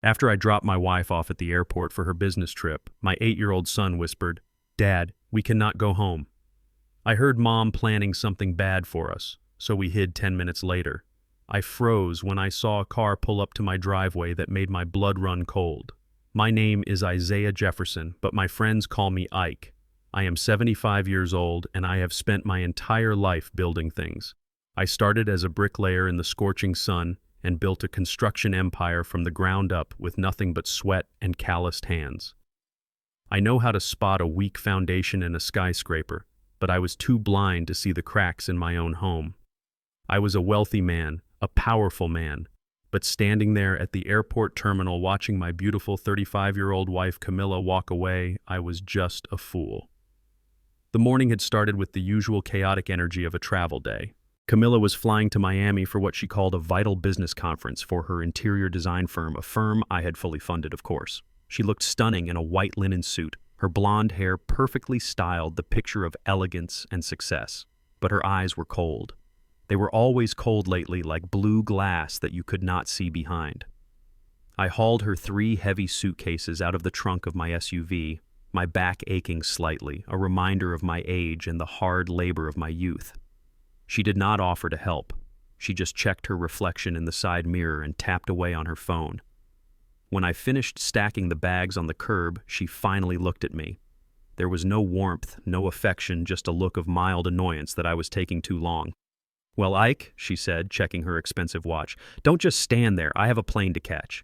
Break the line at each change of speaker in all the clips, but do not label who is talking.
After I dropped my wife off at the airport for her business trip, my 8-year-old son whispered, "Dad, we cannot go home." I heard Mom planning something bad for us, so we hid 10 minutes later. I froze when I saw a car pull up to my driveway that made my blood run cold. My name is Isaiah Jefferson, but my friends call me Ike. I am 75 years old, and I have spent my entire life building things. I started as a bricklayer in the scorching sun and built a construction empire from the ground up with nothing but sweat and calloused hands. I know how to spot a weak foundation in a skyscraper, but I was too blind to see the cracks in my own home. I was a wealthy man, a powerful man, but standing there at the airport terminal watching my beautiful 35-year-old wife Camilla walk away, I was just a fool. The morning had started with the usual chaotic energy of a travel day. Camilla was flying to Miami for what she called a vital business conference for her interior design firm, a firm I had fully funded, of course. She looked stunning in a white linen suit, her blonde hair perfectly styled, the picture of elegance and success. But her eyes were cold. They were always cold lately, like blue glass that you could not see behind. I hauled her 3 heavy suitcases out of the trunk of my SUV, my back aching slightly, a reminder of my age and the hard labor of my youth. She did not offer to help. She just checked her reflection in the side mirror and tapped away on her phone. When I finished stacking the bags on the curb, she finally looked at me. There was no warmth, no affection, just a look of mild annoyance that I was taking too long. "Well, Ike," she said, checking her expensive watch, "don't just stand there. I have a plane to catch."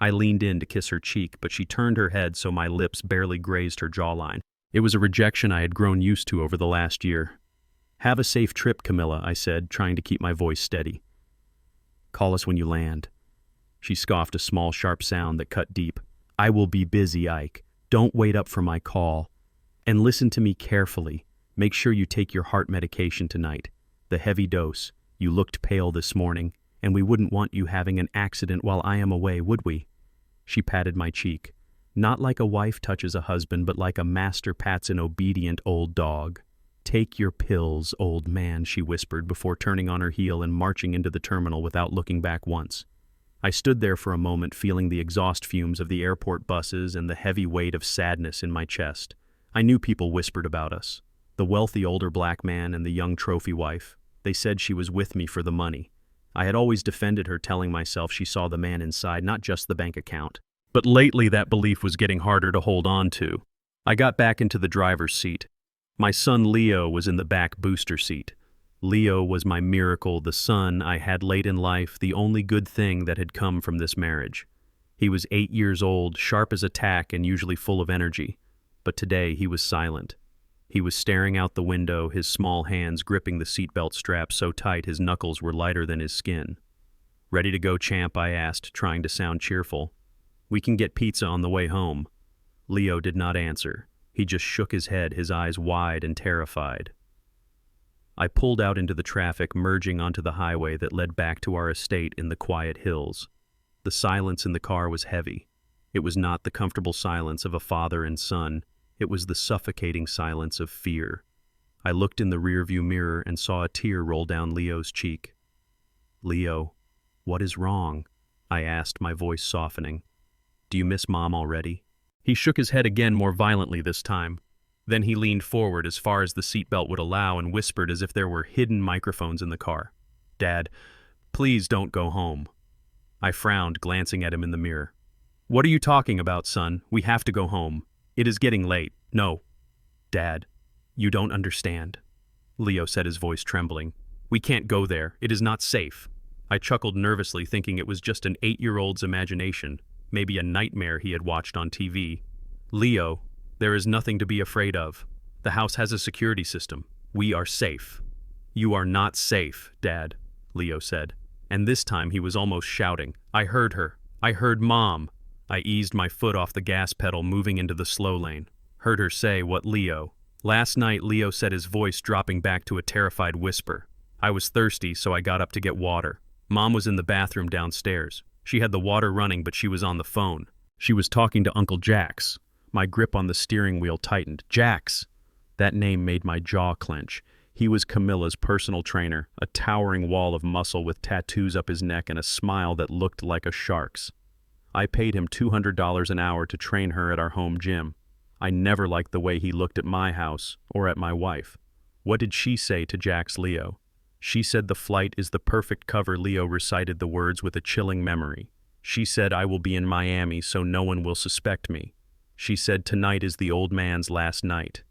I leaned in to kiss her cheek, but she turned her head so my lips barely grazed her jawline. It was a rejection I had grown used to over the last year. "Have a safe trip, Camilla," I said, trying to keep my voice steady. "Call us when you land." She scoffed, a small, sharp sound that cut deep. "I will be busy, Ike. Don't wait up for my call. And listen to me carefully. Make sure you take your heart medication tonight. The heavy dose. You looked pale this morning, and we wouldn't want you having an accident while I am away, would we?" She patted my cheek. Not like a wife touches a husband, but like a master pats an obedient old dog. "Take your pills, old man," she whispered before turning on her heel and marching into the terminal without looking back once. I stood there for a moment, feeling the exhaust fumes of the airport buses and the heavy weight of sadness in my chest. I knew people whispered about us. The wealthy older black man and the young trophy wife. They said she was with me for the money. I had always defended her, telling myself she saw the man inside, not just the bank account. But lately that belief was getting harder to hold on to. I got back into the driver's seat. My son Leo was in the back booster seat. Leo was my miracle, the son I had late in life, the only good thing that had come from this marriage. He was 8 years old, sharp as a tack and usually full of energy. But today he was silent. He was staring out the window, his small hands gripping the seatbelt strap so tight his knuckles were lighter than his skin. "Ready to go, champ?" I asked, trying to sound cheerful. "We can get pizza on the way home." Leo did not answer. He just shook his head, his eyes wide and terrified. I pulled out into the traffic, merging onto the highway that led back to our estate in the quiet hills. The silence in the car was heavy. It was not the comfortable silence of a father and son. It was the suffocating silence of fear. I looked in the rearview mirror and saw a tear roll down Leo's cheek. "Leo, what is wrong?" I asked, my voice softening. "Do you miss Mom already?" He shook his head again, more violently this time. Then he leaned forward as far as the seatbelt would allow and whispered as if there were hidden microphones in the car. "Dad, please don't go home." I frowned, glancing at him in the mirror. "What are you talking about, son? We have to go home. It is getting late." "No." "Dad, you don't understand," Leo said, his voice trembling. "We can't go there. It is not safe." I chuckled nervously, thinking it was just an 8-year-old's imagination, maybe a nightmare he had watched on TV. "Leo, there is nothing to be afraid of. The house has a security system. We are safe." "You are not safe, Dad," Leo said. And this time he was almost shouting. I heard her. I heard Mom. I eased my foot off the gas pedal, moving into the slow lane. Heard her say, "What, Leo?" Last night, Leo said, his voice dropping back to a terrified whisper. I was thirsty, so I got up to get water. Mom was in the bathroom downstairs. She had the water running, but she was on the phone. She was talking to Uncle Jax. My grip on the steering wheel tightened. Jax! That name made my jaw clench. He was Camilla's personal trainer, a towering wall of muscle with tattoos up his neck and a smile that looked like a shark's. I paid him $200 an hour to train her at our home gym. I never liked the way he looked at my house or at my wife. What did she say to Jack's Leo? She said the flight is the perfect cover. Leo recited the words with a chilling memory. She said I will be in Miami so no one will suspect me. She said tonight is the old man's last night.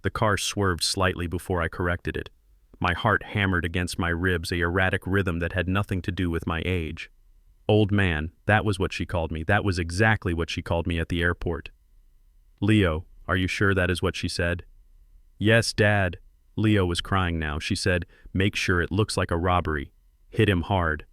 The car swerved slightly before I corrected it. My heart hammered against my ribs, a erratic rhythm that had nothing to do with my age. Old man, that was what she called me. That was exactly what she called me at the airport. Leo, are you sure that is what she said? Yes, Dad. Leo was crying now. She said, make sure it looks like a robbery. Hit him hard.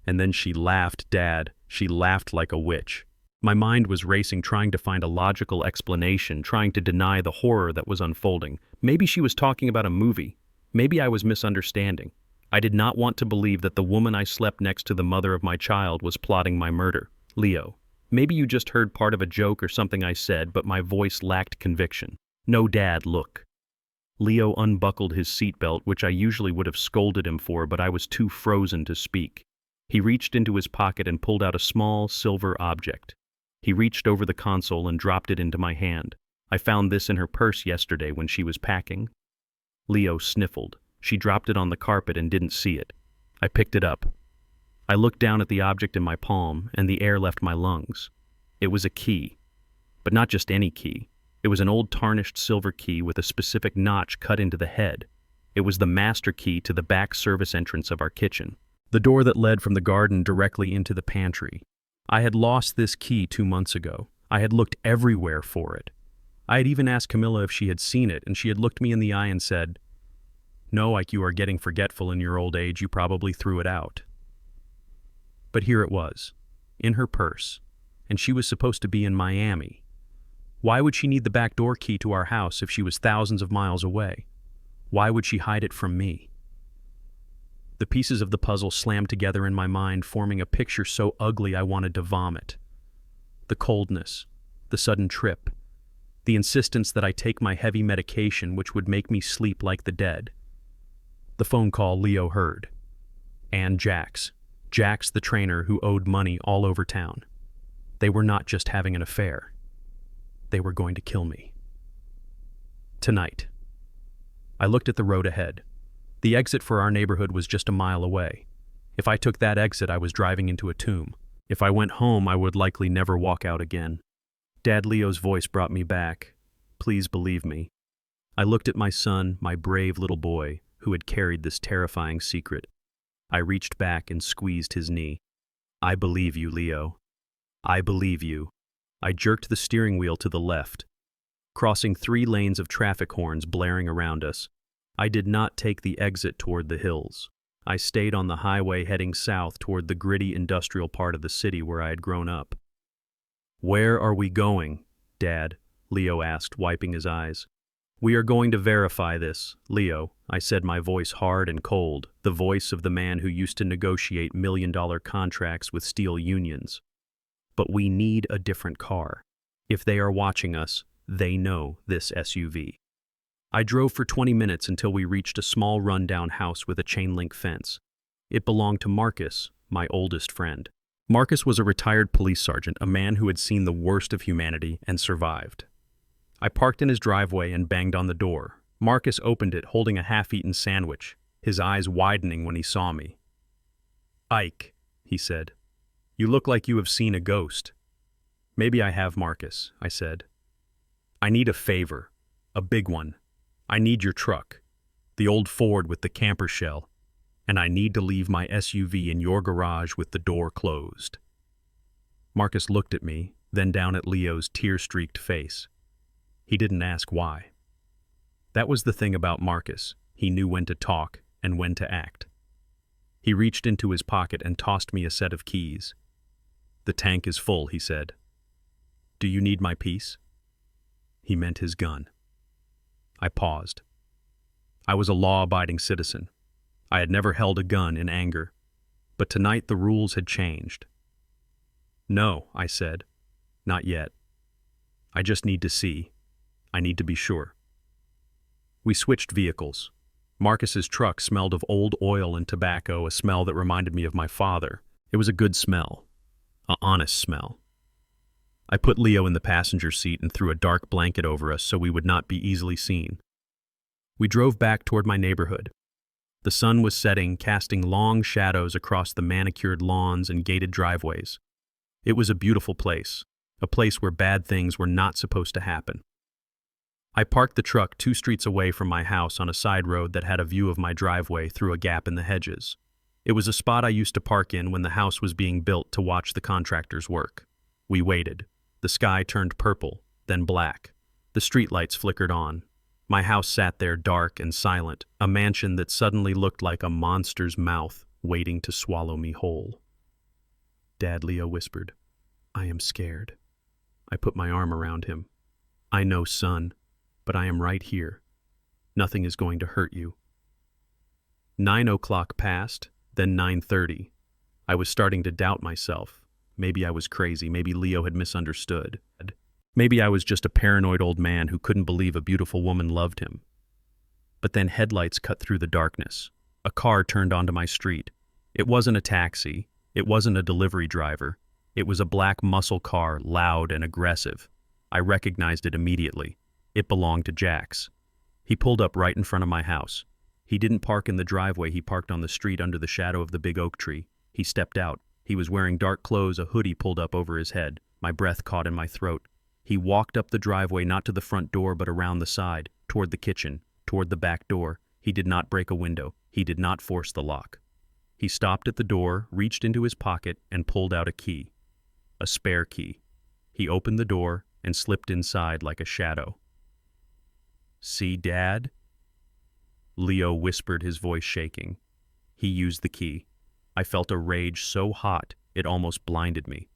And then she laughed, Dad. She laughed like a witch. My mind was racing, trying to find a logical explanation, trying to deny the horror that was unfolding. Maybe she was talking about a movie. Maybe I was misunderstanding. I did not want to believe that the woman I slept next to, the mother of my child, was plotting my murder. Leo, maybe you just heard part of a joke or something I said, but my voice lacked conviction. No, Dad, look. Leo unbuckled his seatbelt, which I usually would have scolded him for, but I was too frozen to speak. He reached into his pocket and pulled out a small silver object. He reached over the console and dropped it into my hand. I found this in her purse yesterday when she was packing. Leo sniffled. She dropped it on the carpet and didn't see it. I picked it up. I looked down at the object in my palm, and the air left my lungs. It was a key. But not just any key. It was an old tarnished silver key with a specific notch cut into the head. It was the master key to the back service entrance of our kitchen, the door that led from the garden directly into the pantry. I had lost this key 2 months ago. I had looked everywhere for it. I had even asked Camilla if she had seen it, and she had looked me in the eye and said, "No, Ike, you are getting forgetful in your old age. You probably threw it out." But here it was, in her purse, and she was supposed to be in Miami. Why would she need the back door key to our house if she was thousands of miles away? Why would she hide it from me? The pieces of the puzzle slammed together in my mind, forming a picture so ugly I wanted to vomit. The coldness, the sudden trip, the insistence that I take my heavy medication which would make me sleep like the dead. The phone call Leo heard. And Jax the trainer who owed money all over town. They were not just having an affair. They were going to kill me. Tonight. I looked at the road ahead. The exit for our neighborhood was just a mile away. If I took that exit, I was driving into a tomb. If I went home, I would likely never walk out again. Dad Leo's voice brought me back. Please believe me. I looked at my son, my brave little boy, who had carried this terrifying secret. I reached back and squeezed his knee. I believe you, Leo. I believe you. I jerked the steering wheel to the left, crossing 3 lanes of traffic horns blaring around us. I did not take the exit toward the hills. I stayed on the highway heading south toward the gritty industrial part of the city where I had grown up. Where are we going, Dad? Leo asked, wiping his eyes. We are going to verify this, Leo, I said, my voice hard and cold, the voice of the man who used to negotiate million-dollar contracts with steel unions. But we need a different car. If they are watching us, they know this SUV. I drove for 20 minutes until we reached a small run-down house with a chain-link fence. It belonged to Marcus, my oldest friend. Marcus was a retired police sergeant, a man who had seen the worst of humanity and survived. I parked in his driveway and banged on the door. Marcus opened it, holding a half-eaten sandwich, his eyes widening when he saw me. "Ike," he said, "you look like you have seen a ghost." "Maybe I have, Marcus," I said. "I need a favor, a big one. I need your truck, the old Ford with the camper shell, and I need to leave my SUV in your garage with the door closed." Marcus looked at me, then down at Leo's tear-streaked face. He didn't ask why. That was the thing about Marcus. He knew when to talk and when to act. He reached into his pocket and tossed me a set of keys. "The tank is full," he said. "Do you need my piece?" He meant his gun. I paused. I was a law-abiding citizen. I had never held a gun in anger. But tonight the rules had changed. "No," I said. "Not yet. I just need to see. I need to be sure." We switched vehicles. Marcus's truck smelled of old oil and tobacco, a smell that reminded me of my father. It was a good smell, an honest smell. I put Leo in the passenger seat and threw a dark blanket over us so we would not be easily seen. We drove back toward my neighborhood. The sun was setting, casting long shadows across the manicured lawns and gated driveways. It was a beautiful place, a place where bad things were not supposed to happen. I parked the truck 2 streets away from my house on a side road that had a view of my driveway through a gap in the hedges. It was a spot I used to park in when the house was being built to watch the contractors work. We waited. The sky turned purple, then black. The streetlights flickered on. My house sat there dark and silent, a mansion that suddenly looked like a monster's mouth waiting to swallow me whole. Dad, Leo whispered. I am scared. I put my arm around him. I know, son, but I am right here. Nothing is going to hurt you. 9 o'clock passed, then 9:30. I was starting to doubt myself. Maybe I was crazy. Maybe Leo had misunderstood. Maybe I was just a paranoid old man who couldn't believe a beautiful woman loved him. But then headlights cut through the darkness. A car turned onto my street. It wasn't a taxi. It wasn't a delivery driver. It was a black muscle car, loud and aggressive. I recognized it immediately. It belonged to Jax. He pulled up right in front of my house. He didn't park in the driveway. He parked on the street under the shadow of the big oak tree. He stepped out. He was wearing dark clothes, a hoodie pulled up over his head. My breath caught in my throat. He walked up the driveway, not to the front door, but around the side, toward the kitchen, toward the back door. He did not break a window. He did not force the lock. He stopped at the door, reached into his pocket, and pulled out a key. A spare key. He opened the door and slipped inside like a shadow. See, Dad? Leo whispered, his voice shaking. He used the key. I felt a rage so hot it almost blinded me.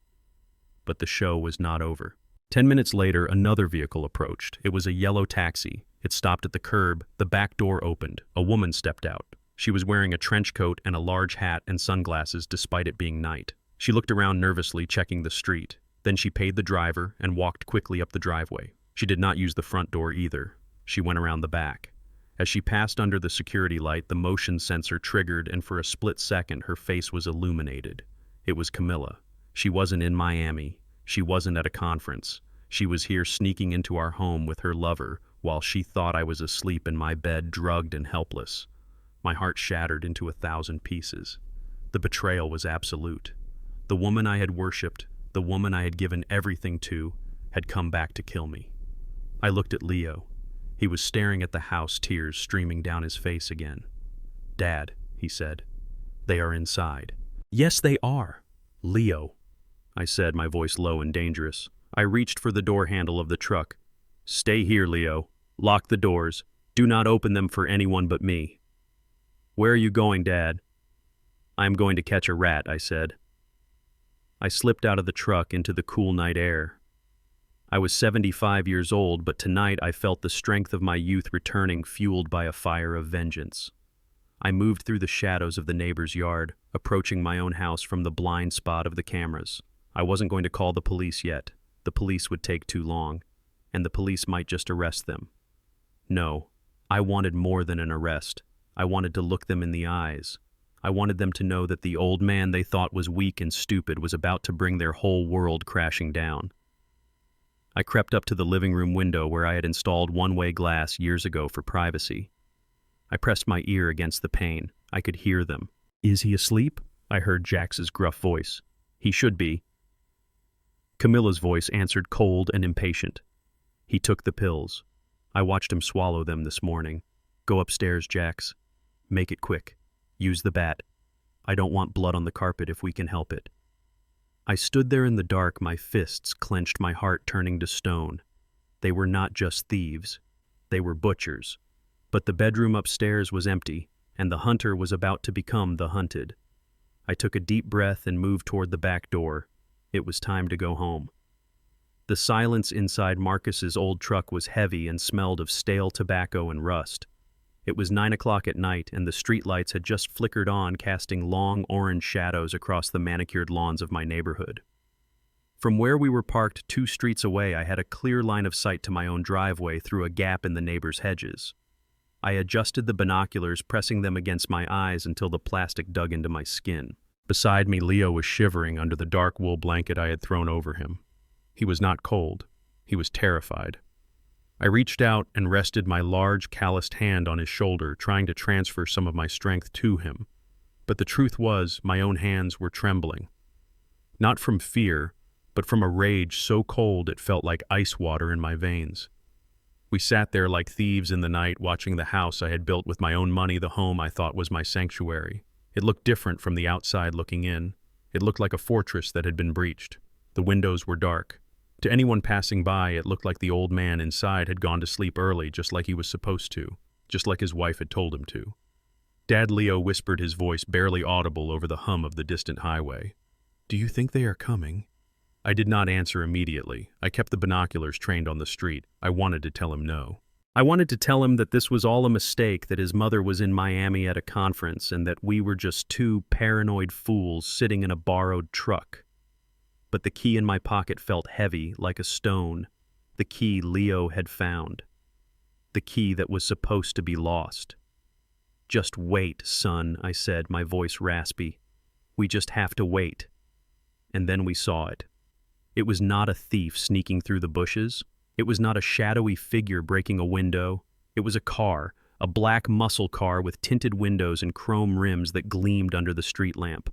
But the show was not over. 10 minutes later, another vehicle approached. It was a yellow taxi. It stopped at the curb. The back door opened. A woman stepped out. She was wearing a trench coat and a large hat and sunglasses despite it being night. She looked around nervously, checking the street. Then she paid the driver and walked quickly up the driveway. She did not use the front door either. She went around the back. As she passed under the security light, the motion sensor triggered, and for a split second her face was illuminated. It was Camilla. She wasn't in Miami. She wasn't at a conference. She was here sneaking into our home with her lover while she thought I was asleep in my bed, drugged and helpless. My heart shattered into 1,000 pieces. The betrayal was absolute. The woman I had worshipped, the woman I had given everything to, had come back to kill me. I looked at Leo. He was staring at the house, tears streaming down his face again. Dad, he said, they are inside. Yes, they are. Leo, I said, my voice low and dangerous. I reached for the door handle of the truck. Stay here, Leo. Lock the doors. Do not open them for anyone but me. Where are you going, Dad? I am going to catch a rat, I said. I slipped out of the truck into the cool night air. I was 75 years old, but tonight I felt the strength of my youth returning, fueled by a fire of vengeance. I moved through the shadows of the neighbor's yard, approaching my own house from the blind spot of the cameras. I wasn't going to call the police yet. The police would take too long, and the police might just arrest them. No, I wanted more than an arrest. I wanted to look them in the eyes. I wanted them to know that the old man they thought was weak and stupid was about to bring their whole world crashing down. I crept up to the living room window where I had installed one-way glass years ago for privacy. I pressed my ear against the pane. I could hear them. Is he asleep? I heard Jax's gruff voice. He should be. Camilla's voice answered, cold and impatient. He took the pills. I watched him swallow them this morning. Go upstairs, Jax. Make it quick. Use the bat. I don't want blood on the carpet if we can help it. I stood there in the dark, my fists clenched, my heart turning to stone. They were not just thieves. They were butchers. But the bedroom upstairs was empty, and the hunter was about to become the hunted. I took a deep breath and moved toward the back door. It was time to go home. The silence inside Marcus's old truck was heavy and smelled of stale tobacco and rust. It was 9 o'clock at night, and the streetlights had just flickered on, casting long orange shadows across the manicured lawns of my neighborhood. From where we were parked 2 streets away, I had a clear line of sight to my own driveway through a gap in the neighbor's hedges. I adjusted the binoculars, pressing them against my eyes until the plastic dug into my skin. Beside me, Leo was shivering under the dark wool blanket I had thrown over him. He was not cold. He was terrified. I reached out and rested my large, calloused hand on his shoulder, trying to transfer some of my strength to him. But the truth was, my own hands were trembling. Not from fear, but from a rage so cold it felt like ice water in my veins. We sat there like thieves in the night, watching the house I had built with my own money, the home I thought was my sanctuary. It looked different from the outside looking in. It looked like a fortress that had been breached. The windows were dark. To anyone passing by, it looked like the old man inside had gone to sleep early, just like he was supposed to, just like his wife had told him to. Dad Leo whispered, his voice barely audible over the hum of the distant highway. "Do you think they are coming?" I did not answer immediately. I kept the binoculars trained on the street. I wanted to tell him no. I wanted to tell him that this was all a mistake, that his mother was in Miami at a conference, and that we were just two paranoid fools sitting in a borrowed truck. But the key in my pocket felt heavy, like a stone. The key Leo had found. The key that was supposed to be lost. "Just wait, son," I said, my voice raspy. "We just have to wait." And then we saw it. It was not a thief sneaking through the bushes. It was not a shadowy figure breaking a window. It was a car, a black muscle car with tinted windows and chrome rims that gleamed under the street lamp.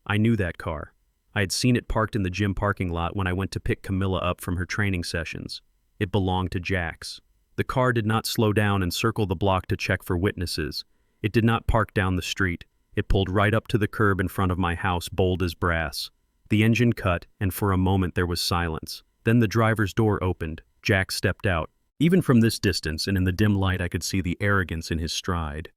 I knew that car. I had seen it parked in the gym parking lot when I went to pick Camilla up from her training sessions. It belonged to Jax. The car did not slow down and circle the block to check for witnesses. It did not park down the street. It pulled right up to the curb in front of my house, bold as brass. The engine cut, and for a moment there was silence. Then the driver's door opened. Jax stepped out. Even from this distance and in the dim light, I could see the arrogance in his stride.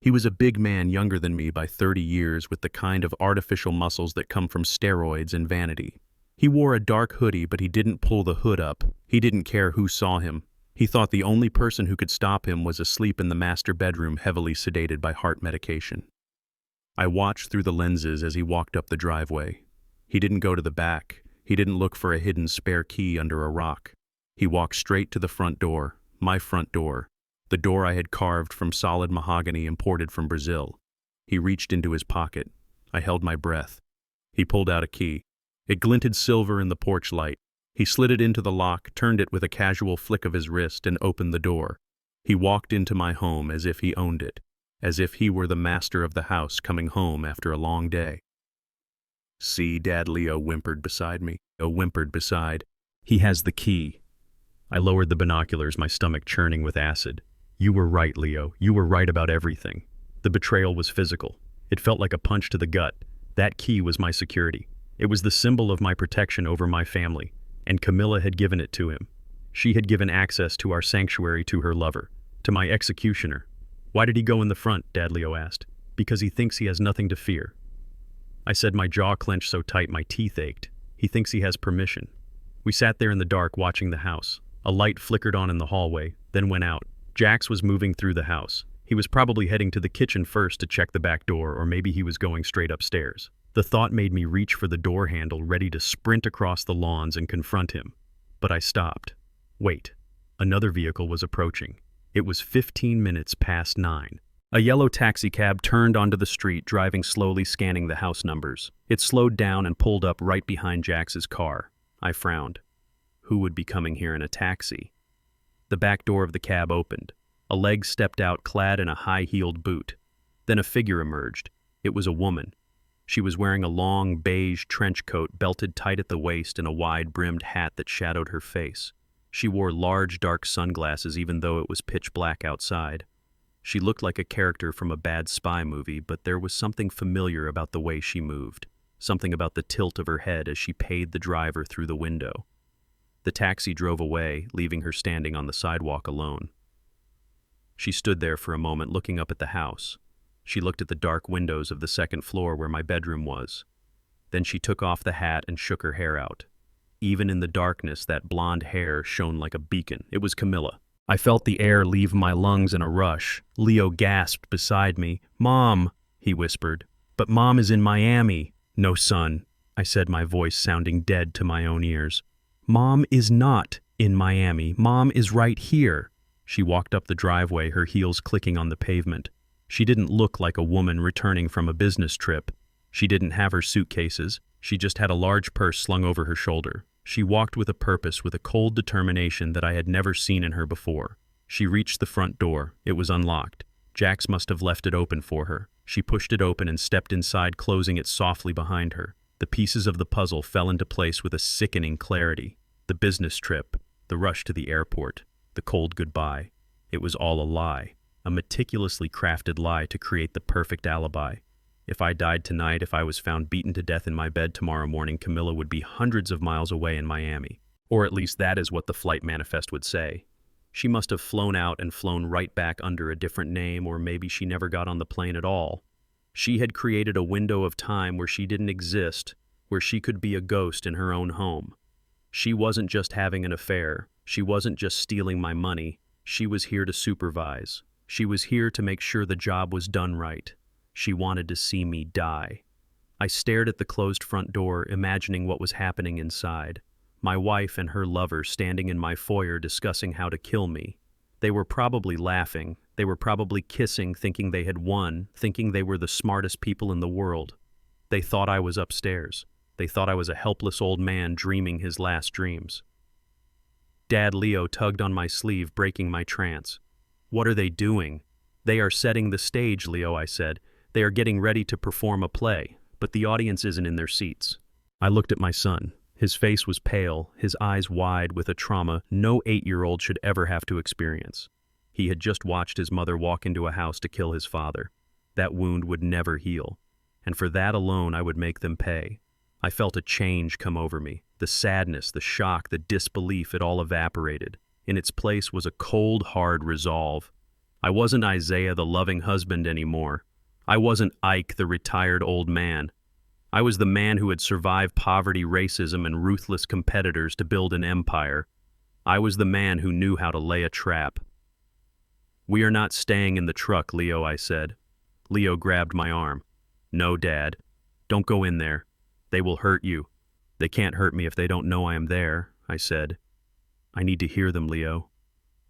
He was a big man, younger than me by 30 years, with the kind of artificial muscles that come from steroids and vanity. He wore a dark hoodie, but he didn't pull the hood up. He didn't care who saw him. He thought the only person who could stop him was asleep in the master bedroom, heavily sedated by heart medication. I watched through the lenses as he walked up the driveway. He didn't go to the back. He didn't look for a hidden spare key under a rock. He walked straight to the front door, my front door, the door I had carved from solid mahogany imported from Brazil. He reached into his pocket. I held my breath. He pulled out a key. It glinted silver in the porch light. He slid it into the lock, turned it with a casual flick of his wrist, and opened the door. He walked into my home as if he owned it, as if he were the master of the house coming home after a long day. "See," Dad Leo whimpered beside me. "He has the key." I lowered the binoculars, my stomach churning with acid. "You were right, Leo. You were right about everything." The betrayal was physical. It felt like a punch to the gut. That key was my security. It was the symbol of my protection over my family, and Camilla had given it to him. She had given access to our sanctuary to her lover, to my executioner. "Why did he go in the front?" Dad Leo asked. "Because he thinks he has nothing to fear." I said, my jaw clenched so tight my teeth ached. "He thinks he has permission." We sat there in the dark watching the house. A light flickered on in the hallway, then went out. Jax was moving through the house. He was probably heading to the kitchen first to check the back door, or maybe he was going straight upstairs. The thought made me reach for the door handle, ready to sprint across the lawns and confront him. But I stopped. Wait. Another vehicle was approaching. It was 15 minutes past 9. A yellow taxicab turned onto the street, driving slowly, scanning the house numbers. It slowed down and pulled up right behind Jax's car. I frowned. Who would be coming here in a taxi? The back door of the cab opened. A leg stepped out, clad in a high-heeled boot. Then a figure emerged. It was a woman. She was wearing a long, beige trench coat belted tight at the waist and a wide-brimmed hat that shadowed her face. She wore large, dark sunglasses even though it was pitch black outside. She looked like a character from a bad spy movie, but there was something familiar about the way she moved, something about the tilt of her head as she paid the driver through the window. The taxi drove away, leaving her standing on the sidewalk alone. She stood there for a moment, looking up at the house. She looked at the dark windows of the second floor where my bedroom was. Then she took off the hat and shook her hair out. Even in the darkness, that blonde hair shone like a beacon. It was Camilla. I felt the air leave my lungs in a rush. Leo gasped beside me. "Mom," he whispered. "But Mom is in Miami." "No, son," I said, my voice sounding dead to my own ears. "Mom is not in Miami. Mom is right here." She walked up the driveway, her heels clicking on the pavement. She didn't look like a woman returning from a business trip. She didn't have her suitcases. She just had a large purse slung over her shoulder. She walked with a purpose, with a cold determination that I had never seen in her before. She reached the front door. It was unlocked. Jax must have left it open for her. She pushed it open and stepped inside, closing it softly behind her. The pieces of the puzzle fell into place with a sickening clarity. The business trip, the rush to the airport, the cold goodbye. It was all a lie, a meticulously crafted lie to create the perfect alibi. If I died tonight, if I was found beaten to death in my bed tomorrow morning, Camilla would be hundreds of miles away in Miami. Or at least that is what the flight manifest would say. She must have flown out and flown right back under a different name, or maybe she never got on the plane at all. She had created a window of time where she didn't exist, where she could be a ghost in her own home. She wasn't just having an affair. She wasn't just stealing my money. She was here to supervise. She was here to make sure the job was done right. She wanted to see me die. I stared at the closed front door, imagining what was happening inside. My wife and her lover standing in my foyer discussing how to kill me. They were probably laughing. They were probably kissing, thinking they had won, thinking they were the smartest people in the world. They thought I was upstairs. They thought I was a helpless old man dreaming his last dreams. Dad Leo tugged on my sleeve, breaking my trance. "What are they doing?" "They are setting the stage, Leo," I said. "They are getting ready to perform a play, but the audience isn't in their seats." I looked at my son. His face was pale, his eyes wide with a trauma no 8-year-old should ever have to experience. He had just watched his mother walk into a house to kill his father. That wound would never heal, and for that alone I would make them pay. I felt a change come over me. The sadness, the shock, the disbelief, it all evaporated. In its place was a cold, hard resolve. I wasn't Isaiah, the loving husband, anymore. I wasn't Ike, the retired old man. I was the man who had survived poverty, racism, and ruthless competitors to build an empire. I was the man who knew how to lay a trap. "We are not staying in the truck, Leo," I said. Leo grabbed my arm. "No, Dad. Don't go in there. They will hurt you." "They can't hurt me if they don't know I am there," I said. "I need to hear them, Leo.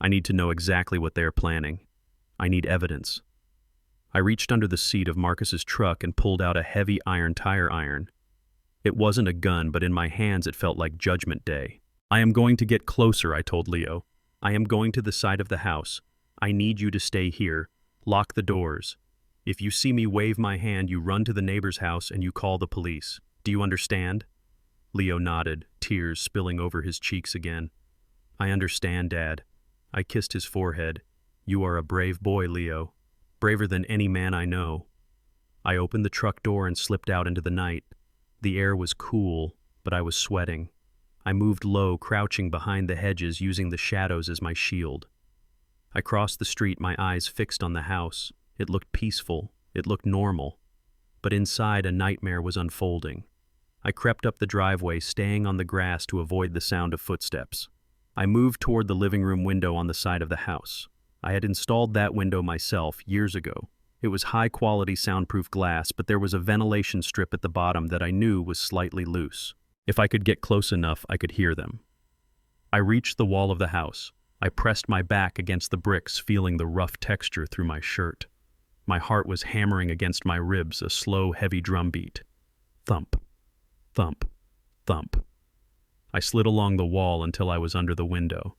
I need to know exactly what they are planning. I need evidence." I reached under the seat of Marcus's truck and pulled out a heavy iron tire iron. It wasn't a gun, but in my hands it felt like Judgment Day. "I am going to get closer," I told Leo. "I am going to the side of the house. I need you to stay here. Lock the doors. If you see me wave my hand, you run to the neighbor's house and you call the police. Do you understand?" Leo nodded, tears spilling over his cheeks again. "I understand, Dad." I kissed his forehead. "You are a brave boy, Leo. Braver than any man I know." I opened the truck door and slipped out into the night. The air was cool, but I was sweating. I moved low, crouching behind the hedges, using the shadows as my shield. I crossed the street, my eyes fixed on the house. It looked peaceful. It looked normal. But inside, a nightmare was unfolding. I crept up the driveway, staying on the grass to avoid the sound of footsteps. I moved toward the living room window on the side of the house. I had installed that window myself years ago. It was high-quality soundproof glass, but there was a ventilation strip at the bottom that I knew was slightly loose. If I could get close enough, I could hear them. I reached the wall of the house. I pressed my back against the bricks, feeling the rough texture through my shirt. My heart was hammering against my ribs, a slow, heavy drumbeat. Thump, thump, thump. I slid along the wall until I was under the window.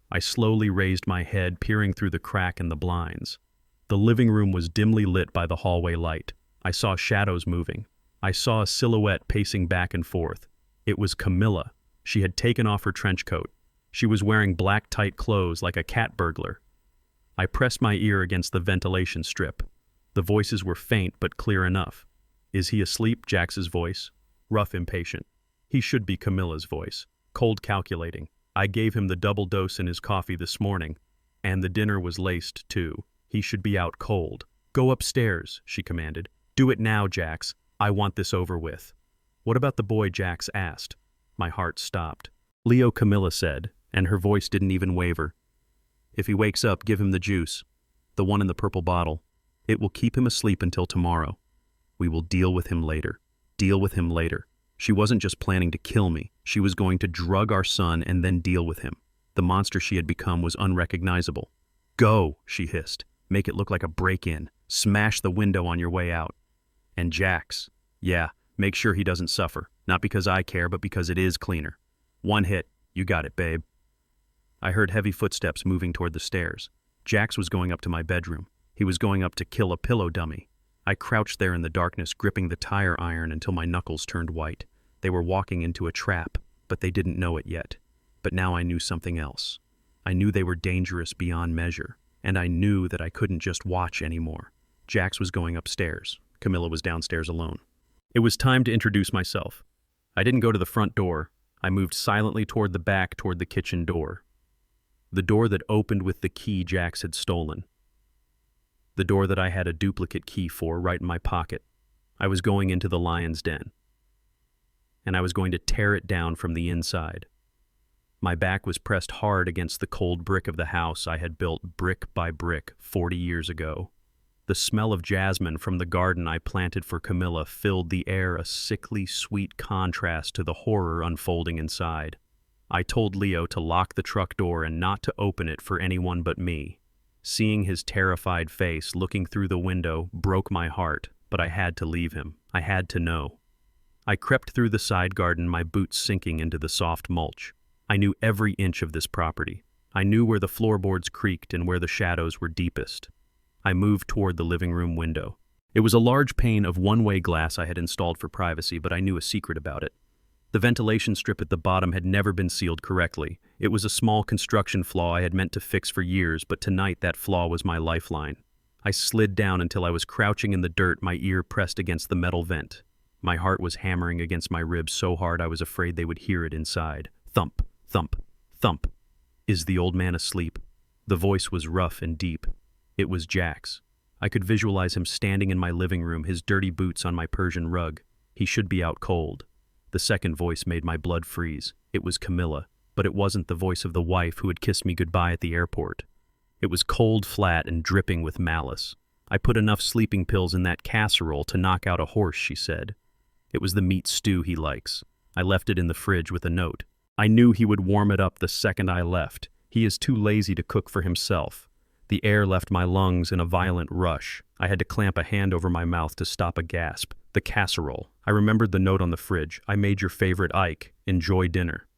I slowly raised my head, peering through the crack in the blinds. The living room was dimly lit by the hallway light. I saw shadows moving. I saw a silhouette pacing back and forth. It was Camilla. She had taken off her trench coat. She was wearing black tight clothes like a cat burglar. I pressed my ear against the ventilation strip. The voices were faint but clear enough. "Is he asleep?" Jax's voice. Rough, impatient. He should be Camilla's voice. Cold, calculating. I gave him the double dose in his coffee this morning, and the dinner was laced, too. He should be out cold. "Go upstairs," she commanded. "Do it now, Jax. I want this over with." "What about the boy?" Jax asked. My heart stopped. "Leo," Camilla said, and her voice didn't even waver. "If he wakes up, give him the juice. The one in the purple bottle. It will keep him asleep until tomorrow. We will deal with him later. Deal with him later." She wasn't just planning to kill me. She was going to drug our son and then deal with him. The monster she had become was unrecognizable. "Go," she hissed. "Make it look like a break-in. Smash the window on your way out. And Jax, yeah, make sure he doesn't suffer. Not because I care, but because it is cleaner. One hit. You got it, babe. I heard heavy footsteps moving toward the stairs. Jax was going up to my bedroom. He was going up to kill a pillow dummy. I crouched there in the darkness, gripping the tire iron until my knuckles turned white. They were walking into a trap, but they didn't know it yet. But now I knew something else. I knew they were dangerous beyond measure, and I knew that I couldn't just watch anymore. Jax was going upstairs. Camilla was downstairs alone. It was time to introduce myself. I didn't go to the front door. I moved silently toward the back, toward the kitchen door. The door that opened with the key Jax had stolen. The door that I had a duplicate key for right in my pocket. I was going into the lion's den. And I was going to tear it down from the inside. My back was pressed hard against the cold brick of the house I had built brick by brick 40 years ago. The smell of jasmine from the garden I planted for Camilla filled the air, a sickly sweet contrast to the horror unfolding inside. I told Leo to lock the truck door and not to open it for anyone but me. Seeing his terrified face looking through the window broke my heart, but I had to leave him. I had to know. I crept through the side garden, my boots sinking into the soft mulch. I knew every inch of this property. I knew where the floorboards creaked and where the shadows were deepest. I moved toward the living room window. It was a large pane of one-way glass I had installed for privacy, but I knew a secret about it. The ventilation strip at the bottom had never been sealed correctly. It was a small construction flaw I had meant to fix for years, but tonight that flaw was my lifeline. I slid down until I was crouching in the dirt, my ear pressed against the metal vent. My heart was hammering against my ribs so hard I was afraid they would hear it inside. Thump, thump, thump. Is the old man asleep? The voice was rough and deep. It was Jax. I could visualize him standing in my living room, his dirty boots on my Persian rug. He should be out cold. The second voice made my blood freeze. It was Camilla, but it wasn't the voice of the wife who had kissed me goodbye at the airport. It was cold, flat, and dripping with malice. I put enough sleeping pills in that casserole to knock out a horse, she said. It was the meat stew he likes. I left it in the fridge with a note. I knew he would warm it up the second I left. He is too lazy to cook for himself. The air left my lungs in a violent rush. I had to clamp a hand over my mouth to stop a gasp. The casserole. I remembered the note on the fridge. I made your favorite Ike. Enjoy dinner.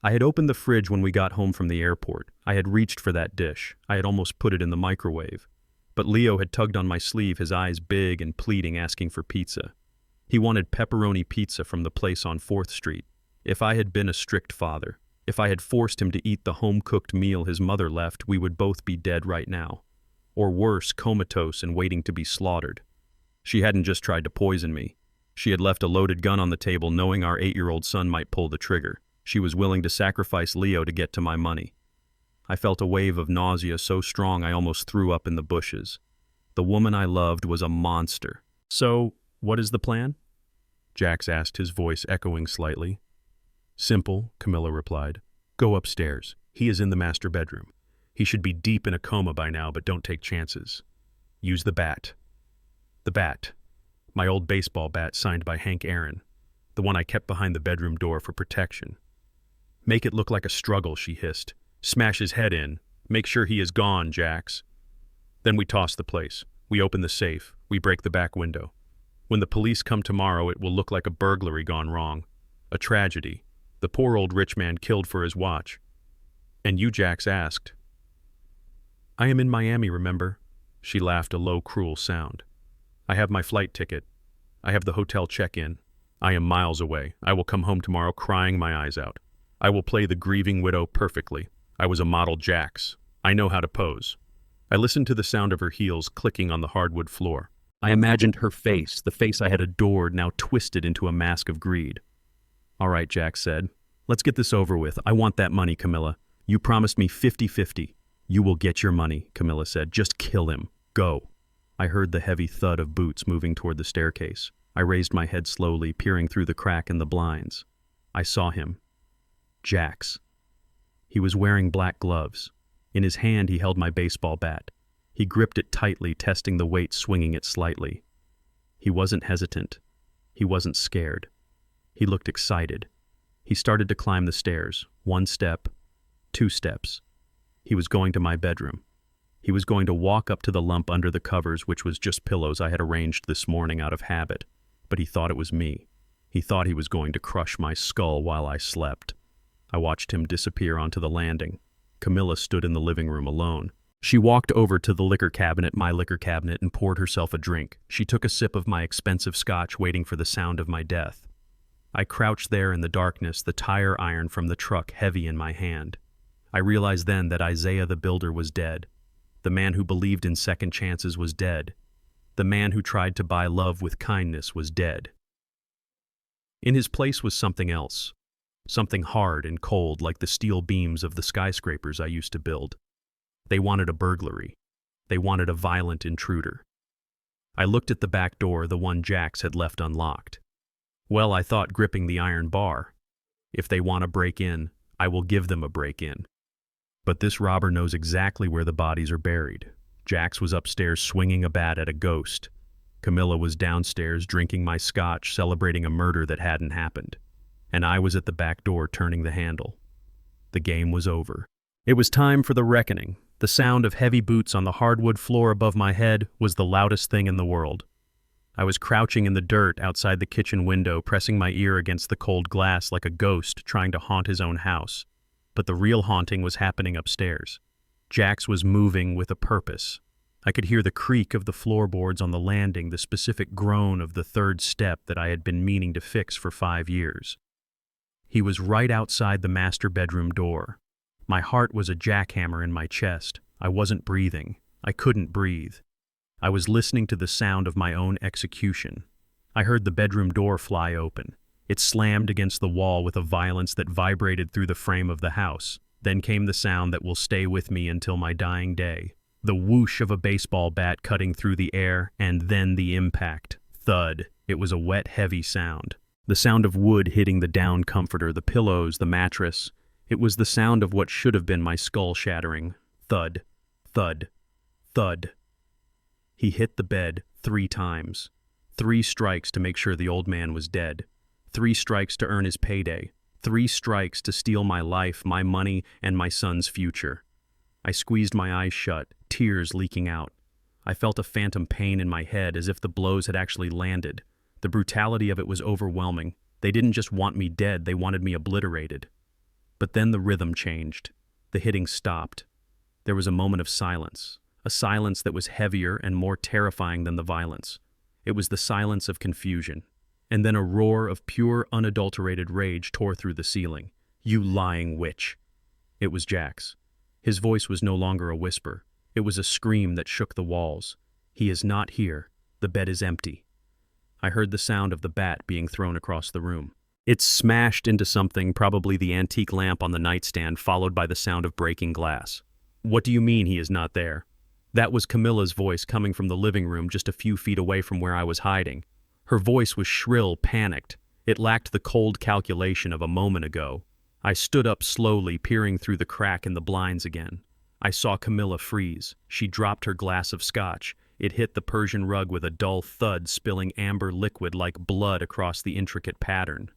I had opened the fridge when we got home from the airport. I had reached for that dish. I had almost put it in the microwave. But Leo had tugged on my sleeve, his eyes big and pleading, asking for pizza. He wanted pepperoni pizza from the place on 4th Street. If I had been a strict father, if I had forced him to eat the home-cooked meal his mother left, we would both be dead right now. Or worse, comatose and waiting to be slaughtered. She hadn't just tried to poison me. She had left a loaded gun on the table, knowing our 8-year-old son might pull the trigger. She was willing to sacrifice Leo to get to my money. I felt a wave of nausea so strong I almost threw up in the bushes. The woman I loved was a monster. So, what is the plan? Jax asked, his voice echoing slightly. Simple, Camilla replied. Go upstairs. He is in the master bedroom. He should be deep in a coma by now, but don't take chances. Use the bat. The bat. My old baseball bat signed by Hank Aaron. The one I kept behind the bedroom door for protection. Make it look like a struggle, she hissed. Smash his head in. Make sure he is gone, Jax. Then we toss the place. We open the safe. We break the back window. When the police come tomorrow, it will look like a burglary gone wrong. A tragedy. The poor old rich man killed for his watch. And you, Jax asked. I am in Miami, remember? She laughed, a low, cruel sound. I have my flight ticket. I have the hotel check-in. I am miles away. I will come home tomorrow crying my eyes out. I will play the grieving widow perfectly. I was a model Jax. I know how to pose. I listened to the sound of her heels clicking on the hardwood floor. I imagined her face, the face I had adored, now twisted into a mask of greed. All right, Jax said. Let's get this over with. I want that money, Camilla. You promised me 50-50. You will get your money, Camilla said. Just kill him. Go. I heard the heavy thud of boots moving toward the staircase. I raised my head slowly, peering through the crack in the blinds. I saw him. Jax. He was wearing black gloves. In his hand he held my baseball bat. He gripped it tightly, testing the weight, swinging it slightly. He wasn't hesitant. He wasn't scared. He looked excited. He started to climb the stairs. 1 step, 2 steps. He was going to my bedroom. He was going to walk up to the lump under the covers, which was just pillows I had arranged this morning out of habit. But he thought it was me. He thought he was going to crush my skull while I slept. I watched him disappear onto the landing. Camilla stood in the living room alone. She walked over to the my liquor cabinet, and poured herself a drink. She took a sip of my expensive scotch, waiting for the sound of my death. I crouched there in the darkness, the tire iron from the truck heavy in my hand. I realized then that Isaiah the builder was dead. The man who believed in second chances was dead. The man who tried to buy love with kindness was dead. In his place was something else. Something hard and cold, like the steel beams of the skyscrapers I used to build. They wanted a burglary. They wanted a violent intruder. I looked at the back door, the one Jax had left unlocked. Well, I thought, gripping the iron bar. If they want to break in, I will give them a break-in. But this robber knows exactly where the bodies are buried. Jax was upstairs swinging a bat at a ghost. Camilla was downstairs drinking my scotch, celebrating a murder that hadn't happened. And I was at the back door turning the handle. The game was over. It was time for the reckoning. The sound of heavy boots on the hardwood floor above my head was the loudest thing in the world. I was crouching in the dirt outside the kitchen window, pressing my ear against the cold glass like a ghost trying to haunt his own house. But the real haunting was happening upstairs. Jax was moving with a purpose. I could hear the creak of the floorboards on the landing, the specific groan of the third step that I had been meaning to fix for 5 years. He was right outside the master bedroom door. My heart was a jackhammer in my chest. I wasn't breathing. I couldn't breathe. I was listening to the sound of my own execution. I heard the bedroom door fly open. It slammed against the wall with a violence that vibrated through the frame of the house. Then came the sound that will stay with me until my dying day. The whoosh of a baseball bat cutting through the air, and then the impact. Thud. It was a wet, heavy sound. The sound of wood hitting the down comforter, the pillows, the mattress. It was the sound of what should have been my skull shattering. Thud. Thud. Thud. He hit the bed 3 times. 3 strikes to make sure the old man was dead. 3 strikes to earn his payday. 3 strikes to steal my life, my money, and my son's future. I squeezed my eyes shut, tears leaking out. I felt a phantom pain in my head, as if the blows had actually landed. The brutality of it was overwhelming. They didn't just want me dead, they wanted me obliterated. But then the rhythm changed. The hitting stopped. There was a moment of silence, a silence that was heavier and more terrifying than the violence. It was the silence of confusion. And then a roar of pure, unadulterated rage tore through the ceiling. "You lying witch!" It was Jax. His voice was no longer a whisper. It was a scream that shook the walls. "He is not here. The bed is empty." I heard the sound of the bat being thrown across the room. It smashed into something, probably the antique lamp on the nightstand, followed by the sound of breaking glass. "What do you mean he is not there?" That was Camilla's voice coming from the living room just a few feet away from where I was hiding. Her voice was shrill, panicked. It lacked the cold calculation of a moment ago. I stood up slowly, peering through the crack in the blinds again. I saw Camilla freeze. She dropped her glass of scotch. It hit the Persian rug with a dull thud, spilling amber liquid like blood across the intricate pattern.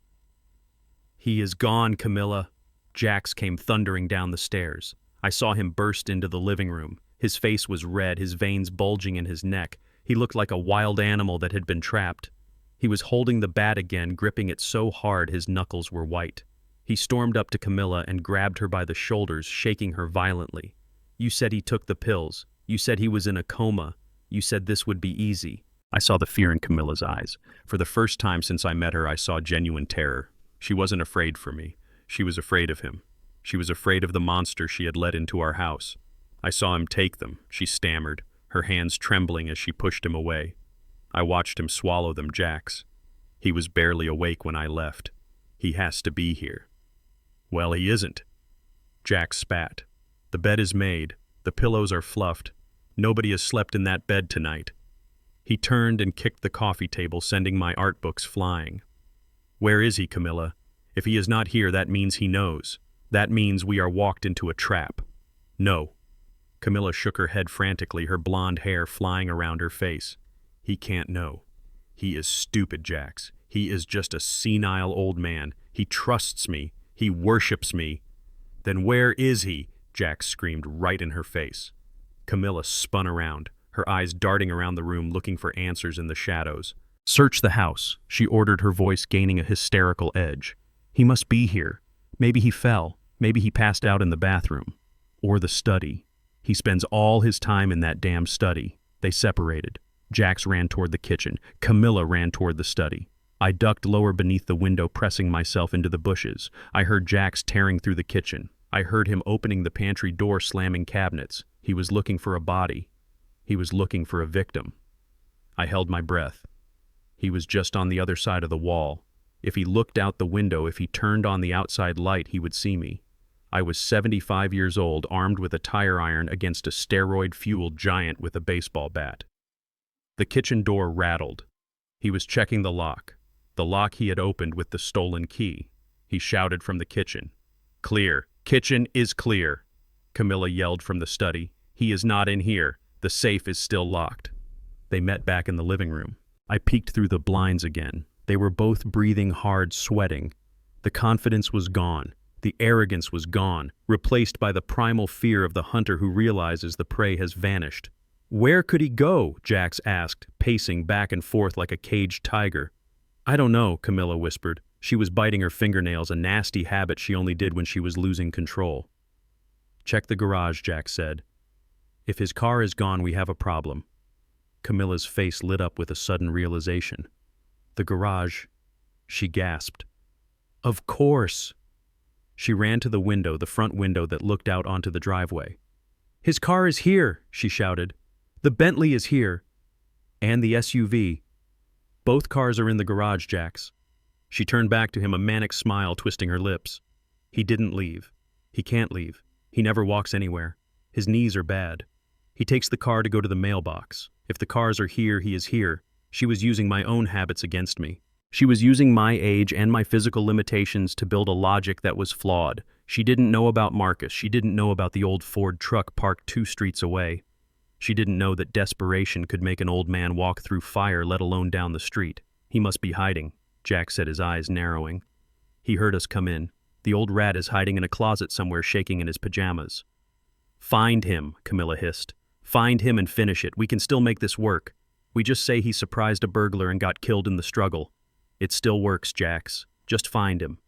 "He is gone, Camilla." Jax came thundering down the stairs. I saw him burst into the living room. His face was red, his veins bulging in his neck. He looked like a wild animal that had been trapped. He was holding the bat again, gripping it so hard his knuckles were white. He stormed up to Camilla and grabbed her by the shoulders, shaking her violently. "You said he took the pills. You said he was in a coma. You said this would be easy." I saw the fear in Camilla's eyes. For the first time since I met her, I saw genuine terror. She wasn't afraid for me. She was afraid of him. She was afraid of the monster she had let into our house. I saw him take them, she stammered, her hands trembling as she pushed him away. I watched him swallow them, Jax. He was barely awake when I left. He has to be here. Well, he isn't. Jax spat. The bed is made. The pillows are fluffed. Nobody has slept in that bed tonight. He turned and kicked the coffee table, sending my art books flying. Where is he, Camilla? If he is not here, that means he knows. That means we are walked into a trap. No. Camilla shook her head frantically, her blonde hair flying around her face. He can't know. He is stupid, Jax. He is just a senile old man. He trusts me. He worships me. Then where is he? Jax screamed right in her face. Camilla spun around, her eyes darting around the room looking for answers in the shadows. "Search the house," she ordered, her voice gaining a hysterical edge. "He must be here. Maybe he fell. Maybe he passed out in the bathroom. Or the study. He spends all his time in that damn study." They separated. Jax ran toward the kitchen. Camilla ran toward the study. I ducked lower beneath the window, pressing myself into the bushes. I heard Jax tearing through the kitchen. I heard him opening the pantry door, slamming cabinets. He was looking for a body. He was looking for a victim. I held my breath. He was just on the other side of the wall. If he looked out the window, if he turned on the outside light, he would see me. I was 75 years old, armed with a tire iron against a steroid-fueled giant with a baseball bat. The kitchen door rattled. He was checking the lock he had opened with the stolen key. He shouted from the kitchen. "Clear. Kitchen is clear." Camilla yelled from the study. "He is not in here. The safe is still locked." They met back in the living room. I peeked through the blinds again. They were both breathing hard, sweating. The confidence was gone. The arrogance was gone, replaced by the primal fear of the hunter who realizes the prey has vanished. "Where could he go?" Jax asked, pacing back and forth like a caged tiger. "I don't know," Camilla whispered. She was biting her fingernails, a nasty habit she only did when she was losing control. "Check the garage," Jax said. "If his car is gone, we have a problem." Camilla's face lit up with a sudden realization. "The garage," she gasped. "Of course." She ran to the window, the front window that looked out onto the driveway. "His car is here," she shouted. "The Bentley is here. And the SUV. Both cars are in the garage, Jax." She turned back to him, a manic smile twisting her lips. "He didn't leave. He can't leave. He never walks anywhere. His knees are bad. He takes the car to go to the mailbox. If the cars are here, he is here." She was using my own habits against me. She was using my age and my physical limitations to build a logic that was flawed. She didn't know about Marcus. She didn't know about the old Ford truck parked 2 streets away. She didn't know that desperation could make an old man walk through fire, let alone down the street. "He must be hiding," Jack said, his eyes narrowing. "He heard us come in. The old rat is hiding in a closet somewhere, shaking in his pajamas." "Find him," Camilla hissed. "Find him and finish it. We can still make this work. We just say he surprised a burglar and got killed in the struggle. It still works, Jax. Just find him."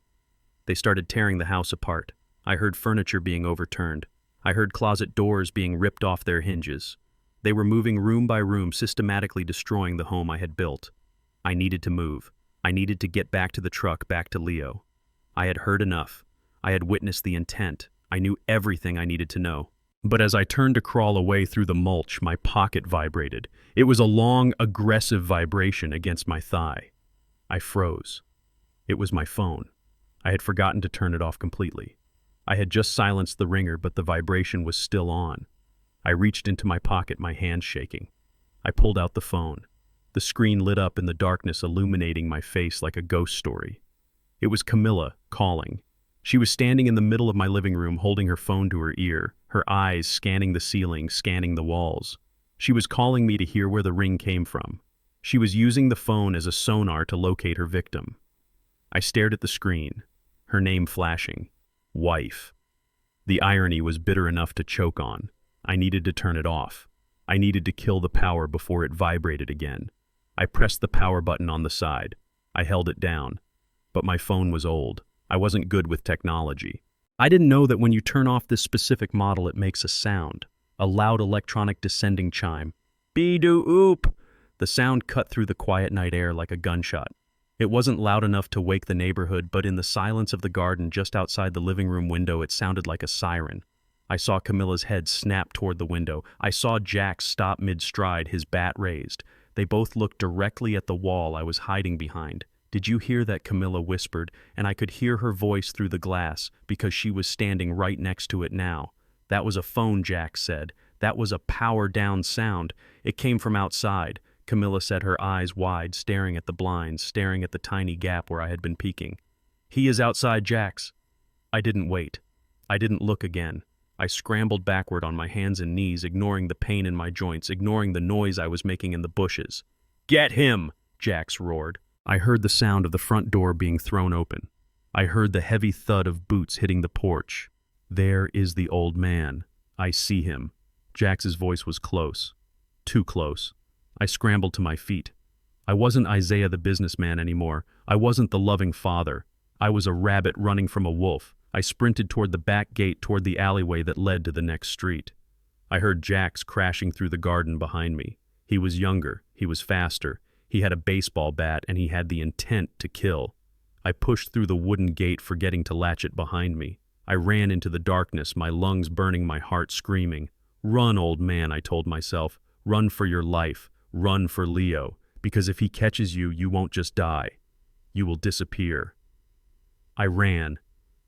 They started tearing the house apart. I heard furniture being overturned. I heard closet doors being ripped off their hinges. They were moving room by room, systematically destroying the home I had built. I needed to move. I needed to get back to the truck, back to Leo. I had heard enough. I had witnessed the intent. I knew everything I needed to know. But as I turned to crawl away through the mulch, my pocket vibrated. It was a long, aggressive vibration against my thigh. I froze. It was my phone. I had forgotten to turn it off completely. I had just silenced the ringer, but the vibration was still on. I reached into my pocket, my hands shaking. I pulled out the phone. The screen lit up in the darkness, illuminating my face like a ghost story. It was Camilla calling. She was standing in the middle of my living room, holding her phone to her ear, her eyes scanning the ceiling, scanning the walls. She was calling me to hear where the ring came from. She was using the phone as a sonar to locate her victim. I stared at the screen, her name flashing. Wife. The irony was bitter enough to choke on. I needed to turn it off. I needed to kill the power before it vibrated again. I pressed the power button on the side. I held it down. But my phone was old. I wasn't good with technology. I didn't know that when you turn off this specific model, it makes a sound. A loud electronic descending chime. Be-do-oop! The sound cut through the quiet night air like a gunshot. It wasn't loud enough to wake the neighborhood, but in the silence of the garden just outside the living room window, it sounded like a siren. I saw Camilla's head snap toward the window. I saw Jack stop mid-stride, his bat raised. They both looked directly at the wall I was hiding behind. "Did you hear that?" Camilla whispered, and I could hear her voice through the glass because she was standing right next to it now. "That was a phone," Jack said. "That was a power-down sound. It came from outside." Camilla said, her eyes wide, staring at the blinds, staring at the tiny gap where I had been peeking. "He is outside, Jax." I didn't wait. I didn't look again. I scrambled backward on my hands and knees, ignoring the pain in my joints, ignoring the noise I was making in the bushes. "Get him!" Jax roared. I heard the sound of the front door being thrown open. I heard the heavy thud of boots hitting the porch. "There is the old man. I see him." Jax's voice was close. Too close. I scrambled to my feet. I wasn't Isaiah the businessman anymore. I wasn't the loving father. I was a rabbit running from a wolf. I sprinted toward the back gate toward the alleyway that led to the next street. I heard Jax crashing through the garden behind me. He was younger, he was faster, he had a baseball bat, and he had the intent to kill. I pushed through the wooden gate, forgetting to latch it behind me. I ran into the darkness, my lungs burning, my heart screaming. Run, old man, I told myself. Run for your life. Run for Leo. Because if he catches you, you won't just die. You will disappear. I ran.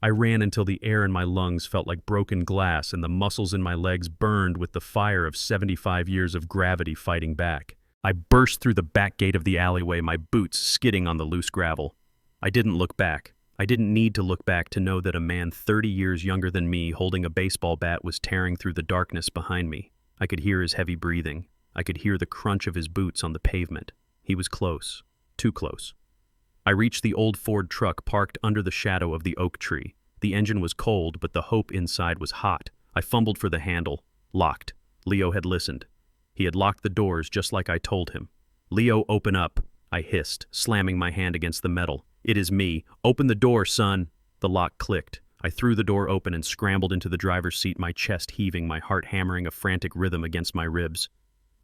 I ran until the air in my lungs felt like broken glass and the muscles in my legs burned with the fire of 75 years of gravity fighting back. I burst through the back gate of the alleyway, my boots skidding on the loose gravel. I didn't look back. I didn't need to look back to know that a man 30 years younger than me holding a baseball bat was tearing through the darkness behind me. I could hear his heavy breathing. I could hear the crunch of his boots on the pavement. He was close. Too close. I reached the old Ford truck parked under the shadow of the oak tree. The engine was cold, but the hope inside was hot. I fumbled for the handle. Locked. Leo had listened. He had locked the doors just like I told him. "Leo, open up," I hissed, slamming my hand against the metal. "It is me. Open the door, son." The lock clicked. I threw the door open and scrambled into the driver's seat, my chest heaving, my heart hammering a frantic rhythm against my ribs.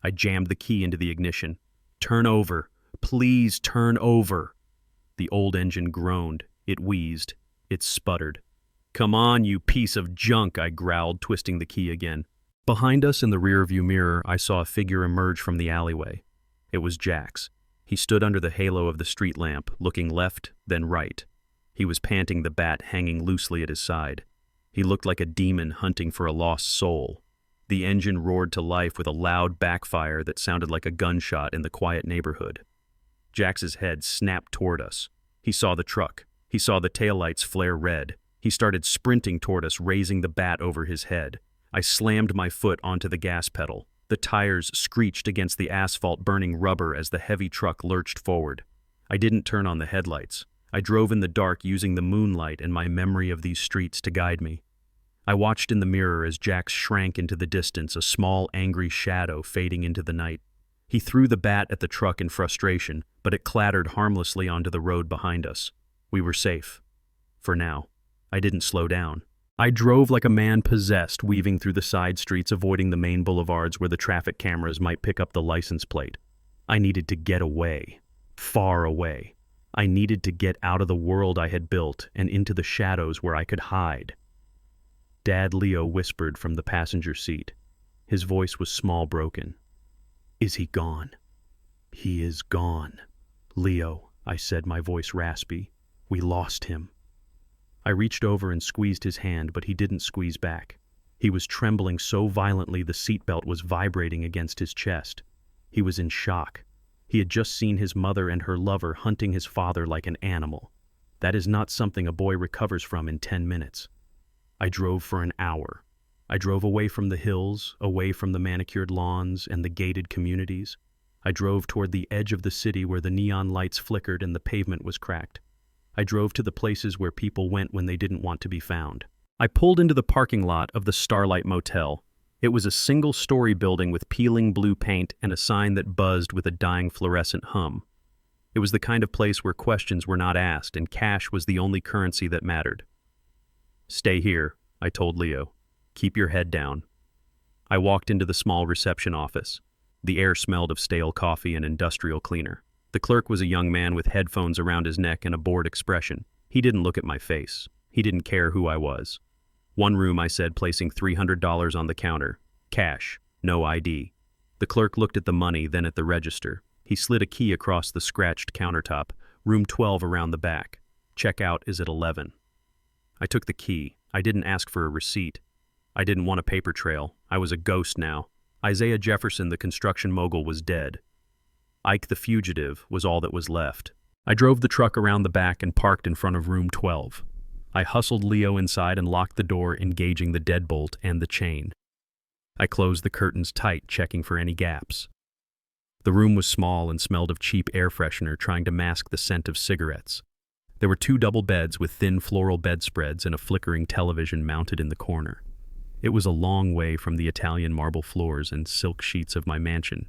I jammed the key into the ignition. "Turn over. Please turn over." The old engine groaned. It wheezed. It sputtered. "Come on, you piece of junk," I growled, twisting the key again. Behind us in the rearview mirror, I saw a figure emerge from the alleyway. It was Jax. He stood under the halo of the street lamp, looking left, then right. He was panting, the bat hanging loosely at his side. He looked like a demon hunting for a lost soul. The engine roared to life with a loud backfire that sounded like a gunshot in the quiet neighborhood. Jax's head snapped toward us. He saw the truck. He saw the taillights flare red. He started sprinting toward us, raising the bat over his head. I slammed my foot onto the gas pedal. The tires screeched against the asphalt, burning rubber as the heavy truck lurched forward. I didn't turn on the headlights. I drove in the dark, using the moonlight and my memory of these streets to guide me. I watched in the mirror as Jax shrank into the distance, a small, angry shadow fading into the night. He threw the bat at the truck in frustration, but it clattered harmlessly onto the road behind us. We were safe. For now. I didn't slow down. I drove like a man possessed, weaving through the side streets, avoiding the main boulevards where the traffic cameras might pick up the license plate. I needed to get away. Far away. I needed to get out of the world I had built and into the shadows where I could hide. Dad Leo whispered from the passenger seat. His voice was small, broken. "Is he gone?" "He is gone. Leo," I said, my voice raspy. "We lost him." I reached over and squeezed his hand, but he didn't squeeze back. He was trembling so violently the seatbelt was vibrating against his chest. He was in shock. He had just seen his mother and her lover hunting his father like an animal. That is not something a boy recovers from in 10 minutes. I drove for an hour. I drove away from the hills, away from the manicured lawns and the gated communities. I drove toward the edge of the city where the neon lights flickered and the pavement was cracked. I drove to the places where people went when they didn't want to be found. I pulled into the parking lot of the Starlight Motel. It was a single-story building with peeling blue paint and a sign that buzzed with a dying fluorescent hum. It was the kind of place where questions were not asked and cash was the only currency that mattered. "Stay here," I told Leo. "Keep your head down." I walked into the small reception office. The air smelled of stale coffee and industrial cleaner. The clerk was a young man with headphones around his neck and a bored expression. He didn't look at my face. He didn't care who I was. "One room," I said, placing $300 on the counter. "Cash. No ID." The clerk looked at the money, then at the register. He slid a key across the scratched countertop. "Room 12 around the back. Checkout is at 11. I took the key. I didn't ask for a receipt. I didn't want a paper trail. I was a ghost now. Isaiah Jefferson, the construction mogul, was dead. Ike the fugitive was all that was left. I drove the truck around the back and parked in front of room 12. I hustled Leo inside and locked the door, engaging the deadbolt and the chain. I closed the curtains tight, checking for any gaps. The room was small and smelled of cheap air freshener, trying to mask the scent of cigarettes. There were 2 double beds with thin floral bedspreads and a flickering television mounted in the corner. It was a long way from the Italian marble floors and silk sheets of my mansion.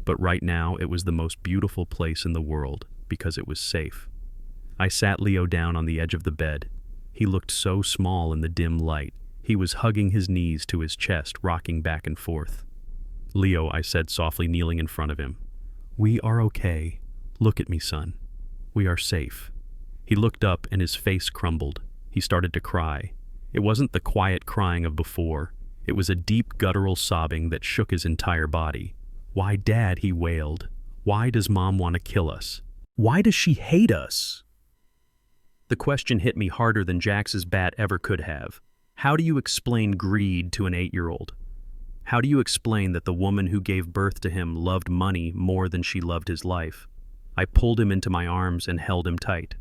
But right now, it was the most beautiful place in the world because it was safe. I sat Leo down on the edge of the bed. He looked so small in the dim light. He was hugging his knees to his chest, rocking back and forth. "Leo," I said softly, kneeling in front of him. "We are okay. Look at me, son. We are safe." He looked up and his face crumbled. He started to cry. It wasn't the quiet crying of before. It was a deep guttural sobbing that shook his entire body. "Why, Dad," he wailed. "Why does Mom want to kill us? Why does she hate us?" The question hit me harder than Jax's bat ever could have. How do you explain greed to an 8-year-old? How do you explain that the woman who gave birth to him loved money more than she loved his life? I pulled him into my arms and held him tight.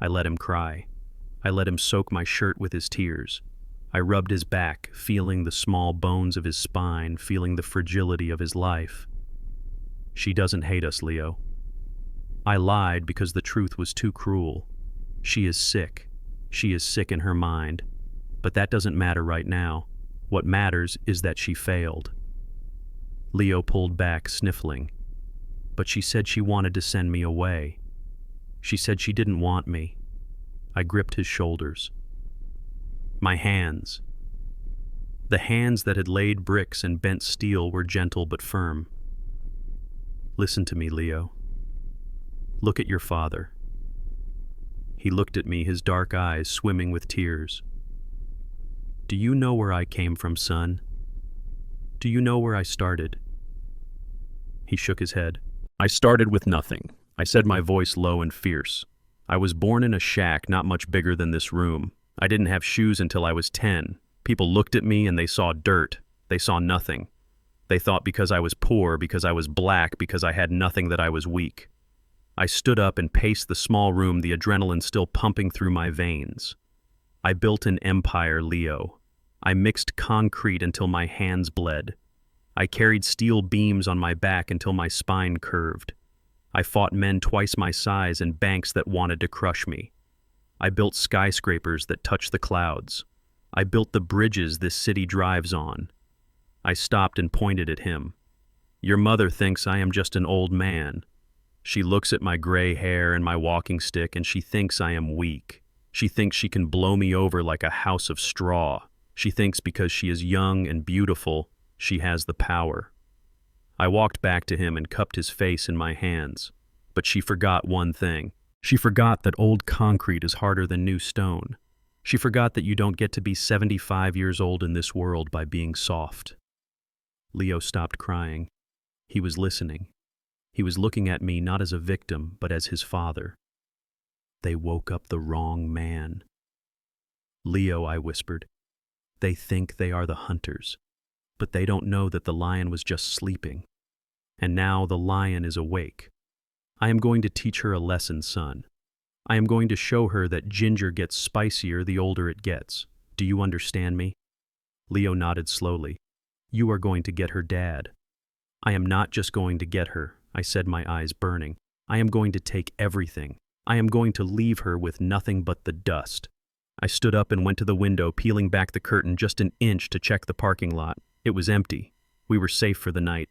I let him cry. I let him soak my shirt with his tears. I rubbed his back, feeling the small bones of his spine, feeling the fragility of his life. "She doesn't hate us, Leo." I lied because the truth was too cruel. She is sick. She is sick in her mind. But that doesn't matter right now. What matters is that she failed. Leo pulled back, sniffling. "But she said she wanted to send me away. She said she didn't want me." I gripped his shoulders. My hands. The hands that had laid bricks and bent steel were gentle but firm. "Listen to me, Leo. Look at your father." He looked at me, his dark eyes swimming with tears. "Do you know where I came from, son? Do you know where I started?" He shook his head. "I started with nothing," I said, my voice low and fierce. "I was born in a shack not much bigger than this room. I didn't have shoes until I was 10. People looked at me and they saw dirt. They saw nothing. They thought because I was poor, because I was black, because I had nothing that I was weak. I stood up and paced the small room, the adrenaline still pumping through my veins. I built an empire, Leo. I mixed concrete until my hands bled. I carried steel beams on my back until my spine curved. I fought men twice my size and banks that wanted to crush me. I built skyscrapers that touched the clouds. I built the bridges this city drives on." I stopped and pointed at him. "Your mother thinks I am just an old man. She looks at my gray hair and my walking stick and she thinks I am weak. She thinks she can blow me over like a house of straw. She thinks because she is young and beautiful, she has the power." I walked back to him and cupped his face in my hands. But she forgot one thing. She forgot that old concrete is harder than new stone. She forgot that you don't get to be 75 years old in this world by being soft. Leo stopped crying. He was listening. He was looking at me not as a victim, but as his father. "They woke up the wrong man." "Leo," I whispered, "they think they are the hunters, but they don't know that the lion was just sleeping. And now the lion is awake. I am going to teach her a lesson, son. I am going to show her that ginger gets spicier the older it gets. Do you understand me?" Leo nodded slowly. "You are going to get her, Dad." "I am not just going to get her," I said, my eyes burning. "I am going to take everything. I am going to leave her with nothing but the dust." I stood up and went to the window, peeling back the curtain just an inch to check the parking lot. It was empty. We were safe for the night.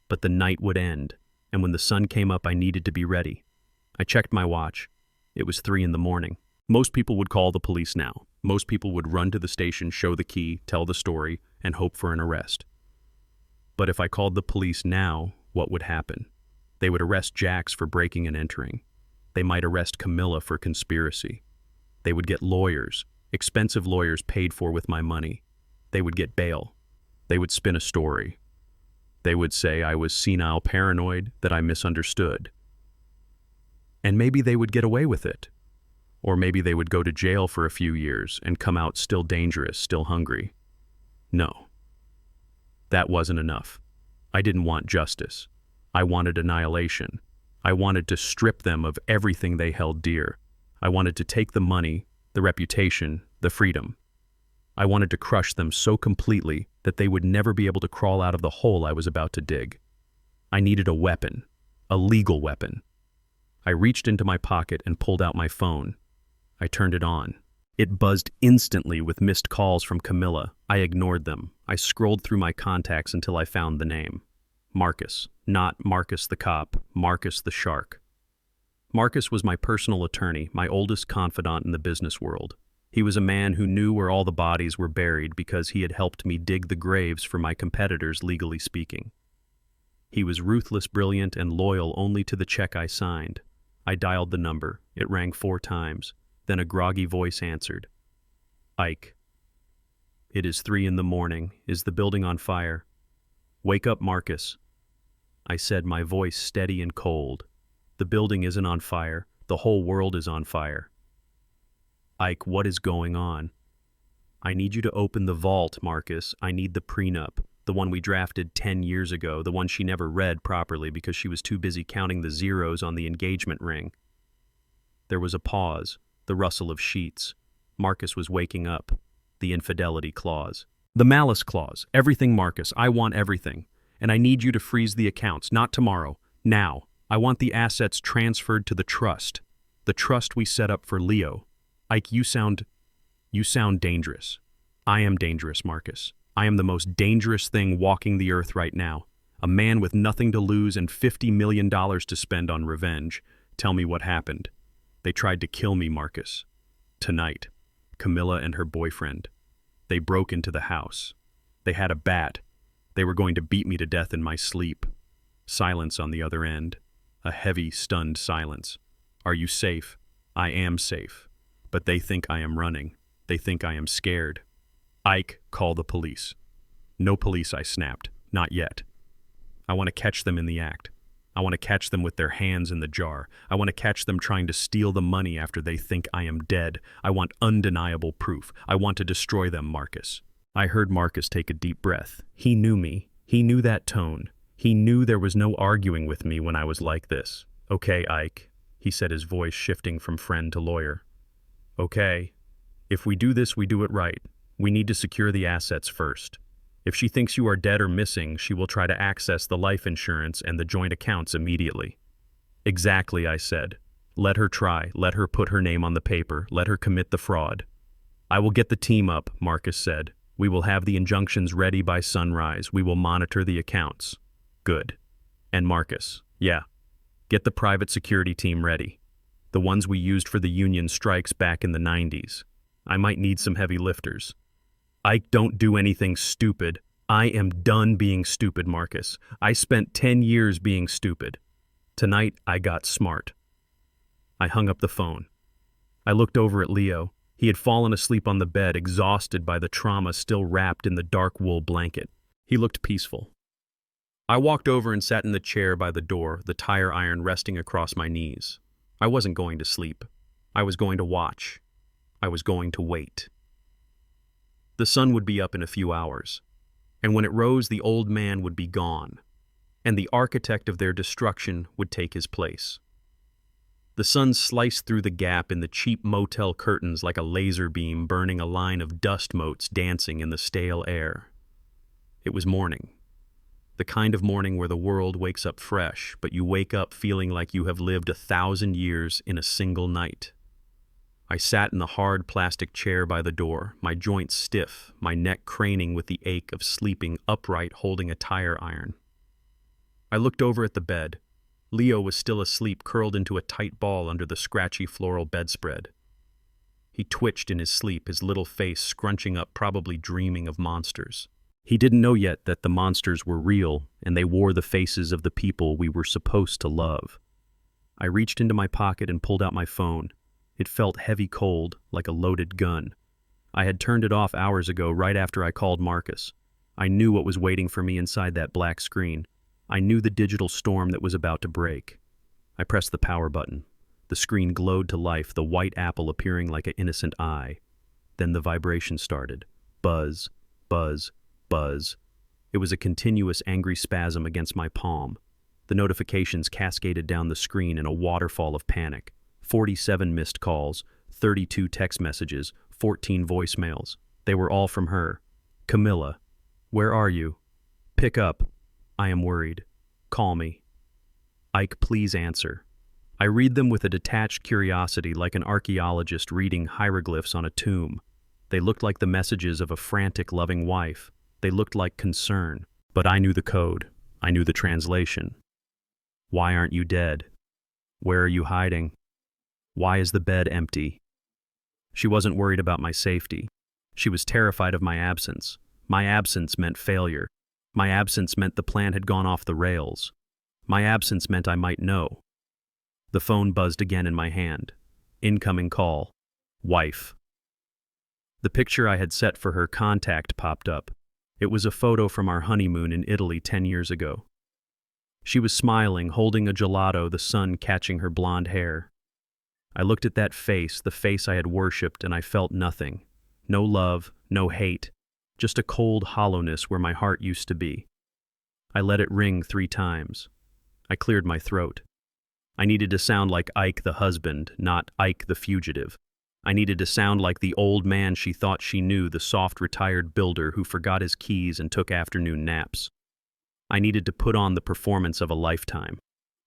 But the night would end, and when the sun came up, I needed to be ready. I checked my watch. It was 3 a.m. Most people would call the police now. Most people would run to the station, show the key, tell the story, and hope for an arrest. But if I called the police now, what would happen? They would arrest Jax for breaking and entering. They might arrest Camilla for conspiracy. They would get lawyers, expensive lawyers paid for with my money. They would get bail. They would spin a story. They would say I was senile paranoid, that I misunderstood. And maybe they would get away with it. Or maybe they would go to jail for a few years and come out still dangerous, still hungry. No. That wasn't enough. I didn't want justice. I wanted annihilation. I wanted to strip them of everything they held dear. I wanted to take the money, the reputation, the freedom. I wanted to crush them so completely that they would never be able to crawl out of the hole I was about to dig. I needed a weapon, a legal weapon. I reached into my pocket and pulled out my phone. I turned it on. It buzzed instantly with missed calls from Camilla. I ignored them. I scrolled through my contacts until I found the name. Marcus, not Marcus the cop, Marcus the shark. Marcus was my personal attorney, my oldest confidant in the business world. He was a man who knew where all the bodies were buried because he had helped me dig the graves for my competitors, legally speaking. He was ruthless, brilliant, and loyal only to the check I signed. I dialed the number. It rang 4 times. Then a groggy voice answered. Ike. It is 3 in the morning. Is the building on fire? Wake up, Marcus. I said, my voice steady and cold. The building isn't on fire. The whole world is on fire. Ike, what is going on? I need you to open the vault, Marcus. I need the prenup. The one we drafted 10 years ago, the one she never read properly because she was too busy counting the zeros on the engagement ring. There was a pause, the rustle of sheets. Marcus was waking up. The infidelity clause. The malice clause. Everything, Marcus. I want everything. And I need you to freeze the accounts, not tomorrow. Now. I want the assets transferred to the trust. The trust we set up for Leo. Ike, you sound dangerous. I am dangerous, Marcus. I am the most dangerous thing walking the earth right now. A man with nothing to lose and $50 million to spend on revenge. Tell me what happened. They tried to kill me, Marcus. Tonight. Camilla and her boyfriend. They broke into the house. They had a bat. They were going to beat me to death in my sleep. Silence on the other end. A heavy, stunned silence. Are you safe? I am safe. But they think I am running. They think I am scared. Ike, call the police. No police, I snapped. Not yet. I want to catch them in the act. I want to catch them with their hands in the jar. I want to catch them trying to steal the money after they think I am dead. I want undeniable proof. I want to destroy them, Marcus. I heard Marcus take a deep breath. He knew me. He knew that tone. He knew there was no arguing with me when I was like this. Okay, Ike, he said, his voice shifting from friend to lawyer. Okay. If we do this, we do it right. We need to secure the assets first. If she thinks you are dead or missing, she will try to access the life insurance and the joint accounts immediately. Exactly, I said. Let her try. Let her put her name on the paper. Let her commit the fraud. I will get the team up, Marcus said. We will have the injunctions ready by sunrise. We will monitor the accounts. Good. And Marcus, yeah. Get the private security team ready. The ones we used for the union strikes back in the 90s. I might need some heavy lifters. Ike, don't do anything stupid. I am done being stupid, Marcus. I spent 10 years being stupid. Tonight, I got smart. I hung up the phone. I looked over at Leo. He had fallen asleep on the bed, exhausted by the trauma still wrapped in the dark wool blanket. He looked peaceful. I walked over and sat in the chair by the door, the tire iron resting across my knees. I wasn't going to sleep. I was going to watch. I was going to wait. The sun would be up in a few hours, and when it rose, the old man would be gone, and the architect of their destruction would take his place. The sun sliced through the gap in the cheap motel curtains like a laser beam, burning a line of dust motes dancing in the stale air. It was morning. The kind of morning where the world wakes up fresh, but you wake up feeling like you have lived 1,000 years in a single night. I sat in the hard plastic chair by the door, my joints stiff, my neck craning with the ache of sleeping upright holding a tire iron. I looked over at the bed. Leo was still asleep, curled into a tight ball under the scratchy floral bedspread. He twitched in his sleep, his little face scrunching up, probably dreaming of monsters. He didn't know yet that the monsters were real, and they wore the faces of the people we were supposed to love. I reached into my pocket and pulled out my phone. It felt heavy cold, like a loaded gun. I had turned it off hours ago, right after I called Marcus. I knew what was waiting for me inside that black screen. I knew the digital storm that was about to break. I pressed the power button. The screen glowed to life, the white apple appearing like an innocent eye. Then the vibration started. Buzz, buzz, buzz. It was a continuous angry spasm against my palm. The notifications cascaded down the screen in a waterfall of panic. 47 missed calls, 32 text messages, 14 voicemails. They were all from her. Camilla, where are you? Pick up. I am worried. Call me. Ike, please answer. I read them with a detached curiosity, like an archaeologist reading hieroglyphs on a tomb. They looked like the messages of a frantic, loving wife. They looked like concern. But I knew the code. I knew the translation. Why aren't you dead? Where are you hiding? Why is the bed empty? She wasn't worried about my safety. She was terrified of my absence. My absence meant failure. My absence meant the plan had gone off the rails. My absence meant I might know. The phone buzzed again in my hand. Incoming call. Wife. The picture I had set for her contact popped up. It was a photo from our honeymoon in Italy 10 years ago. She was smiling, holding a gelato, the sun catching her blonde hair. I looked at that face, the face I had worshipped, and I felt nothing. No love, no hate, just a cold hollowness where my heart used to be. I let it ring 3 times. I cleared my throat. I needed to sound like Ike the husband, not Ike the fugitive. I needed to sound like the old man she thought she knew, the soft retired builder who forgot his keys and took afternoon naps. I needed to put on the performance of a lifetime.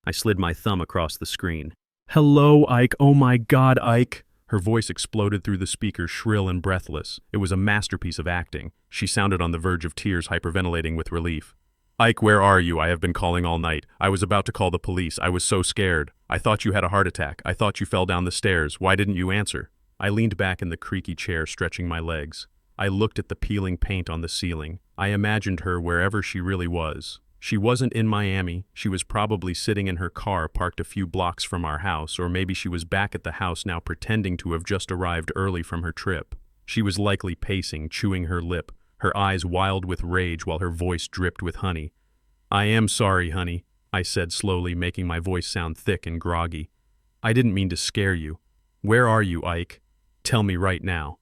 I slid my thumb across the screen. "Hello, Ike. Oh my God, Ike." Her voice exploded through the speaker, shrill and breathless. It was a masterpiece of acting. She sounded on the verge of tears, hyperventilating with relief. "Ike, where are you? I have been calling all night. I was about to call the police. I was so scared. I thought you had a heart attack. I thought you fell down the stairs. Why didn't you answer?" I leaned back in the creaky chair, stretching my legs. I looked at the peeling paint on the ceiling. I imagined her wherever she really was. She wasn't in Miami. She was probably sitting in her car parked a few blocks from our house, or maybe she was back at the house now pretending to have just arrived early from her trip. She was likely pacing, chewing her lip, her eyes wild with rage while her voice dripped with honey. "I am sorry, honey," I said slowly, making my voice sound thick and groggy. "I didn't mean to scare you. Where are you, Ike? Tell me right now."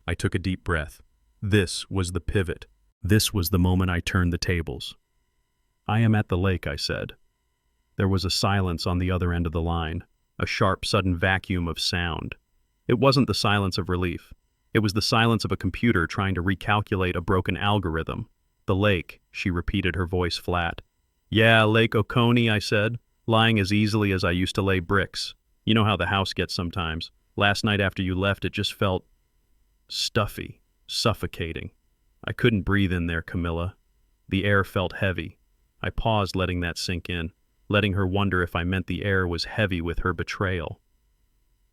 I took a deep breath. This was the pivot. This was the moment I turned the tables. "I am at the lake," I said. There was a silence on the other end of the line, a sharp, sudden vacuum of sound. It wasn't the silence of relief. It was the silence of a computer trying to recalculate a broken algorithm. "The lake," she repeated, her voice flat. "Yeah, Lake Oconee," I said, lying as easily as I used to lay bricks. "You know how the house gets sometimes. Last night after you left, it just felt stuffy, suffocating. I couldn't breathe in there, Camilla. The air felt heavy." I paused, letting that sink in, letting her wonder if I meant the air was heavy with her betrayal.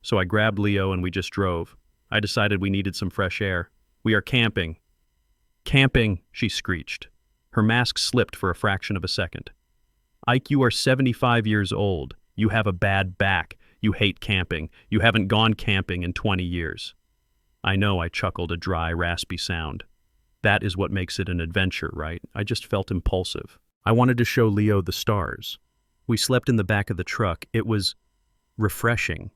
So I grabbed Leo and we just drove. I decided we needed some fresh air. "We are camping." "Camping," she screeched. Her mask slipped for a fraction of a second. "Ike, you are 75 years old. You have a bad back. You hate camping. You haven't gone camping in 20 years. "I know," I chuckled, a dry, raspy sound. "That is what makes it an adventure, right?" I just felt impulsive. I wanted to show Leo the stars. We slept in the back of the truck. It was refreshing.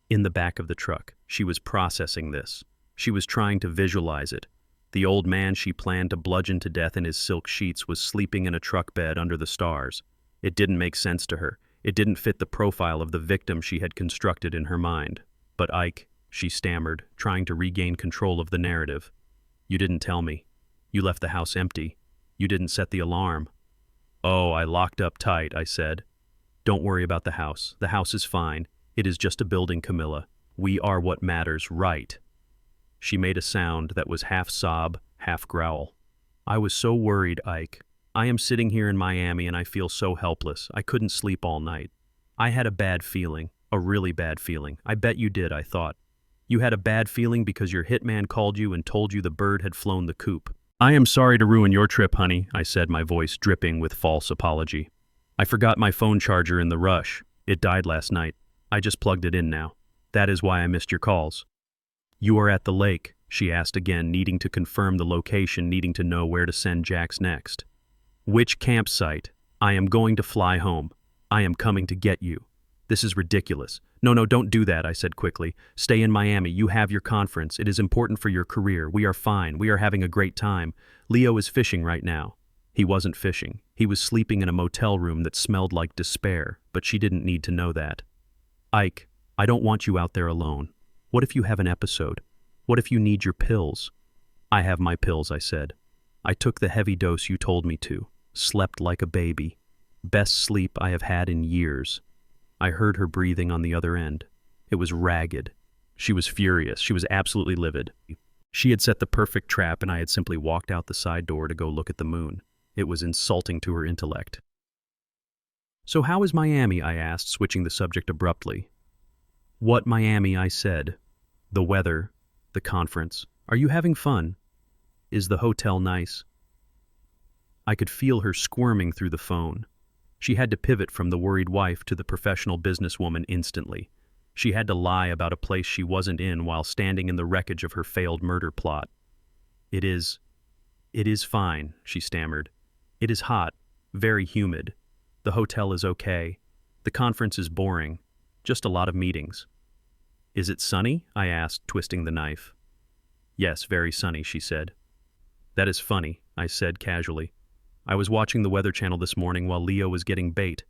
In the back of the truck, she was processing this. She was trying to visualize it. The old man she planned to bludgeon to death in his silk sheets was sleeping in a truck bed under the stars. It didn't make sense to her. It didn't fit the profile of the victim she had constructed in her mind. "But Ike," she stammered, trying to regain control of the narrative. "You didn't tell me. You left the house empty. You didn't set the alarm." "Oh, I locked up tight," I said. "Don't worry about the house. The house is fine. It is just a building, Camilla. We are what matters, right?" She made a sound that was half sob, half growl. "I was so worried, Ike. I am sitting here in Miami and I feel so helpless. I couldn't sleep all night. I had a bad feeling, a really bad feeling. I bet you did," I thought. "You had a bad feeling because your hitman called you and told you the bird had flown the coop." "I am sorry to ruin your trip, honey," I said, my voice dripping with false apology. "I forgot my phone charger in the rush. It died last night. I just plugged it in now. That is why I missed your calls." "You are at the lake?" she asked again, needing to confirm the location, needing to know where to send Jax next. "Which campsite? I am going to fly home. I am coming to get you." "This is ridiculous." No, don't do that," I said quickly. "Stay in Miami. You have your conference. It is important for your career. We are fine. We are having a great time. Leo is fishing right now." He wasn't fishing. He was sleeping in a motel room that smelled like despair, but she didn't need to know that. "Ike, I don't want you out there alone. What if you have an episode? What if you need your pills?" "I have my pills," I said. "I took the heavy dose you told me to. Slept like a baby. Best sleep I have had in years." I heard her breathing on the other end. It was ragged. She was furious. She was absolutely livid. She had set the perfect trap and I had simply walked out the side door to go look at the moon. It was insulting to her intellect. "So how is Miami?" I asked, switching the subject abruptly. "What Miami?" I said. "The weather, the conference. Are you having fun? Is the hotel nice?" I could feel her squirming through the phone. She had to pivot from the worried wife to the professional businesswoman instantly. She had to lie about a place she wasn't in while standing in the wreckage of her failed murder plot. It is fine," she stammered. "It is hot, very humid. The hotel is okay. The conference is boring. Just a lot of meetings." "Is it sunny?" I asked, twisting the knife. "Yes, very sunny," she said. "That is funny," I said casually. "I was watching the Weather Channel this morning while Leo was getting bait.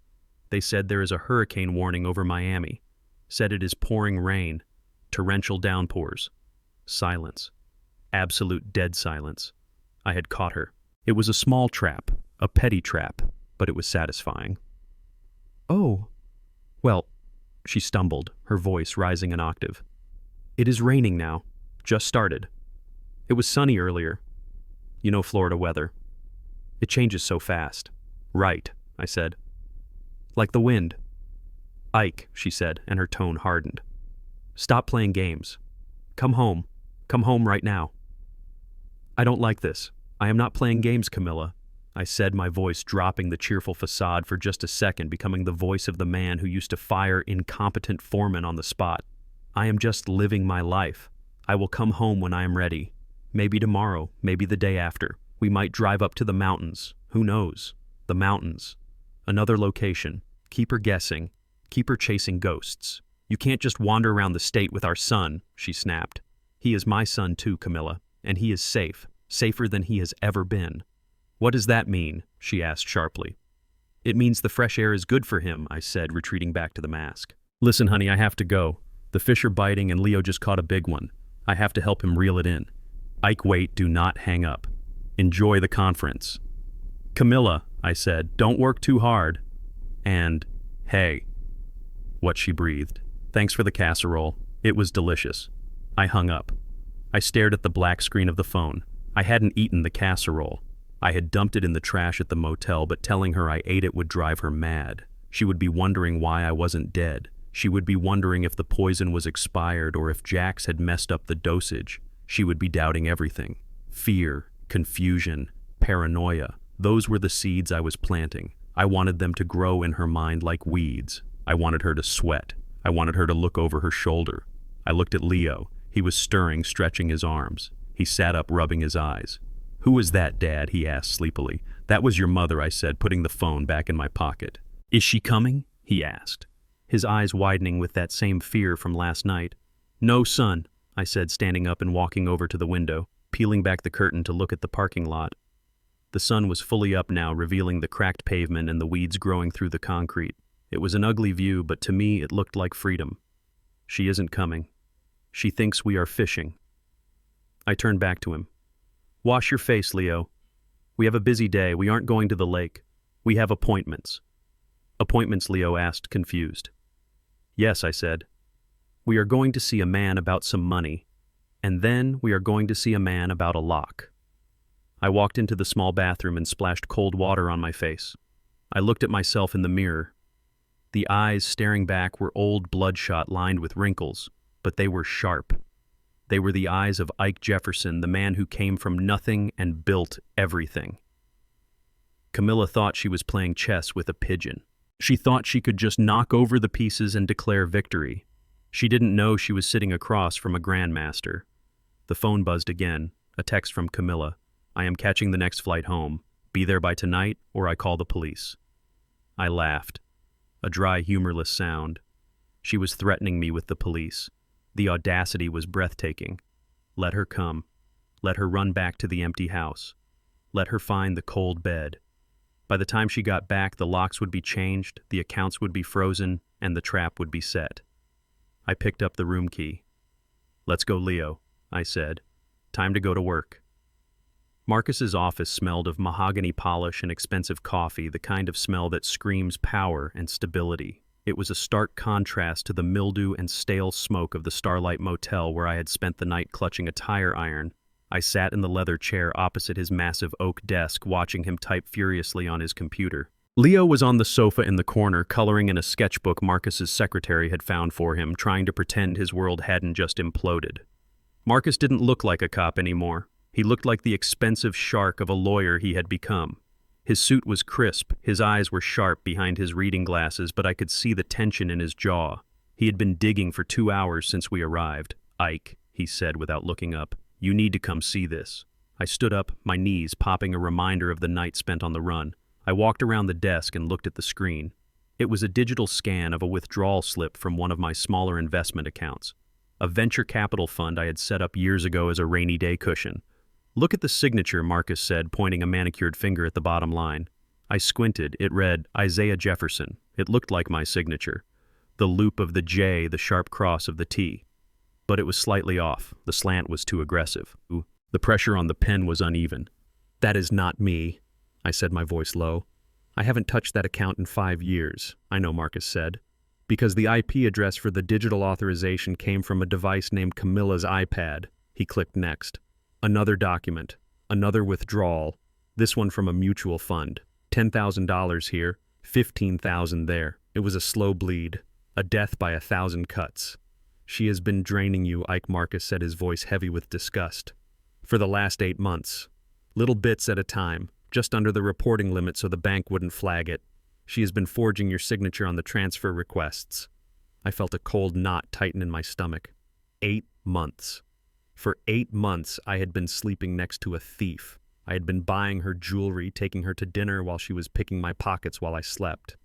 They said there is a hurricane warning over Miami. Said it is pouring rain. Torrential downpours." Silence. Absolute dead silence. I had caught her. It was a small trap, a petty trap, but it was satisfying. "Oh, well," she stumbled, her voice rising an octave. "It is raining now. Just started. It was sunny earlier. You know Florida weather. It changes so fast." "Right," I said. "Like the wind." "Ike," she said, and her tone hardened. "Stop playing games. Come home. Come home right now." "I don't like this. I am not playing games, Camilla," I said, my voice dropping the cheerful facade for just a second, becoming the voice of the man who used to fire incompetent foremen on the spot. "I am just living my life. I will come home when I am ready. Maybe tomorrow, maybe the day after. We might drive up to the mountains. Who knows? The mountains. Another location. Keep her guessing. Keep her chasing ghosts. You can't just wander around the state with our son," she snapped. "He is my son too, Camilla, and he is safe, safer than he has ever been." "What does that mean?" she asked sharply. "It means the fresh air is good for him," I said, retreating back to the mask. "Listen, honey, I have to go. The fish are biting and Leo just caught a big one. I have to help him reel it in." "Ike, wait, do not hang up. Enjoy the conference." "Camilla," I said, "don't work too hard." And, "Hey." What she breathed. "Thanks for the casserole. It was delicious." I hung up. I stared at the black screen of the phone. I hadn't eaten the casserole. I had dumped it in the trash at the motel, but telling her I ate it would drive her mad. She would be wondering why I wasn't dead. She would be wondering if the poison was expired or if Jax had messed up the dosage. She would be doubting everything. Fear, confusion, paranoia. Those were the seeds I was planting. I wanted them to grow in her mind like weeds. I wanted her to sweat. I wanted her to look over her shoulder. I looked at Leo. He was stirring, stretching his arms. He sat up, rubbing his eyes. "Who was that, Dad?" he asked sleepily. "That was your mother," I said, putting the phone back in my pocket. "Is she coming?" he asked, his eyes widening with that same fear from last night. "No, son," I said, standing up and walking over to the window, peeling back the curtain to look at the parking lot. The sun was fully up now, revealing the cracked pavement and the weeds growing through the concrete. It was an ugly view, but to me it looked like freedom. "She isn't coming. She thinks we are fishing." I turned back to him. "Wash your face, Leo. We have a busy day. We aren't going to the lake. We have appointments." "Appointments?" Leo asked, confused. "Yes," I said. "We are going to see a man about some money, and then we are going to see a man about a lock." I walked into the small bathroom and splashed cold water on my face. I looked at myself in the mirror. The eyes staring back were old, bloodshot, lined with wrinkles, but they were sharp. They were the eyes of Isaiah Jefferson, the man who came from nothing and built everything. Camilla thought she was playing chess with a pigeon. She thought she could just knock over the pieces and declare victory. She didn't know she was sitting across from a grandmaster. The phone buzzed again, a text from Camilla. "I am catching the next flight home. Be there by tonight, or I call the police." I laughed. A dry, humorless sound. She was threatening me with the police. The audacity was breathtaking. Let her come. Let her run back to the empty house. Let her find the cold bed. By the time she got back, the locks would be changed, the accounts would be frozen, and the trap would be set. I picked up the room key. "Let's go, Leo," I said. "Time to go to work." Marcus's office smelled of mahogany polish and expensive coffee, the kind of smell that screams power and stability. It was a stark contrast to the mildew and stale smoke of the Starlight Motel where I had spent the night clutching a tire iron. I sat in the leather chair opposite his massive oak desk, watching him type furiously on his computer. Leo was on the sofa in the corner, coloring in a sketchbook Marcus's secretary had found for him, trying to pretend his world hadn't just imploded. Marcus didn't look like a cop anymore. He looked like the expensive shark of a lawyer he had become. His suit was crisp, his eyes were sharp behind his reading glasses, but I could see the tension in his jaw. He had been digging for 2 hours since we arrived. "Ike," he said without looking up, "you need to come see this." I stood up, my knees popping a reminder of the night spent on the run. I walked around the desk and looked at the screen. It was a digital scan of a withdrawal slip from one of my smaller investment accounts, a venture capital fund I had set up years ago as a rainy day cushion. "Look at the signature," Marcus said, pointing a manicured finger at the bottom line. I squinted. It read, Isaiah Jefferson. It looked like my signature. The loop of the J, the sharp cross of the T. But it was slightly off. The slant was too aggressive. The pressure on the pen was uneven. "That is not me," I said, my voice low. "I haven't touched that account in 5 years, I know," Marcus said, "because the IP address for the digital authorization came from a device named Camilla's iPad." He clicked next. Another document, another withdrawal, this one from a mutual fund. $10,000 here, $15,000 there. It was a slow bleed, a death by 1,000 cuts. "She has been draining you," Ike, Marcus said, his voice heavy with disgust. "For the last 8 months. Little bits at a time, just under the reporting limit so the bank wouldn't flag it. She has been forging your signature on the transfer requests." I felt a cold knot tighten in my stomach. 8 months. For 8 months, I had been sleeping next to a thief. I had been buying her jewelry, taking her to dinner while she was picking my pockets while I slept.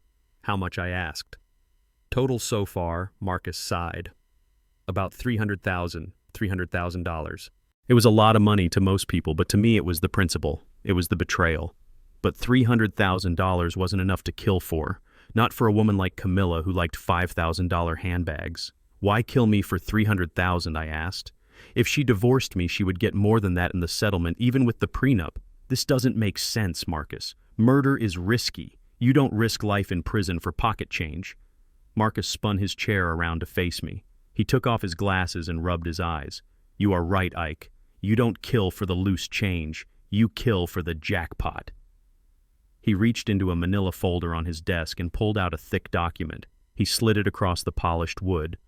How much, I asked. "Total so far," Marcus sighed. "About $300,000. It was a lot of money to most people, but to me it was the principle. It was the betrayal. But $300,000 wasn't enough to kill for. Not for a woman like Camilla who liked $5,000 handbags. Why kill me for $300,000, I asked. If she divorced me, she would get more than that in the settlement, even with the prenup. This doesn't make sense, Marcus. Murder is risky. You don't risk life in prison for pocket change." Marcus spun his chair around to face me. He took off his glasses and rubbed his eyes. "You are right, Ike. You don't kill for the loose change. You kill for the jackpot." He reached into a manila folder on his desk and pulled out a thick document. He slid it across the polished wood.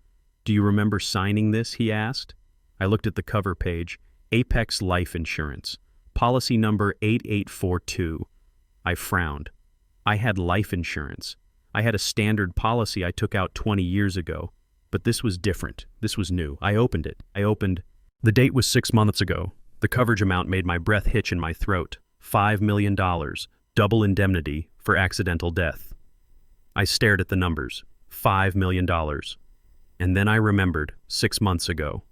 "Do you remember signing this?" he asked. I looked at the cover page. Apex Life Insurance. Policy number 8842. I frowned. I had life insurance. I had a standard policy I took out 20 years ago. But this was different. This was new. I opened it. The date was 6 months ago. The coverage amount made my breath hitch in my throat. $5 million. Double indemnity for accidental death. I stared at the numbers. $5 million. And then I remembered, 6 months ago.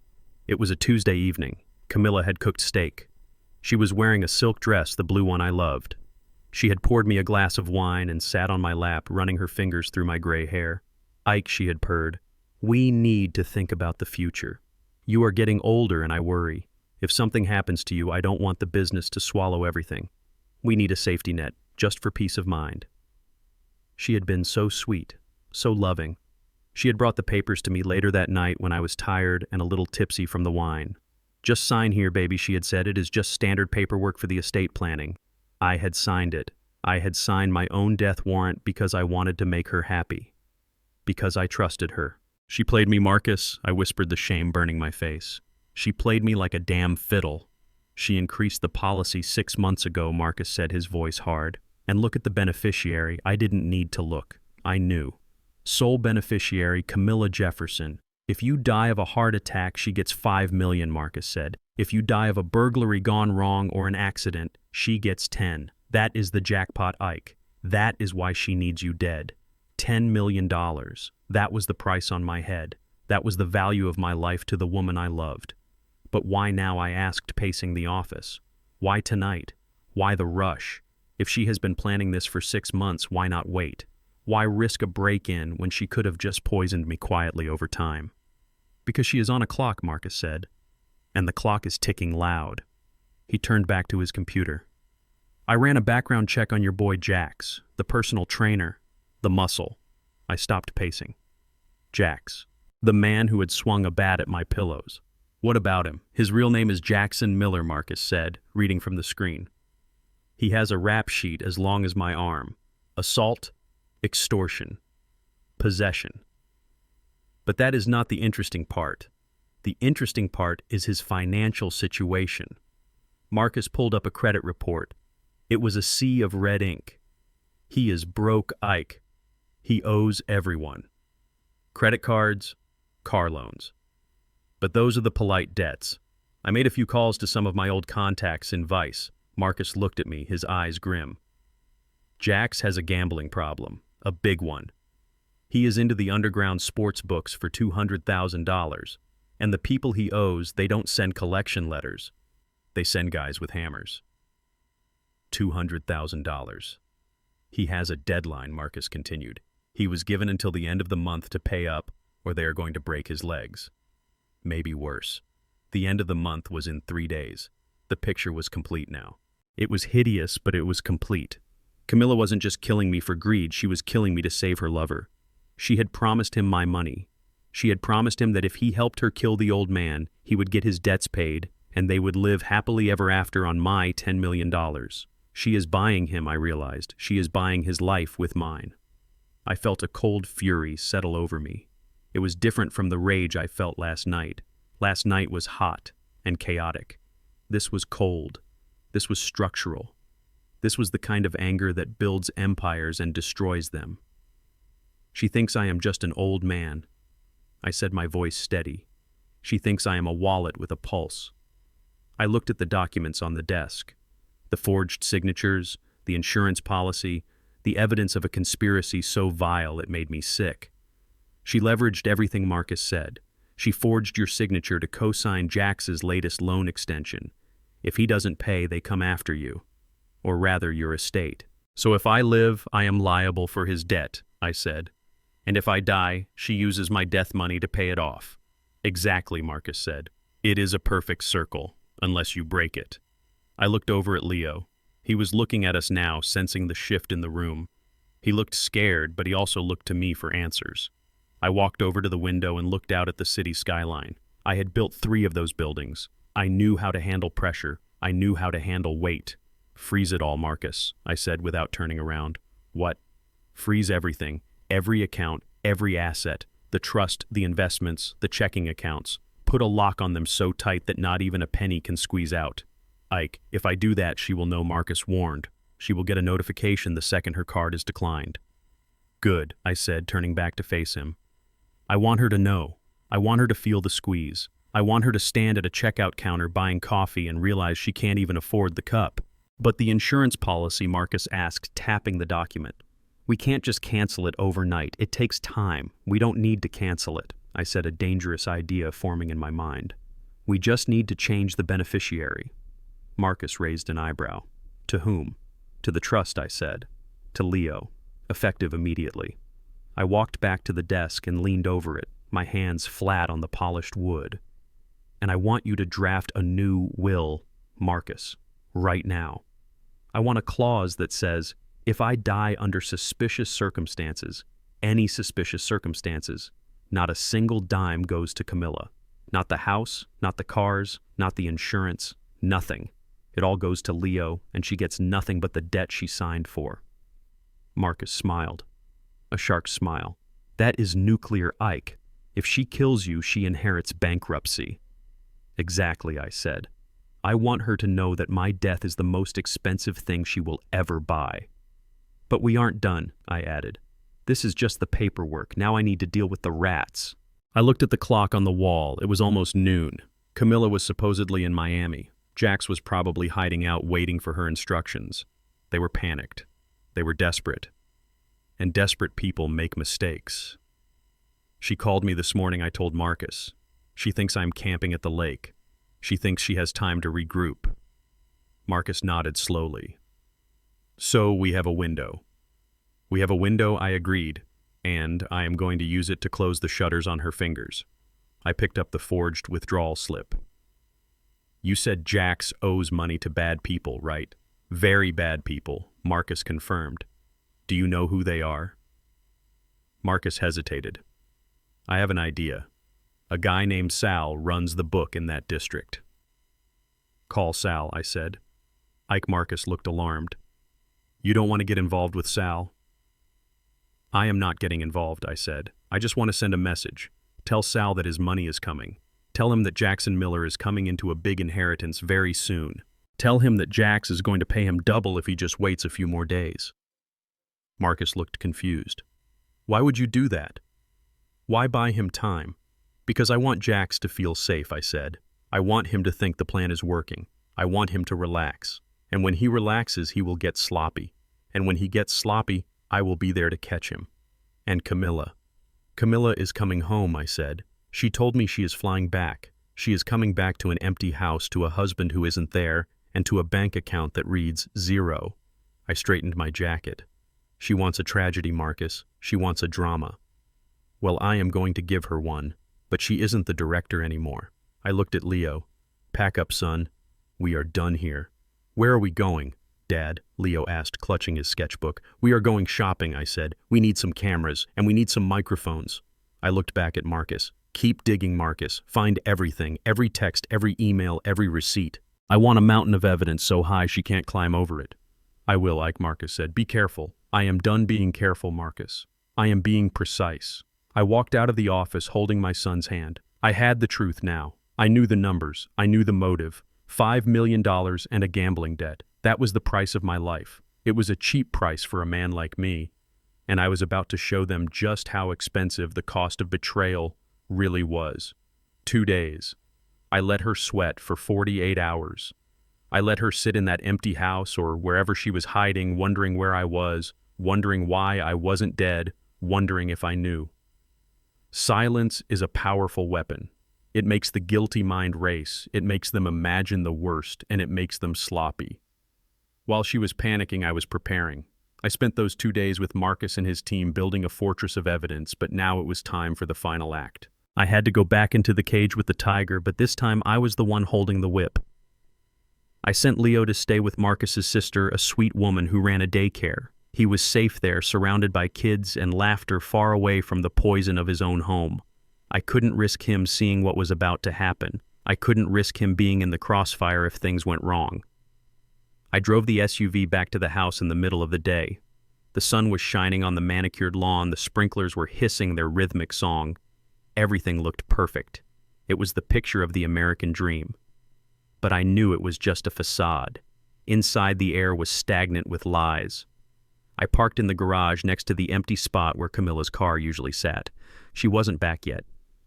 It was a Tuesday evening. Camilla had cooked steak. She was wearing a silk dress, the blue one I loved. She had poured me a glass of wine and sat on my lap, running her fingers through my gray hair. "Ike," she had purred, "we need to think about the future. You are getting older and I worry. If something happens to you, I don't want the business to swallow everything. We need a safety net, just for peace of mind." She had been so sweet, so loving. She had brought the papers to me later that night when I was tired and a little tipsy from the wine. "Just sign here, baby," she had said. "It is just standard paperwork for the estate planning." I had signed it. I had signed my own death warrant because I wanted to make her happy. Because I trusted her. "She played me, Marcus," I whispered, the shame burning my face. "She played me like a damn fiddle." "She increased the policy 6 months ago," Marcus said, his voice hard. "And look at the beneficiary." I didn't need to look. I knew. Sole beneficiary, Camilla Jefferson. "If you die of a heart attack, she gets $5 million, Marcus said. "If you die of a burglary gone wrong or an accident, she gets 10. That is the jackpot, Ike. That is why she needs you dead. $10 million. That was the price on my head. That was the value of my life to the woman I loved. But why now, I asked, pacing the office. Why tonight? Why the rush? If she has been planning this for 6 months, why not wait? Why risk a break-in when she could have just poisoned me quietly over time?" "Because she is on a clock," Marcus said. "And the clock is ticking loud." He turned back to his computer. "I ran a background check on your boy Jax, the personal trainer, the muscle." I stopped pacing. Jax, the man who had swung a bat at my pillows. What about him? His real name is Jackson Miller, Marcus said, reading from the screen. He has a rap sheet as long as my arm. Assault, extortion, possession. But that is not the interesting part. The interesting part is his financial situation. Marcus pulled up a credit report. It was a sea of red ink. He is broke Ike. He owes everyone. Credit cards, car loans. But those are the polite debts. I made a few calls to some of my old contacts in Vice. Marcus looked at me, his eyes grim. Jax has a gambling problem, a big one. He is into the underground sports books for $200,000, and the people he owes, they don't send collection letters. They send guys with hammers. $200,000. He has a deadline, Marcus continued. He was given until the end of the month to pay up, or they are going to break his legs. Maybe worse. The end of the month was in 3 days. The picture was complete now. It was hideous, but it was complete. Camilla wasn't just killing me for greed, she was killing me to save her lover. She had promised him my money. She had promised him that if he helped her kill the old man, he would get his debts paid, and they would live happily ever after on my $10 million. She is buying him, I realized. She is buying his life with mine. I felt a cold fury settle over me. It was different from the rage I felt last night. Last night was hot and chaotic. This was cold. This was structural. This was the kind of anger that builds empires and destroys them. She thinks I am just an old man. I said, my voice steady. She thinks I am a wallet with a pulse. I looked at the documents on the desk. The forged signatures, the insurance policy, the evidence of a conspiracy so vile it made me sick. She leveraged everything Marcus said. She forged your signature to co-sign Jax's latest loan extension. If he doesn't pay, they come after you. Or rather, your estate. So if I live, I am liable for his debt, I said. And if I die, she uses my death money to pay it off. Exactly, Marcus said. It is a perfect circle, unless you break it. I looked over at Leo. He was looking at us now, sensing the shift in the room. He looked scared, but he also looked to me for answers. I walked over to the window and looked out at the city skyline. I had built 3 of those buildings. I knew how to handle pressure. I knew how to handle weight. Freeze it all, Marcus, I said without turning around. What? Freeze everything. Every account, every asset. The trust, the investments, the checking accounts. Put a lock on them so tight that not even a penny can squeeze out. Ike, if I do that, she will know Marcus warned. She will get a notification the second her card is declined. Good, I said, turning back to face him. I want her to know. I want her to feel the squeeze. I want her to stand at a checkout counter buying coffee and realize she can't even afford the cup. But the insurance policy, Marcus asked, tapping the document. We can't just cancel it overnight. It takes time. We don't need to cancel it, I said, a dangerous idea forming in my mind. We just need to change the beneficiary. Marcus raised an eyebrow. To whom? To the trust, I said. To Leo. Effective immediately. I walked back to the desk and leaned over it, my hands flat on the polished wood. And I want you to draft a new will, Marcus, right now. I want a clause that says, if I die under suspicious circumstances, any suspicious circumstances, not a single dime goes to Camilla. Not the house, not the cars, not the insurance, nothing. It all goes to Leo, and she gets nothing but the debt she signed for. Marcus smiled. A shark smile. That is nuclear Ike. If she kills you, she inherits bankruptcy. Exactly, I said. I want her to know that my death is the most expensive thing she will ever buy. But we aren't done, I added. This is just the paperwork. Now I need to deal with the rats. I looked at the clock on the wall. It was almost noon. Camilla was supposedly in Miami. Jax was probably hiding out waiting for her instructions. They were panicked. They were desperate. And desperate people make mistakes. She called me this morning, I told Marcus. She thinks I'm camping at the lake. She thinks she has time to regroup. Marcus nodded slowly. So we have a window. We have a window, I agreed, and I am going to use it to close the shutters on her fingers. I picked up the forged withdrawal slip. You said Jax owes money to bad people, right? Very bad people, Marcus confirmed. Do you know who they are? Marcus hesitated. I have an idea. A guy named Sal runs the book in that district. Call Sal, I said. Ike Marcus looked alarmed. You don't want to get involved with Sal? I am not getting involved, I said. I just want to send a message. Tell Sal that his money is coming. Tell him that Jackson Miller is coming into a big inheritance very soon. Tell him that Jax is going to pay him double if he just waits a few more days. Marcus looked confused. Why would you do that? Why buy him time? Because I want Jax to feel safe, I said. I want him to think the plan is working. I want him to relax. And when he relaxes, he will get sloppy. And when he gets sloppy, I will be there to catch him. And Camilla. Camilla is coming home, I said. She told me she is flying back. She is coming back to an empty house, to a husband who isn't there, and to a bank account that reads 0. I straightened my jacket. She wants a tragedy, Marcus. She wants a drama. Well, I am going to give her one, but she isn't the director anymore. I looked at Leo. Pack up, son. We are done here. Where are we going, Dad? Leo asked, clutching his sketchbook. We are going shopping, I said. We need some cameras, and we need some microphones. I looked back at Marcus. Keep digging, Marcus. Find everything, every text, every email, every receipt. I want a mountain of evidence so high she can't climb over it. I will, Ike Marcus said. Be careful. I am done being careful, Marcus. I am being precise. I walked out of the office holding my son's hand. I had the truth now. I knew the numbers. I knew the motive. $5 million and a gambling debt. That was the price of my life. It was a cheap price for a man like me. And I was about to show them just how expensive the cost of betrayal really was. 2 days. I let her sweat for 48 hours. I let her sit in that empty house or wherever she was hiding, wondering where I was, wondering why I wasn't dead, wondering if I knew. Silence is a powerful weapon. It makes the guilty mind race, it makes them imagine the worst, and it makes them sloppy. While she was panicking, I was preparing. I spent those 2 days with Marcus and his team building a fortress of evidence, but now it was time for the final act. I had to go back into the cage with the tiger, but this time I was the one holding the whip. I sent Leo to stay with Marcus's sister, a sweet woman who ran a daycare. He was safe there, surrounded by kids and laughter, far away from the poison of his own home. I couldn't risk him seeing what was about to happen. I couldn't risk him being in the crossfire if things went wrong. I drove the SUV back to the house in the middle of the day. The sun was shining on the manicured lawn, the sprinklers were hissing their rhythmic song. Everything looked perfect. It was the picture of the American dream. But I knew it was just a facade. Inside, the air was stagnant with lies. I parked in the garage next to the empty spot where Camilla's car usually sat. She wasn't back yet.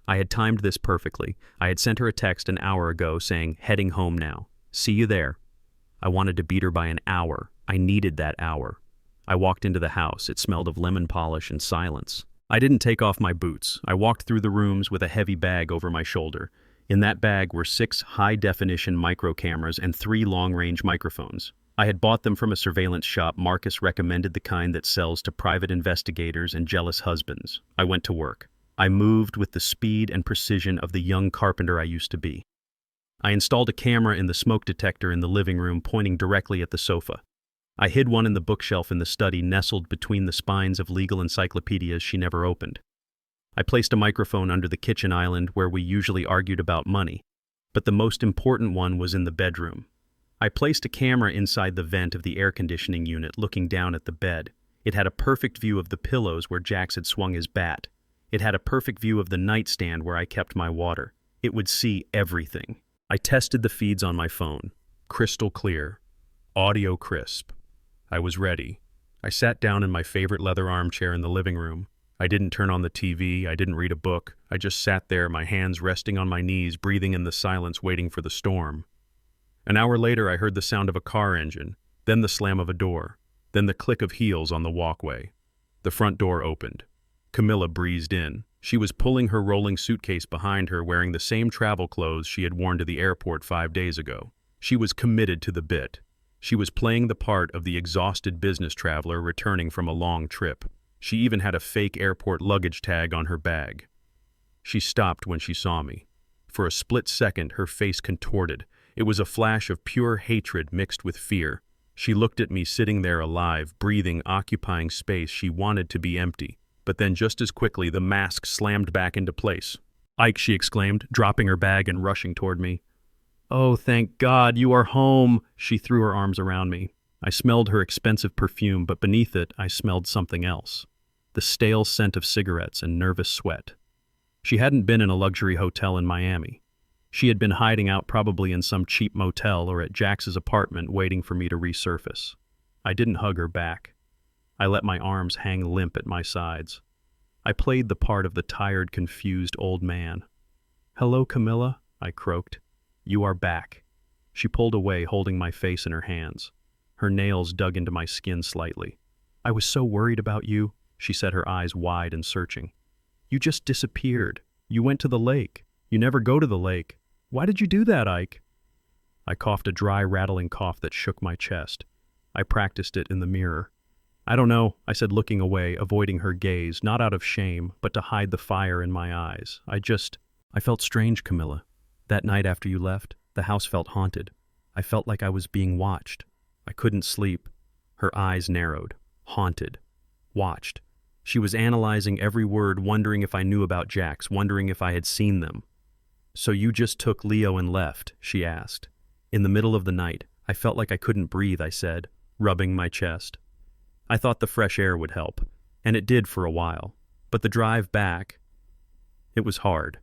I had timed this perfectly. I had sent her a text an hour ago saying, heading home now. See you there. I wanted to beat her by an hour. I needed that hour. I walked into the house. It smelled of lemon polish and silence. I didn't take off my boots. I walked through the rooms with a heavy bag over my shoulder. In that bag were 6 high-definition micro cameras and 3 long-range microphones. I had bought them from a surveillance shop. Marcus recommended the kind that sells to private investigators and jealous husbands. I went to work. I moved with the speed and precision of the young carpenter I used to be. I installed a camera in the smoke detector in the living room, pointing directly at the sofa. I hid one in the bookshelf in the study, nestled between the spines of legal encyclopedias she never opened. I placed a microphone under the kitchen island where we usually argued about money, but the most important one was in the bedroom. I placed a camera inside the vent of the air conditioning unit, looking down at the bed. It had a perfect view of the pillows where Jax had swung his bat. It had a perfect view of the nightstand where I kept my water. It would see everything. I tested the feeds on my phone. Crystal clear. Audio crisp. I was ready. I sat down in my favorite leather armchair in the living room. I didn't turn on the TV. I didn't read a book. I just sat there, my hands resting on my knees, breathing in the silence, waiting for the storm. An hour later, I heard the sound of a car engine, then the slam of a door, then the click of heels on the walkway. The front door opened. Camilla breezed in. She was pulling her rolling suitcase behind her, wearing the same travel clothes she had worn to the airport 5 days ago. She was committed to the bit. She was playing the part of the exhausted business traveler returning from a long trip. She even had a fake airport luggage tag on her bag. She stopped when she saw me. For a split second, her face contorted. It was a flash of pure hatred mixed with fear. She looked at me sitting there alive, breathing, occupying space she wanted to be empty. But then just as quickly, the mask slammed back into place. Ike, she exclaimed, dropping her bag and rushing toward me. Oh, thank God, you are home, she threw her arms around me. I smelled her expensive perfume, but beneath it, I smelled something else. The stale scent of cigarettes and nervous sweat. She hadn't been in a luxury hotel in Miami. She had been hiding out probably in some cheap motel or at Jax's apartment waiting for me to resurface. I didn't hug her back. I let my arms hang limp at my sides. I played the part of the tired, confused old man. Hello, Camilla, I croaked. You are back. She pulled away, holding my face in her hands. Her nails dug into my skin slightly. I was so worried about you, she said, her eyes wide and searching. You just disappeared. You went to the lake. You never go to the lake. Why did you do that, Ike? I coughed a dry, rattling cough that shook my chest. I practiced it in the mirror. I don't know, I said, looking away, avoiding her gaze, not out of shame, but to hide the fire in my eyes. I felt strange, Camilla. That night after you left, the house felt haunted. I felt like I was being watched. I couldn't sleep. Her eyes narrowed. Haunted. Watched. She was analyzing every word, wondering if I knew about Jax, wondering if I had seen them. So you just took Leo and left, she asked. In the middle of the night, I felt like I couldn't breathe, I said, rubbing my chest. I thought the fresh air would help, and it did for a while. But the drive back, it was hard.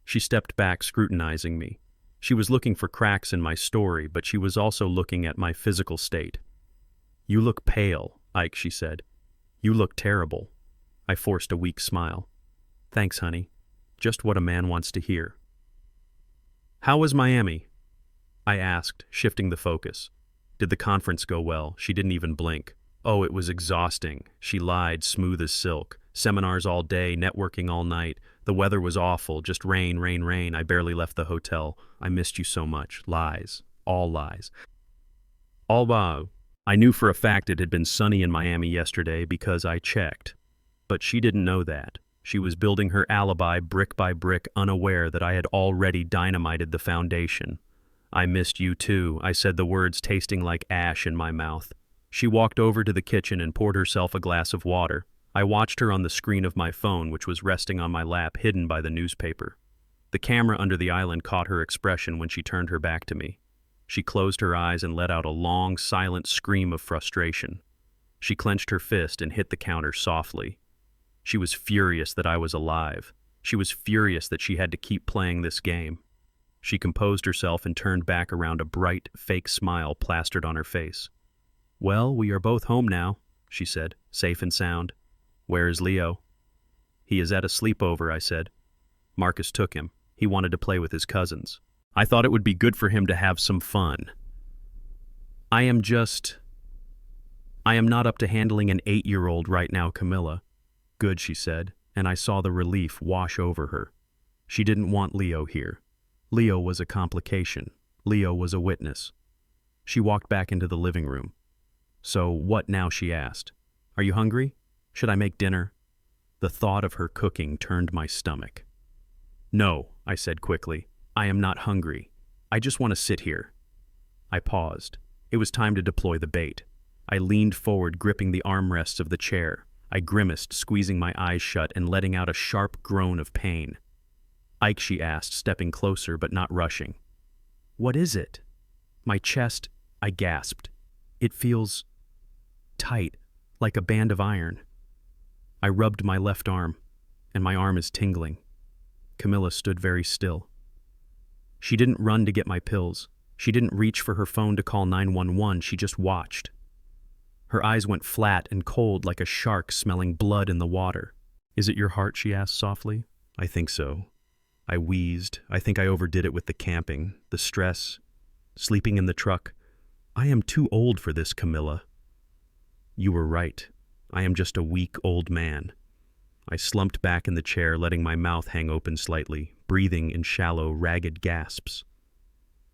She stepped back, scrutinizing me. She was looking for cracks in my story, but she was also looking at my physical state. You look pale, Ike, she said. You look terrible. I forced a weak smile. Thanks, honey. Just what a man wants to hear. How was Miami? I asked, shifting the focus. Did the conference go well? She didn't even blink. Oh, it was exhausting. She lied, smooth as silk. Seminars all day, networking all night. The weather was awful, just rain, rain, rain. I barely left the hotel. I missed you so much. Lies. All lies. All wow. I knew for a fact it had been sunny in Miami yesterday because I checked. But she didn't know that. She was building her alibi brick by brick, unaware that I had already dynamited the foundation. I missed you too, I said, the words tasting like ash in my mouth. She walked over to the kitchen and poured herself a glass of water. I watched her on the screen of my phone, which was resting on my lap, hidden by the newspaper. The camera under the island caught her expression when she turned her back to me. She closed her eyes and let out a long, silent scream of frustration. She clenched her fist and hit the counter softly. She was furious that I was alive. She was furious that she had to keep playing this game. She composed herself and turned back around, a bright, fake smile plastered on her face. Well, we are both home now, she said, safe and sound. Where is Leo? He is at a sleepover, I said. Marcus took him. He wanted to play with his cousins. I thought it would be good for him to have some fun. I am not up to handling an 8-year-old right now, Camilla. Good, she said, and I saw the relief wash over her. She didn't want Leo here. Leo was a complication. Leo was a witness. She walked back into the living room. So what now, she asked. Are you hungry? Should I make dinner? The thought of her cooking turned my stomach. No, I said quickly. I am not hungry. I just want to sit here. I paused. It was time to deploy the bait. I leaned forward, gripping the armrests of the chair. I grimaced, squeezing my eyes shut and letting out a sharp groan of pain. Ike, she asked, stepping closer but not rushing. What is it? My chest, I gasped. It feels tight, like a band of iron. I rubbed my left arm, and my arm is tingling. Camilla stood very still. She didn't run to get my pills. She didn't reach for her phone to call 911. She just watched. Her eyes went flat and cold like a shark smelling blood in the water. Is it your heart? She asked softly. I think so. I wheezed. I think I overdid it with the camping, the stress, sleeping in the truck. I am too old for this, Camilla. You were right. I am just a weak old man. I slumped back in the chair, letting my mouth hang open slightly, breathing in shallow, ragged gasps.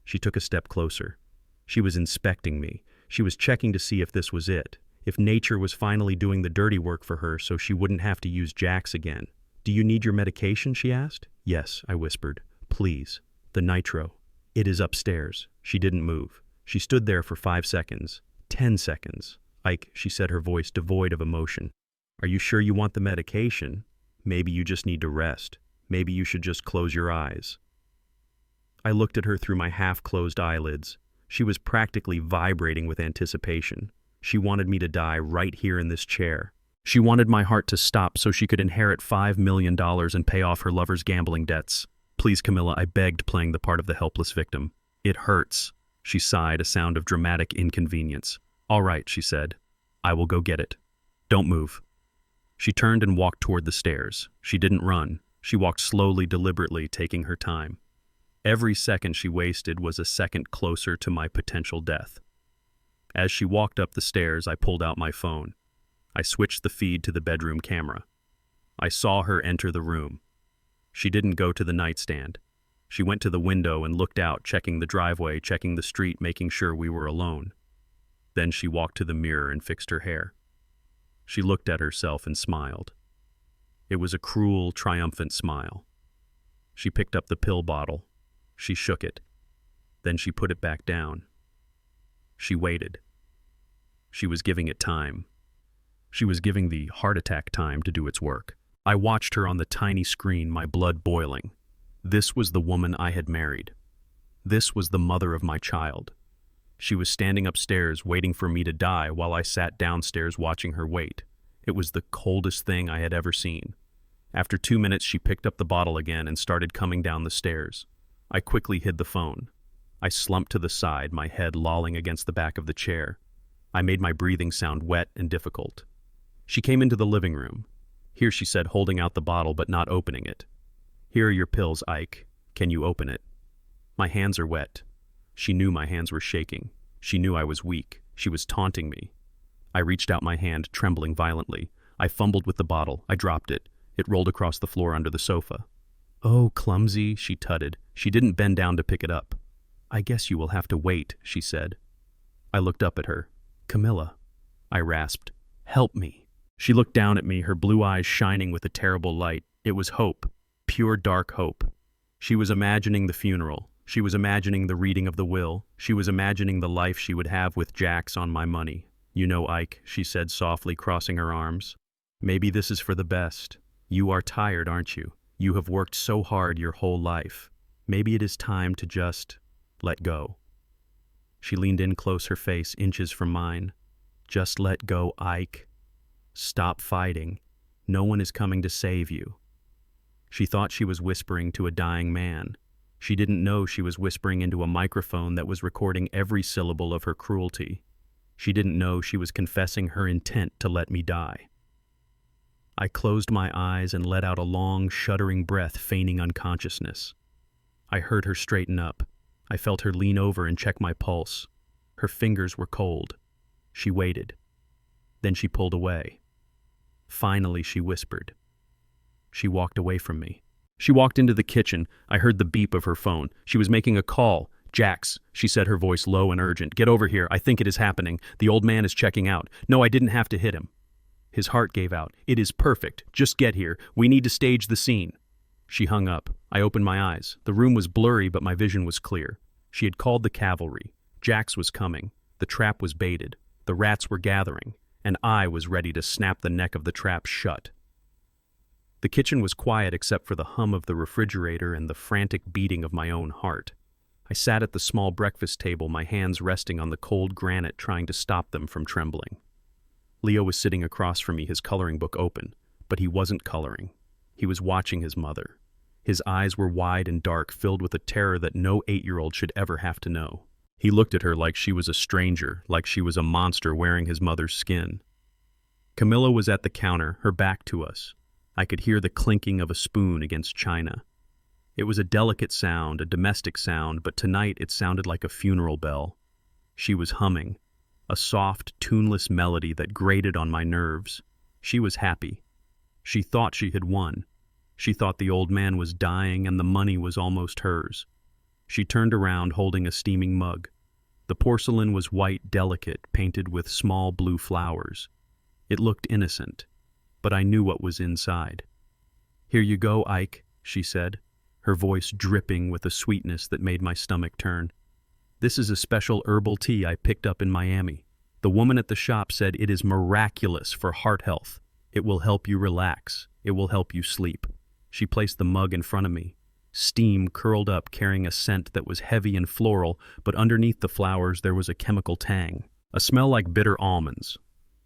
She took a step closer. She was inspecting me. She was checking to see if this was it, if nature was finally doing the dirty work for her so she wouldn't have to use Jax again. Do you need your medication? She asked. Yes, I whispered. Please. The nitro. It is upstairs. She didn't move. She stood there for 5 seconds. 10 seconds. Ike, she said, her voice devoid of emotion. Are you sure you want the medication? Maybe you just need to rest. Maybe you should just close your eyes." I looked at her through my half-closed eyelids. She was practically vibrating with anticipation. She wanted me to die right here in this chair. She wanted my heart to stop so she could inherit $5 million and pay off her lover's gambling debts. "Please, Camilla," I begged, playing the part of the helpless victim. "It hurts." She sighed, a sound of dramatic inconvenience. "All right," she said. "I will go get it. Don't move." She turned and walked toward the stairs. She didn't run. She walked slowly, deliberately, taking her time. Every second she wasted was a second closer to my potential death. As she walked up the stairs, I pulled out my phone. I switched the feed to the bedroom camera. I saw her enter the room. She didn't go to the nightstand. She went to the window and looked out, checking the driveway, checking the street, making sure we were alone. Then she walked to the mirror and fixed her hair. She looked at herself and smiled. It was a cruel, triumphant smile. She picked up the pill bottle. She shook it. Then she put it back down. She waited. She was giving it time. She was giving the heart attack time to do its work. I watched her on the tiny screen, my blood boiling. This was the woman I had married. This was the mother of my child. She was standing upstairs waiting for me to die while I sat downstairs watching her wait. It was the coldest thing I had ever seen. After 2 minutes, she picked up the bottle again and started coming down the stairs. I quickly hid the phone. I slumped to the side, my head lolling against the back of the chair. I made my breathing sound wet and difficult. She came into the living room. "Here," she said, holding out the bottle but not opening it. "Here are your pills, Ike. Can you open it?" My hands are wet. She knew my hands were shaking. She knew I was weak. She was taunting me. I reached out my hand, trembling violently. I fumbled with the bottle. I dropped it. It rolled across the floor under the sofa. "Oh, clumsy," she tutted. She didn't bend down to pick it up. "I guess you will have to wait," she said. I looked up at her. "Camilla," I rasped. "Help me." She looked down at me, her blue eyes shining with a terrible light. It was hope, pure dark hope. She was imagining the funeral. She was imagining the reading of the will. She was imagining the life she would have with Jax on my money. "You know, Ike," she said softly, crossing her arms. "Maybe this is for the best. You are tired, aren't you? You have worked so hard your whole life. Maybe it is time to just let go." She leaned in close, her face inches from mine. "Just let go, Ike. Stop fighting. No one is coming to save you." She thought she was whispering to a dying man. She didn't know she was whispering into a microphone that was recording every syllable of her cruelty. She didn't know she was confessing her intent to let me die. I closed my eyes and let out a long, shuddering breath, feigning unconsciousness. I heard her straighten up. I felt her lean over and check my pulse. Her fingers were cold. She waited. Then she pulled away. Finally, she whispered. She walked away from me. She walked into the kitchen. I heard the beep of her phone. She was making a call. "Jax," she said, her voice low and urgent. "Get over here. I think it is happening. The old man is checking out. No, I didn't have to hit him." His heart gave out. "It is perfect. Just get here. We need to stage the scene." She hung up. I opened my eyes. The room was blurry, but my vision was clear. She had called the cavalry. Jax was coming. The trap was baited. The rats were gathering, and I was ready to snap the neck of the trap shut. The kitchen was quiet except for the hum of the refrigerator and the frantic beating of my own heart. I sat at the small breakfast table, my hands resting on the cold granite, trying to stop them from trembling. Leo was sitting across from me, his coloring book open, but he wasn't coloring. He was watching his mother. His eyes were wide and dark, filled with a terror that no 8-year-old should ever have to know. He looked at her like she was a stranger, like she was a monster wearing his mother's skin. Camilla was at the counter, her back to us. I could hear the clinking of a spoon against china. It was a delicate sound, a domestic sound, but tonight it sounded like a funeral bell. She was humming, a soft, tuneless melody that grated on my nerves. She was happy. She thought she had won. She thought the old man was dying and the money was almost hers. She turned around holding a steaming mug. The porcelain was white, delicate, painted with small blue flowers. It looked innocent, but I knew what was inside. "Here you go, Ike," she said, her voice dripping with a sweetness that made my stomach turn. "This is a special herbal tea I picked up in Miami. The woman at the shop said it is miraculous for heart health. It will help you relax. It will help you sleep." She placed the mug in front of me. Steam curled up, carrying a scent that was heavy and floral, but underneath the flowers there was a chemical tang, a smell like bitter almonds.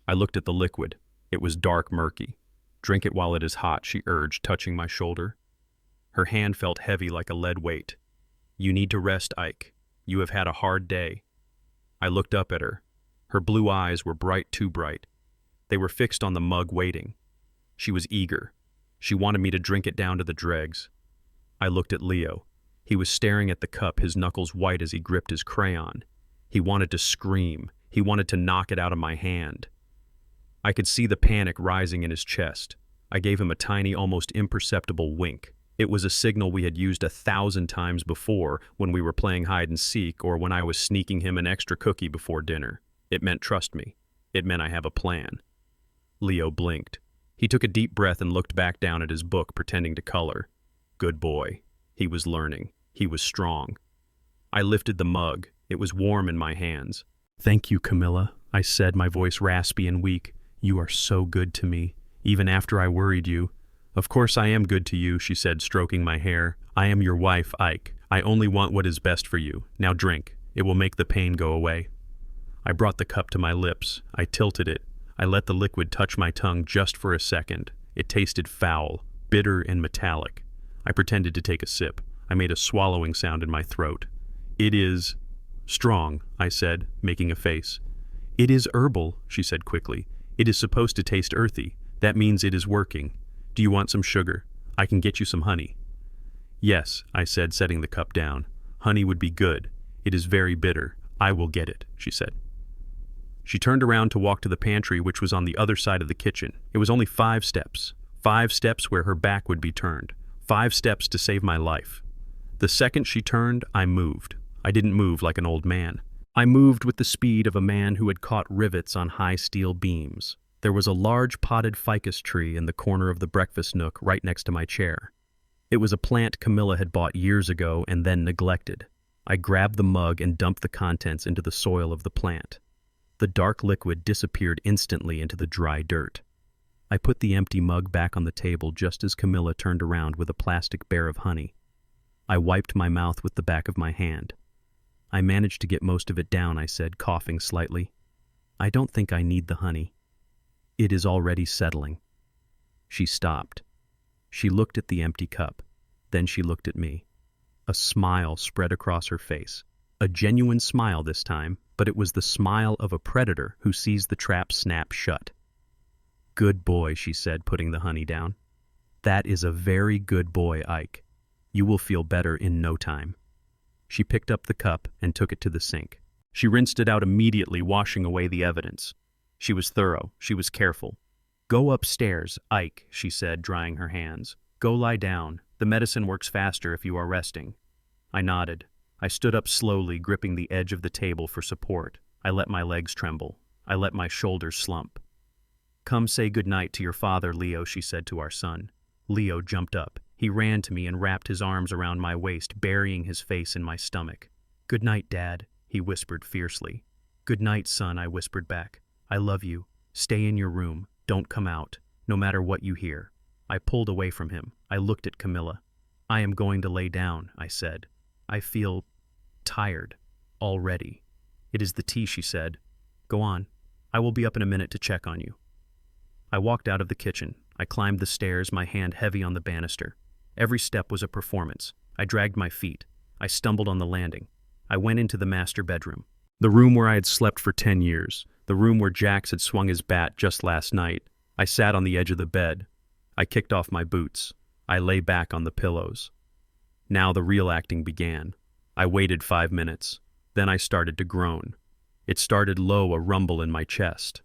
I looked at the liquid. It was dark murky. "Drink it while it is hot," she urged, touching my shoulder. Her hand felt heavy like a lead weight. "You need to rest, Ike. You have had a hard day." I looked up at her. Her blue eyes were bright, too bright. They were fixed on the mug, waiting. She was eager. She wanted me to drink it down to the dregs. I looked at Leo. He was staring at the cup, his knuckles white as he gripped his crayon. He wanted to scream. He wanted to knock it out of my hand. I could see the panic rising in his chest. I gave him a tiny, almost imperceptible wink. It was a signal we had used 1,000 times before, when we were playing hide and seek or when I was sneaking him an extra cookie before dinner. It meant trust me. It meant I have a plan. Leo blinked. He took a deep breath and looked back down at his book, pretending to color. Good boy. He was learning. He was strong. I lifted the mug. It was warm in my hands. "Thank you, Camilla," I said, my voice raspy and weak. "You are so good to me, even after I worried you." "Of course I am good to you," she said, stroking my hair. "I am your wife, Ike. I only want what is best for you. Now drink. It will make the pain go away." I brought the cup to my lips. I tilted it. I let the liquid touch my tongue just for a second. It tasted foul, bitter and metallic. I pretended to take a sip. I made a swallowing sound in my throat. "It is strong," I said, making a face. "It is herbal," she said quickly. "It is supposed to taste earthy. That means it is working. Do you want some sugar? I can get you some honey." "Yes," I said, setting the cup down. "Honey would be good. It is very bitter. I will get it," she said. She turned around to walk to the pantry, which was on the other side of the kitchen. It was only 5 steps. 5 steps where her back would be turned. 5 steps to save my life. The second she turned, I moved. I didn't move like an old man. I moved with the speed of a man who had caught rivets on high steel beams. There was a large potted ficus tree in the corner of the breakfast nook right next to my chair. It was a plant Camilla had bought years ago and then neglected. I grabbed the mug and dumped the contents into the soil of the plant. The dark liquid disappeared instantly into the dry dirt. I put the empty mug back on the table just as Camilla turned around with a plastic bear of honey. I wiped my mouth with the back of my hand. "I managed to get most of it down," I said, coughing slightly. "I don't think I need the honey. It is already settling." She stopped. She looked at the empty cup. Then she looked at me. A smile spread across her face. A genuine smile this time, but it was the smile of a predator who sees the trap snap shut. "Good boy," she said, putting the honey down. "That is a very good boy, Ike. You will feel better in no time." She picked up the cup and took it to the sink. She rinsed it out immediately, washing away the evidence. She was thorough. She was careful. "Go upstairs, Ike," she said, drying her hands. "Go lie down. The medicine works faster if you are resting." I nodded. I stood up slowly, gripping the edge of the table for support. I let my legs tremble. I let my shoulders slump. "Come say good night to your father, Leo," she said to our son. Leo jumped up. He ran to me and wrapped his arms around my waist, burying his face in my stomach. "Good night, Dad," he whispered fiercely. "Good night, son," I whispered back. "I love you. Stay in your room. Don't come out, no matter what you hear." I pulled away from him. I looked at Camilla. "I am going to lay down," I said. "I feel tired already." "It is the tea," she said. "Go on. I will be up in a minute to check on you." I walked out of the kitchen. I climbed the stairs, my hand heavy on the banister. Every step was a performance. I dragged my feet. I stumbled on the landing. I went into the master bedroom. The room where I had slept for 10 years. The room where Jax had swung his bat just last night. I sat on the edge of the bed. I kicked off my boots. I lay back on the pillows. Now the real acting began. I waited 5 minutes. Then I started to groan. It started low, a rumble in my chest.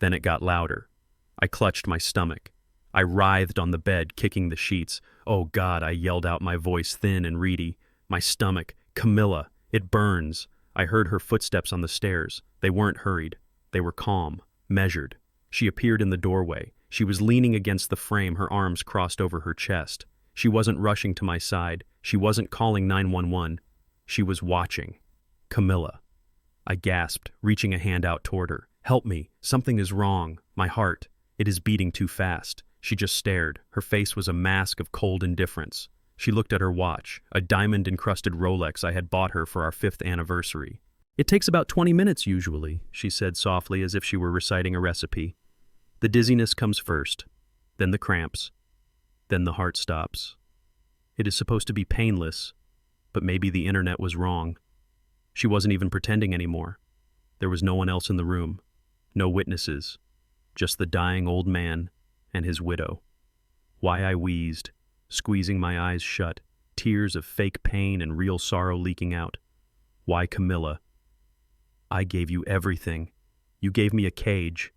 Then it got louder. I clutched my stomach. I writhed on the bed, kicking the sheets. "Oh God," I yelled out, my voice thin and reedy. "My stomach. Camilla. It burns." I heard her footsteps on the stairs. They weren't hurried. They were calm, measured. She appeared in the doorway. She was leaning against the frame, her arms crossed over her chest. She wasn't rushing to my side. She wasn't calling 911. She was watching. "Camilla." I gasped, reaching a hand out toward her. "Help me. Something is wrong. My heart. It is beating too fast." She just stared. Her face was a mask of cold indifference. She looked at her watch, a diamond-encrusted Rolex I had bought her for our 5th anniversary. "It takes about 20 minutes usually," she said softly as if she were reciting a recipe. "The dizziness comes first, then the cramps, then the heart stops. It is supposed to be painless, but maybe the internet was wrong." She wasn't even pretending anymore. There was no one else in the room, no witnesses, just the dying old man and his widow. Why I wheezed, squeezing my eyes shut, tears of fake pain and real sorrow leaking out. Why Camilla? I gave you everything. You gave me a cage.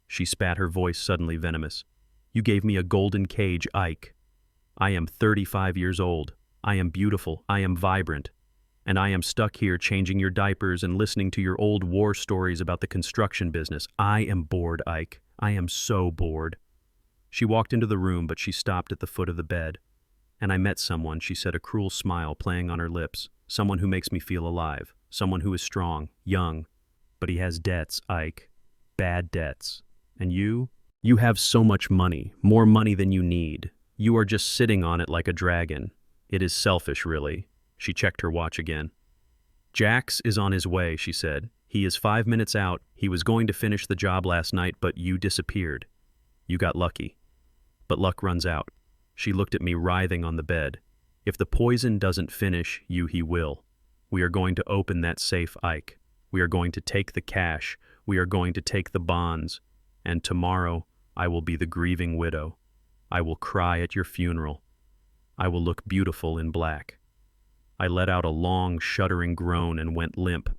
She spat, her voice suddenly venomous. You gave me a golden cage, Ike. I am 35 years old. I am beautiful. I am vibrant. And I am stuck here changing your diapers and listening to your old war stories about the construction business. I am bored, Ike. I am so bored. She walked into the room, but she stopped at the foot of the bed. And I met someone, she said, a cruel smile playing on her lips. Someone who makes me feel alive. Someone who is strong, young. But he has debts, Ike. Bad debts. And you? You have so much money, more money than you need. You are just sitting on it like a dragon. It is selfish, really. She checked her watch again. Jax is on his way, she said. He is 5 minutes out. He was going to finish the job last night, but you disappeared. You got lucky. But luck runs out. She looked at me writhing on the bed. If the poison doesn't finish you, he will. We are going to open that safe, Ike. We are going to take the cash. We are going to take the bonds. And tomorrow I will be the grieving widow. I will cry at your funeral. I will look beautiful in black. I let out a long, shuddering groan and went limp.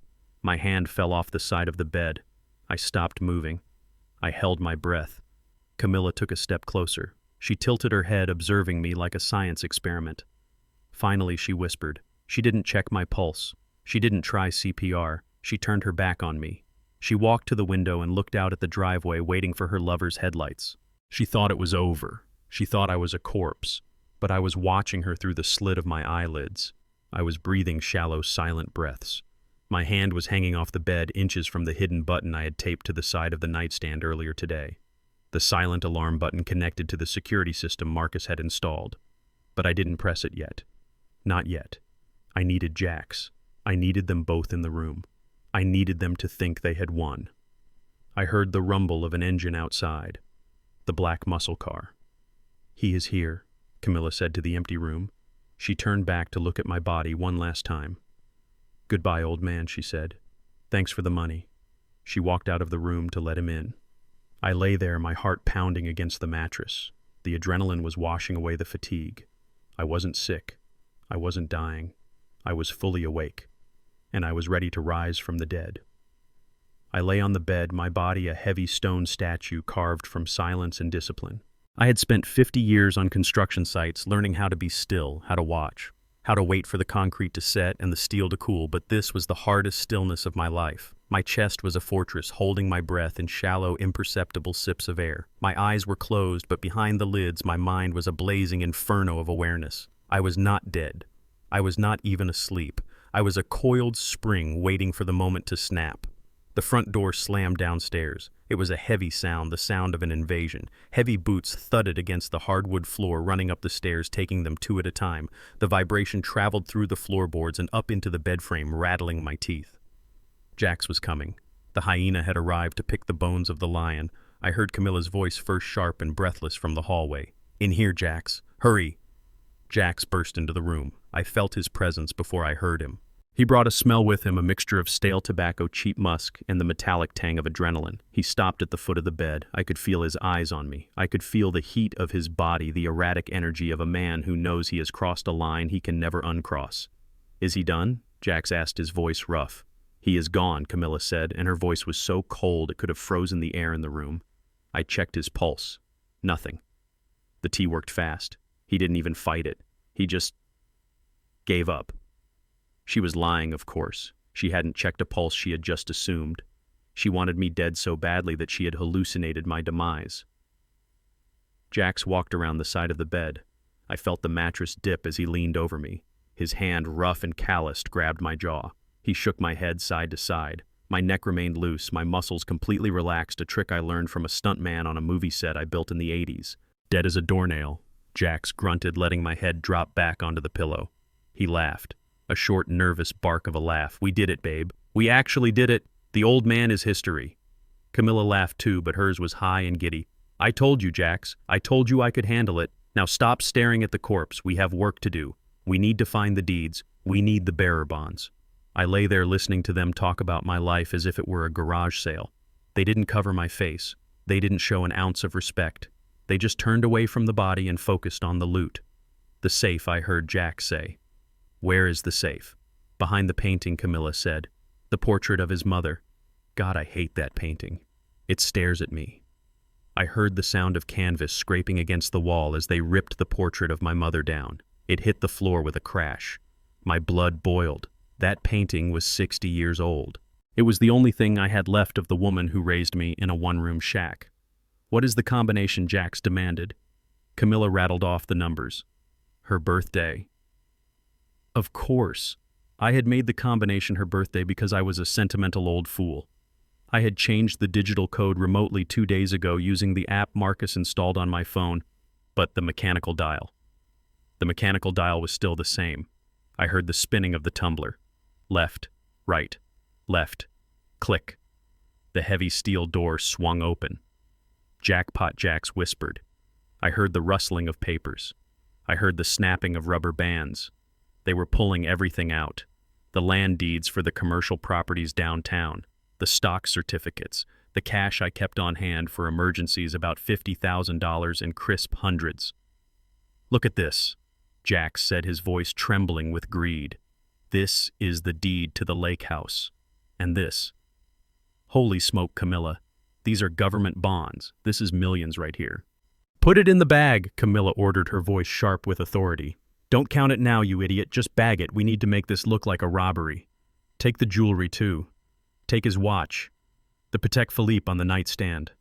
My hand fell off the side of the bed. I stopped moving. I held my breath. Camilla took a step closer. She tilted her head, observing me like a science experiment. Finally, she whispered. She didn't check my pulse. She didn't try CPR. She turned her back on me. She walked to the window and looked out at the driveway, waiting for her lover's headlights. She thought it was over. She thought I was a corpse. But I was watching her through the slit of my eyelids. I was breathing shallow, silent breaths. My hand was hanging off the bed, inches from the hidden button I had taped to the side of the nightstand earlier today. The silent alarm button connected to the security system Marcus had installed. But I didn't press it yet. Not yet. I needed Jax. I needed them both in the room. I needed them to think they had won. I heard the rumble of an engine outside. The black muscle car. He is here, Camilla said to the empty room. She turned back to look at my body one last time. Goodbye, old man, she said. Thanks for the money. She walked out of the room to let him in. I lay there, my heart pounding against the mattress. The adrenaline was washing away the fatigue. I wasn't sick. I wasn't dying. I was fully awake. And I was ready to rise from the dead. I lay on the bed, my body a heavy stone statue carved from silence and discipline. I had spent 50 years on construction sites learning how to be still, how to watch, how to wait for the concrete to set and the steel to cool, but this was the hardest stillness of my life. My chest was a fortress, holding my breath in shallow, imperceptible sips of air. My eyes were closed, but behind the lids my mind was a blazing inferno of awareness. I was not dead. I was not even asleep. I was a coiled spring waiting for the moment to snap. The front door slammed downstairs. It was a heavy sound, the sound of an invasion. Heavy boots thudded against the hardwood floor, running up the stairs, taking them two at a time. The vibration traveled through the floorboards and up into the bed frame, rattling my teeth. Jax was coming. The hyena had arrived to pick the bones of the lion. I heard Camilla's voice, first sharp and breathless, from the hallway. In here, Jax. Hurry. Jax burst into the room. I felt his presence before I heard him. He brought a smell with him, a mixture of stale tobacco, cheap musk, and the metallic tang of adrenaline. He stopped at the foot of the bed. I could feel his eyes on me. I could feel the heat of his body, the erratic energy of a man who knows he has crossed a line he can never uncross. Is he done? Jax asked, his voice rough. He is gone, Camilla said, and her voice was so cold it could have frozen the air in the room. I checked his pulse. Nothing. The tea worked fast. He didn't even fight it. He just gave up. She was lying, of course. She hadn't checked a pulse she had just assumed. She wanted me dead so badly that she had hallucinated my demise. Jax walked around the side of the bed. I felt the mattress dip as he leaned over me. His hand, rough and calloused, grabbed my jaw. He shook my head side to side. My neck remained loose, my muscles completely relaxed, a trick I learned from a stuntman on a movie set I built in the 80s. Dead as a doornail, Jax grunted, letting my head drop back onto the pillow. He laughed, a short, nervous bark of a laugh. We did it, babe. We actually did it. The old man is history. Camilla laughed too, but hers was high and giddy. I told you, Jax. I told you I could handle it. Now stop staring at the corpse. We have work to do. We need to find the deeds. We need the bearer bonds. I lay there listening to them talk about my life as if it were a garage sale. They didn't cover my face. They didn't show an ounce of respect. They just turned away from the body and focused on the loot. The safe, I heard Jax say. Where is the safe? Behind the painting, Camilla said. The portrait of his mother. God, I hate that painting. It stares at me. I heard the sound of canvas scraping against the wall as they ripped the portrait of my mother down. It hit the floor with a crash. My blood boiled. That painting was 60 years old. It was the only thing I had left of the woman who raised me in a one-room shack. What is the combination, Jax demanded? Camilla rattled off the numbers. Her birthday. Of course. I had made the combination her birthday because I was a sentimental old fool. I had changed the digital code remotely 2 days ago using the app Marcus installed on my phone, but the mechanical dial. The mechanical dial was still the same. I heard the spinning of the tumbler. Left, right, left, click. The heavy steel door swung open. Jackpot Jax whispered. I heard the rustling of papers. I heard the snapping of rubber bands. They were pulling everything out. The land deeds for the commercial properties downtown, the stock certificates, the cash I kept on hand for emergencies, about $50,000 in crisp hundreds. Look at this, Jax said, his voice trembling with greed. This is the deed to the lake house. And this. Holy smoke, Camilla. These are government bonds. This is millions right here. Put it in the bag, Camilla ordered, her voice sharp with authority. Don't count it now, you idiot. Just bag it. We need to make this look like a robbery. Take the jewelry, too. Take his watch. The Patek Philippe on the nightstand.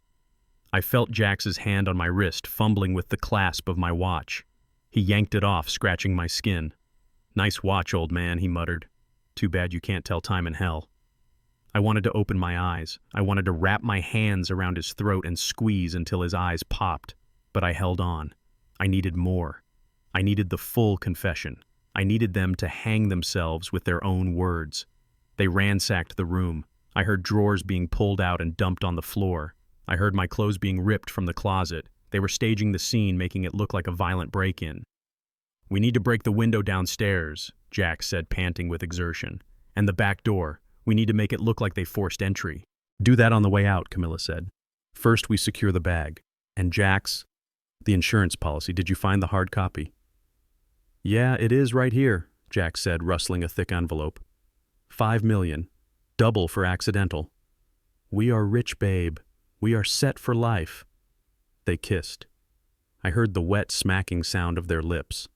I felt Jax's hand on my wrist, fumbling with the clasp of my watch. He yanked it off, scratching my skin. Nice watch, old man, he muttered. Too bad you can't tell time in hell. I wanted to open my eyes. I wanted to wrap my hands around his throat and squeeze until his eyes popped. But I held on. I needed more. I needed the full confession. I needed them to hang themselves with their own words. They ransacked the room. I heard drawers being pulled out and dumped on the floor. I heard my clothes being ripped from the closet. They were staging the scene, making it look like a violent break-in. We need to break the window downstairs, Jax said, panting with exertion. And the back door. We need to make it look like they forced entry. Do that on the way out, Camilla said. First, we secure the bag. And Jax, the insurance policy, did you find the hard copy? Yeah, it is right here, Jax said, rustling a thick envelope. $5 million. Double for accidental. We are rich, babe. We are set for life. They kissed. I heard the wet, smacking sound of their lips.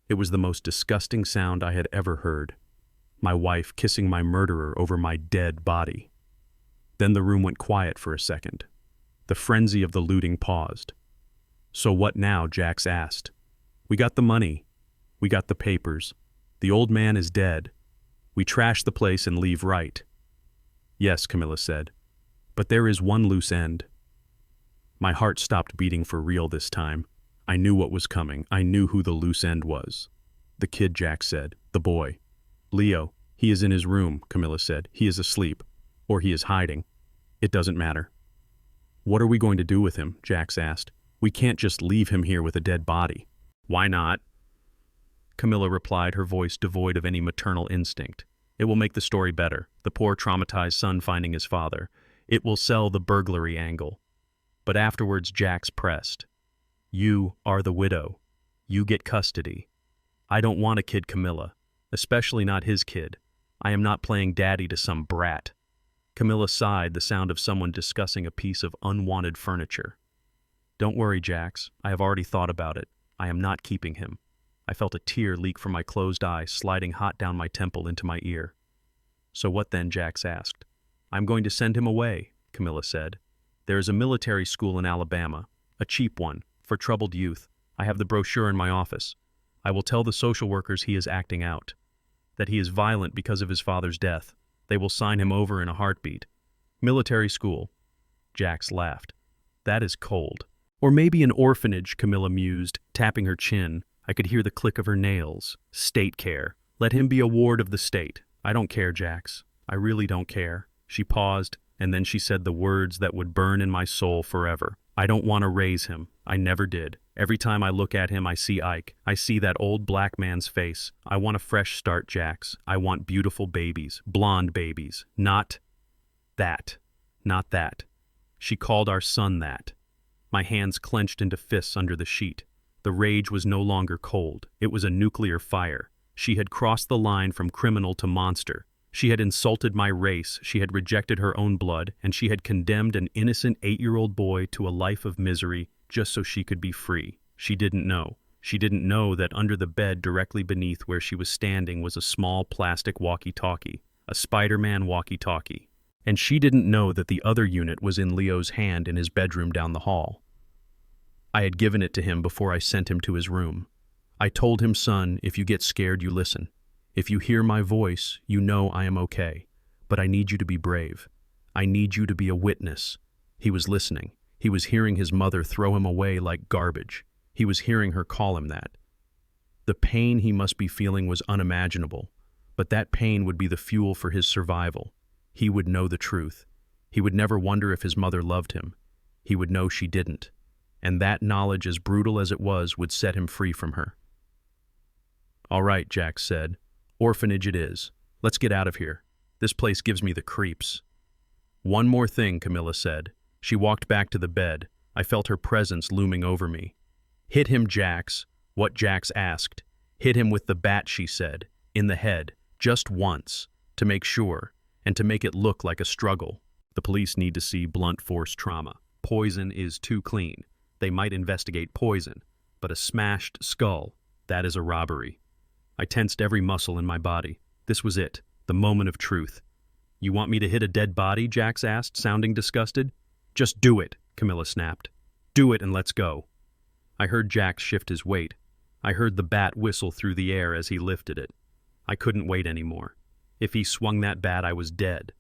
It was the most disgusting sound I had ever heard. My wife kissing my murderer over my dead body. Then the room went quiet for a second. The frenzy of the looting paused. So what now, Jax asked. We got the money. We got the papers. The old man is dead. We trash the place and leave, right? Yes, Camilla said. But there is one loose end. My heart stopped beating for real this time. I knew what was coming. I knew who the loose end was. The kid, Jax said. The boy. Leo. He is in his room, Camilla said. He is asleep. Or he is hiding. It doesn't matter. What are we going to do with him? Jax asked. We can't just leave him here with a dead body. Why not? Camilla replied, her voice devoid of any maternal instinct. It will make the story better. The poor traumatized son finding his father. It will sell the burglary angle. But afterwards, Jax pressed. You are the widow. You get custody. I don't want a kid, Camilla. Especially not his kid. I am not playing daddy to some brat. Camilla sighed, the sound of someone discussing a piece of unwanted furniture. Don't worry, Jax. I have already thought about it. I am not keeping him. I felt a tear leak from my closed eye, sliding hot down my temple into my ear. So what then? Jax asked. I'm going to send him away, Camilla said. There is a military school in Alabama, a cheap one, for troubled youth. I have the brochure in my office. I will tell the social workers he is acting out, that he is violent because of his father's death. They will sign him over in a heartbeat. Military school. Jax laughed. That is cold. Or maybe an orphanage, Camilla mused, tapping her chin. I could hear the click of her nails. State care. Let him be a ward of the state. I don't care, Jax. I really don't care. She paused, and then she said the words that would burn in my soul forever. I don't want to raise him. I never did. Every time I look at him, I see Ike. I see that old black man's face. I want a fresh start, Jax. I want beautiful babies. Blonde babies. Not that. Not that. She called our son that. My hands clenched into fists under the sheet. The rage was no longer cold. It was a nuclear fire. She had crossed the line from criminal to monster. She had insulted my race, she had rejected her own blood, and she had condemned an innocent 8-year-old boy to a life of misery just so she could be free. She didn't know. She didn't know that under the bed directly beneath where she was standing was a small plastic walkie-talkie, a Spider-Man walkie-talkie. And she didn't know that the other unit was in Leo's hand in his bedroom down the hall. I had given it to him before I sent him to his room. I told him, son, if you get scared, you listen. If you hear my voice, you know I am okay. But I need you to be brave. I need you to be a witness. He was listening. He was hearing his mother throw him away like garbage. He was hearing her call him that. The pain he must be feeling was unimaginable, but that pain would be the fuel for his survival. He would know the truth. He would never wonder if his mother loved him. He would know she didn't. And that knowledge, as brutal as it was, would set him free from her. All right, Jax said. Orphanage it is. Let's get out of here. This place gives me the creeps. One more thing, Camilla said. She walked back to the bed. I felt her presence looming over me. Hit him, Jax. What Jax asked. Hit him with the bat, she said. In the head. Just once. To make sure. And to make it look like a struggle. The police need to see blunt force trauma. Poison is too clean. They might investigate poison. But a smashed skull, that is a robbery. I tensed every muscle in my body. This was it, the moment of truth. You want me to hit a dead body? Jax asked, sounding disgusted. Just do it, Camilla snapped. Do it and let's go. I heard Jax shift his weight. I heard the bat whistle through the air as he lifted it. I couldn't wait anymore. If he swung that bat, I was dead.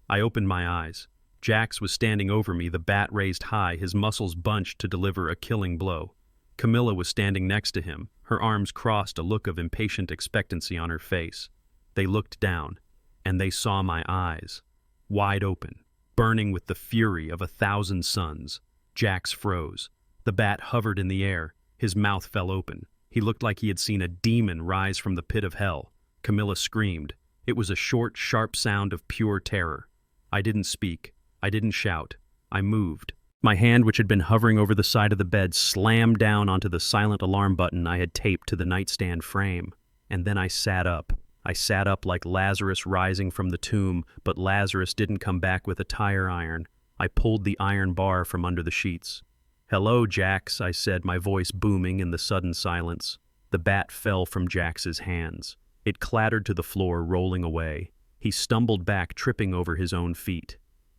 I opened my eyes. Jax was standing over me, the bat raised high, his muscles bunched to deliver a killing blow. Camilla was standing next to him, her arms crossed, a look of impatient expectancy on her face. They looked down, and they saw my eyes, wide open, burning with the fury of 1,000 suns. Jax froze. The bat hovered in the air. His mouth fell open. He looked like he had seen a demon rise from the pit of hell. Camilla screamed. It was a short, sharp sound of pure terror. I didn't speak. I didn't shout. I moved. My hand, which had been hovering over the side of the bed, slammed down onto the silent alarm button I had taped to the nightstand frame. And then I sat up. I sat up like Lazarus rising from the tomb, but Lazarus didn't come back with a tire iron. I pulled the iron bar from under the sheets. Hello, Jax, I said, my voice booming in the sudden silence. The bat fell from Jax's hands. It clattered to the floor, rolling away. He stumbled back, tripping over his own feet.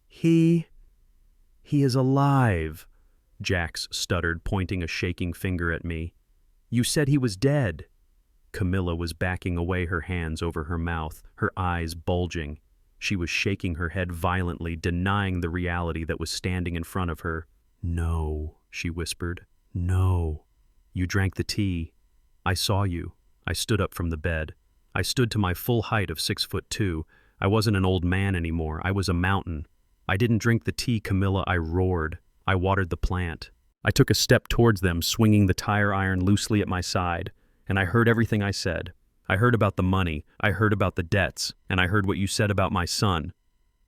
He is alive, Jax stuttered, pointing a shaking finger at me. You said he was dead. Camilla was backing away, her hands over her mouth, her eyes bulging. She was shaking her head violently, denying the reality that was standing in front of her. No, she whispered. No. You drank the tea. I saw you. I stood up from the bed. I stood to my full height of 6'2". I wasn't an old man anymore. I was a mountain. I didn't drink the tea, Camilla, I roared. I watered the plant. I took a step towards them, swinging the tire iron loosely at my side, and I heard everything I said. I heard about the money, I heard about the debts, and I heard what you said about my son.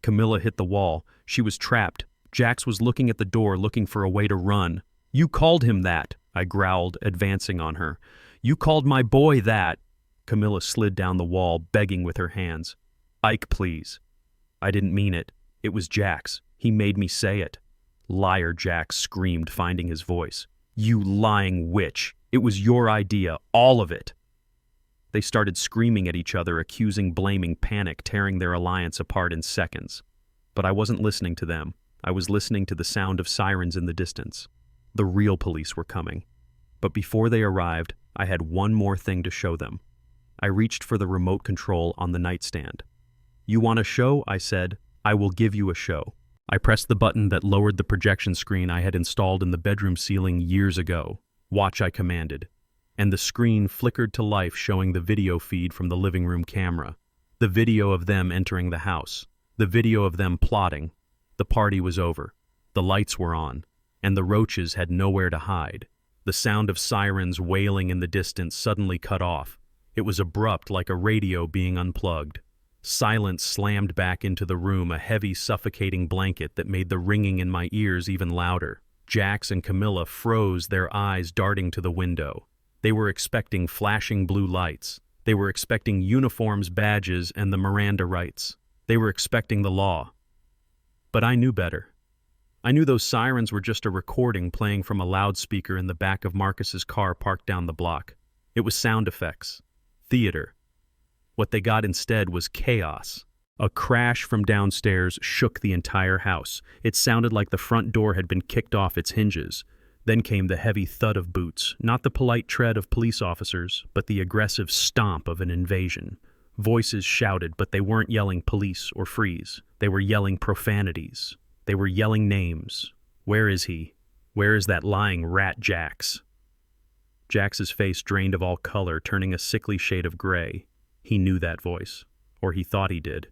Camilla hit the wall. She was trapped. Jax was looking at the door, looking for a way to run. You called him that, I growled, advancing on her. You called my boy that. Camilla slid down the wall, begging with her hands. Ike, please. I didn't mean it. It was Jax. He made me say it. Liar, Jax screamed, finding his voice. You lying witch. It was your idea, all of it. They started screaming at each other, accusing, blaming, panic, tearing their alliance apart in seconds. But I wasn't listening to them. I was listening to the sound of sirens in the distance. The real police were coming. But before they arrived, I had one more thing to show them. I reached for the remote control on the nightstand. You want a show? I said. I will give you a show. I pressed the button that lowered the projection screen I had installed in the bedroom ceiling years ago. Watch, I commanded. And the screen flickered to life, showing the video feed from the living room camera. The video of them entering the house. The video of them plotting. The party was over. The lights were on. And the roaches had nowhere to hide. The sound of sirens wailing in the distance suddenly cut off. It was abrupt, like a radio being unplugged. Silence slammed back into the room, a heavy, suffocating blanket that made the ringing in my ears even louder. Jax and Camilla froze, their eyes darting to the window. They were expecting flashing blue lights. They were expecting uniforms, badges, and the Miranda rights. They were expecting the law. But I knew better. I knew those sirens were just a recording playing from a loudspeaker in the back of Marcus's car parked down the block. It was sound effects. Theater. What they got instead was chaos. A crash from downstairs shook the entire house. It sounded like the front door had been kicked off its hinges. Then came the heavy thud of boots, not the polite tread of police officers, but the aggressive stomp of an invasion. Voices shouted, but they weren't yelling police or freeze. They were yelling profanities. They were yelling names. Where is he? Where is that lying rat Jax? Jax's face drained of all color, turning a sickly shade of gray. He knew that voice, or he thought he did.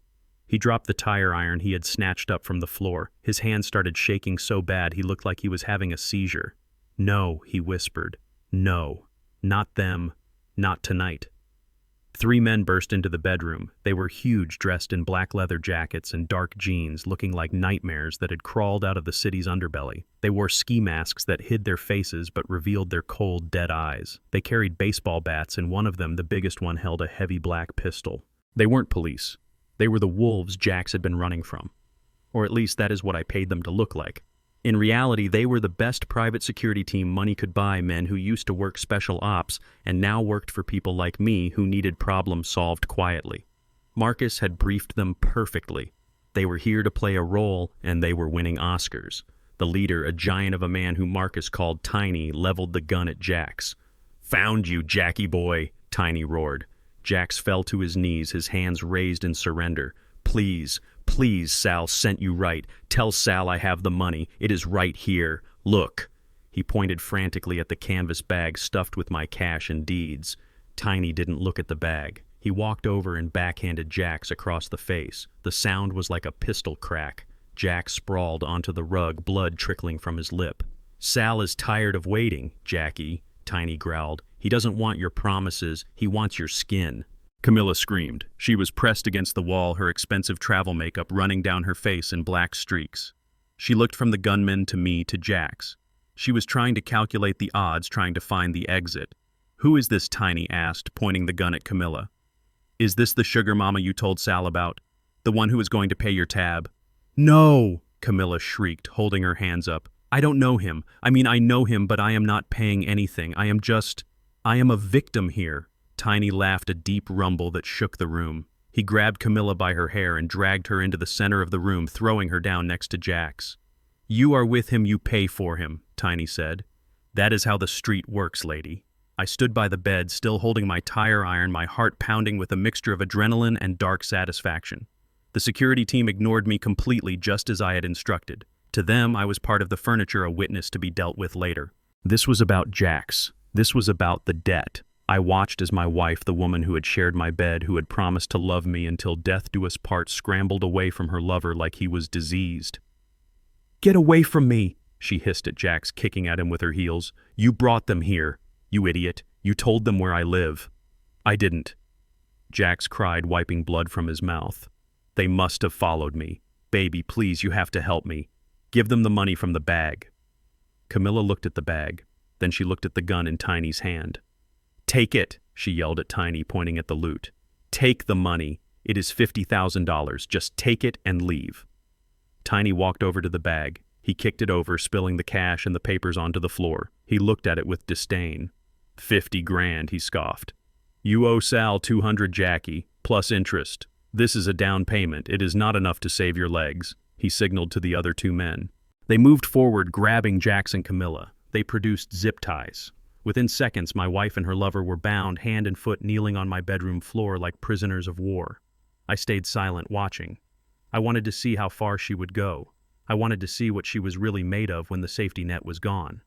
He dropped the tire iron he had snatched up from the floor. His hand started shaking so bad he looked like he was having a seizure. "No," he whispered. "No. Not them. Not tonight." 3 men burst into the bedroom. They were huge, dressed in black leather jackets and dark jeans, looking like nightmares that had crawled out of the city's underbelly. They wore ski masks that hid their faces but revealed their cold, dead eyes. They carried baseball bats, and one of them, the biggest one, held a heavy black pistol. They weren't police. They were the wolves Jax had been running from. Or at least that is what I paid them to look like. In reality, they were the best private security team money could buy, men who used to work special ops and now worked for people like me who needed problems solved quietly. Marcus had briefed them perfectly. They were here to play a role, and they were winning Oscars. The leader, a giant of a man who Marcus called Tiny, leveled the gun at Jax. "Found you, Jackie boy," Tiny roared. Jax fell to his knees, his hands raised in surrender. "Please, please, Sal sent you right. Tell Sal I have the money. It is right here. Look." He pointed frantically at the canvas bag stuffed with my cash and deeds. Tiny didn't look at the bag. He walked over and backhanded Jax across the face. The sound was like a pistol crack. Jax sprawled onto the rug, blood trickling from his lip. "Sal is tired of waiting, Jackie," Tiny growled. "He doesn't want your promises. He wants your skin." Camilla screamed. She was pressed against the wall, her expensive travel makeup running down her face in black streaks. She looked from the gunman to me to Jax. She was trying to calculate the odds, trying to find the exit. "Who is this?" Tiny asked, pointing the gun at Camilla. "Is this the sugar mama you told Sal about? The one who is going to pay your tab?" "No!" Camilla shrieked, holding her hands up. "I don't know him. I mean, I know him, but I am not paying anything. I am a victim here." Tiny laughed, a deep rumble that shook the room. He grabbed Camilla by her hair and dragged her into the center of the room, throwing her down next to Jax. "You are with him, you pay for him," Tiny said. "That is how the street works, lady." I stood by the bed, still holding my tire iron, my heart pounding with a mixture of adrenaline and dark satisfaction. The security team ignored me completely, just as I had instructed. To them, I was part of the furniture, a witness to be dealt with later. This was about Jax. This was about the debt. I watched as my wife, the woman who had shared my bed, who had promised to love me until death do us part, scrambled away from her lover like he was diseased. "Get away from me," she hissed at Jax, kicking at him with her heels. "You brought them here, you idiot. You told them where I live." "I didn't." Jax cried, wiping blood from his mouth. "They must have followed me. Baby, please, you have to help me. Give them the money from the bag." Camilla looked at the bag. Then she looked at the gun in Tiny's hand. "Take it," she yelled at Tiny, pointing at the loot. "Take the money. It is $50,000. Just take it and leave." Tiny walked over to the bag. He kicked it over, spilling the cash and the papers onto the floor. He looked at it with disdain. "50 grand, he scoffed. "You owe Sal 200, Jackie, plus interest. This is a down payment. It is not enough to save your legs," he signaled to the other 2 men. They moved forward, grabbing Jax and Camilla. They produced zip ties. Within seconds, my wife and her lover were bound, hand and foot, kneeling on my bedroom floor like prisoners of war. I stayed silent, watching. I wanted to see how far she would go. I wanted to see what she was really made of when the safety net was gone.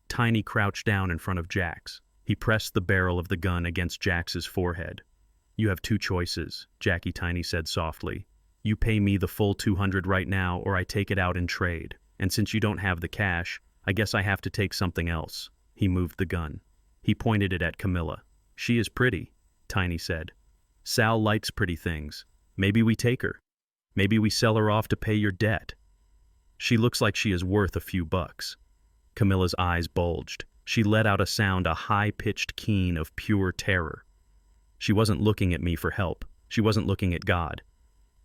Tiny crouched down in front of Jax. He pressed the barrel of the gun against Jax's forehead. "You have two choices," Jackie Tiny said softly. "You pay me the full 200 right now, or I take it out in trade. And since you don't have the cash, I guess I have to take something else." He moved the gun. He pointed it at Camilla. "She is pretty," Tiny said. "Sal likes pretty things. Maybe we take her. Maybe we sell her off to pay your debt. She looks like she is worth a few bucks." Camilla's eyes bulged. She let out a sound, a high-pitched keen of pure terror. She wasn't looking at me for help. She wasn't looking at God.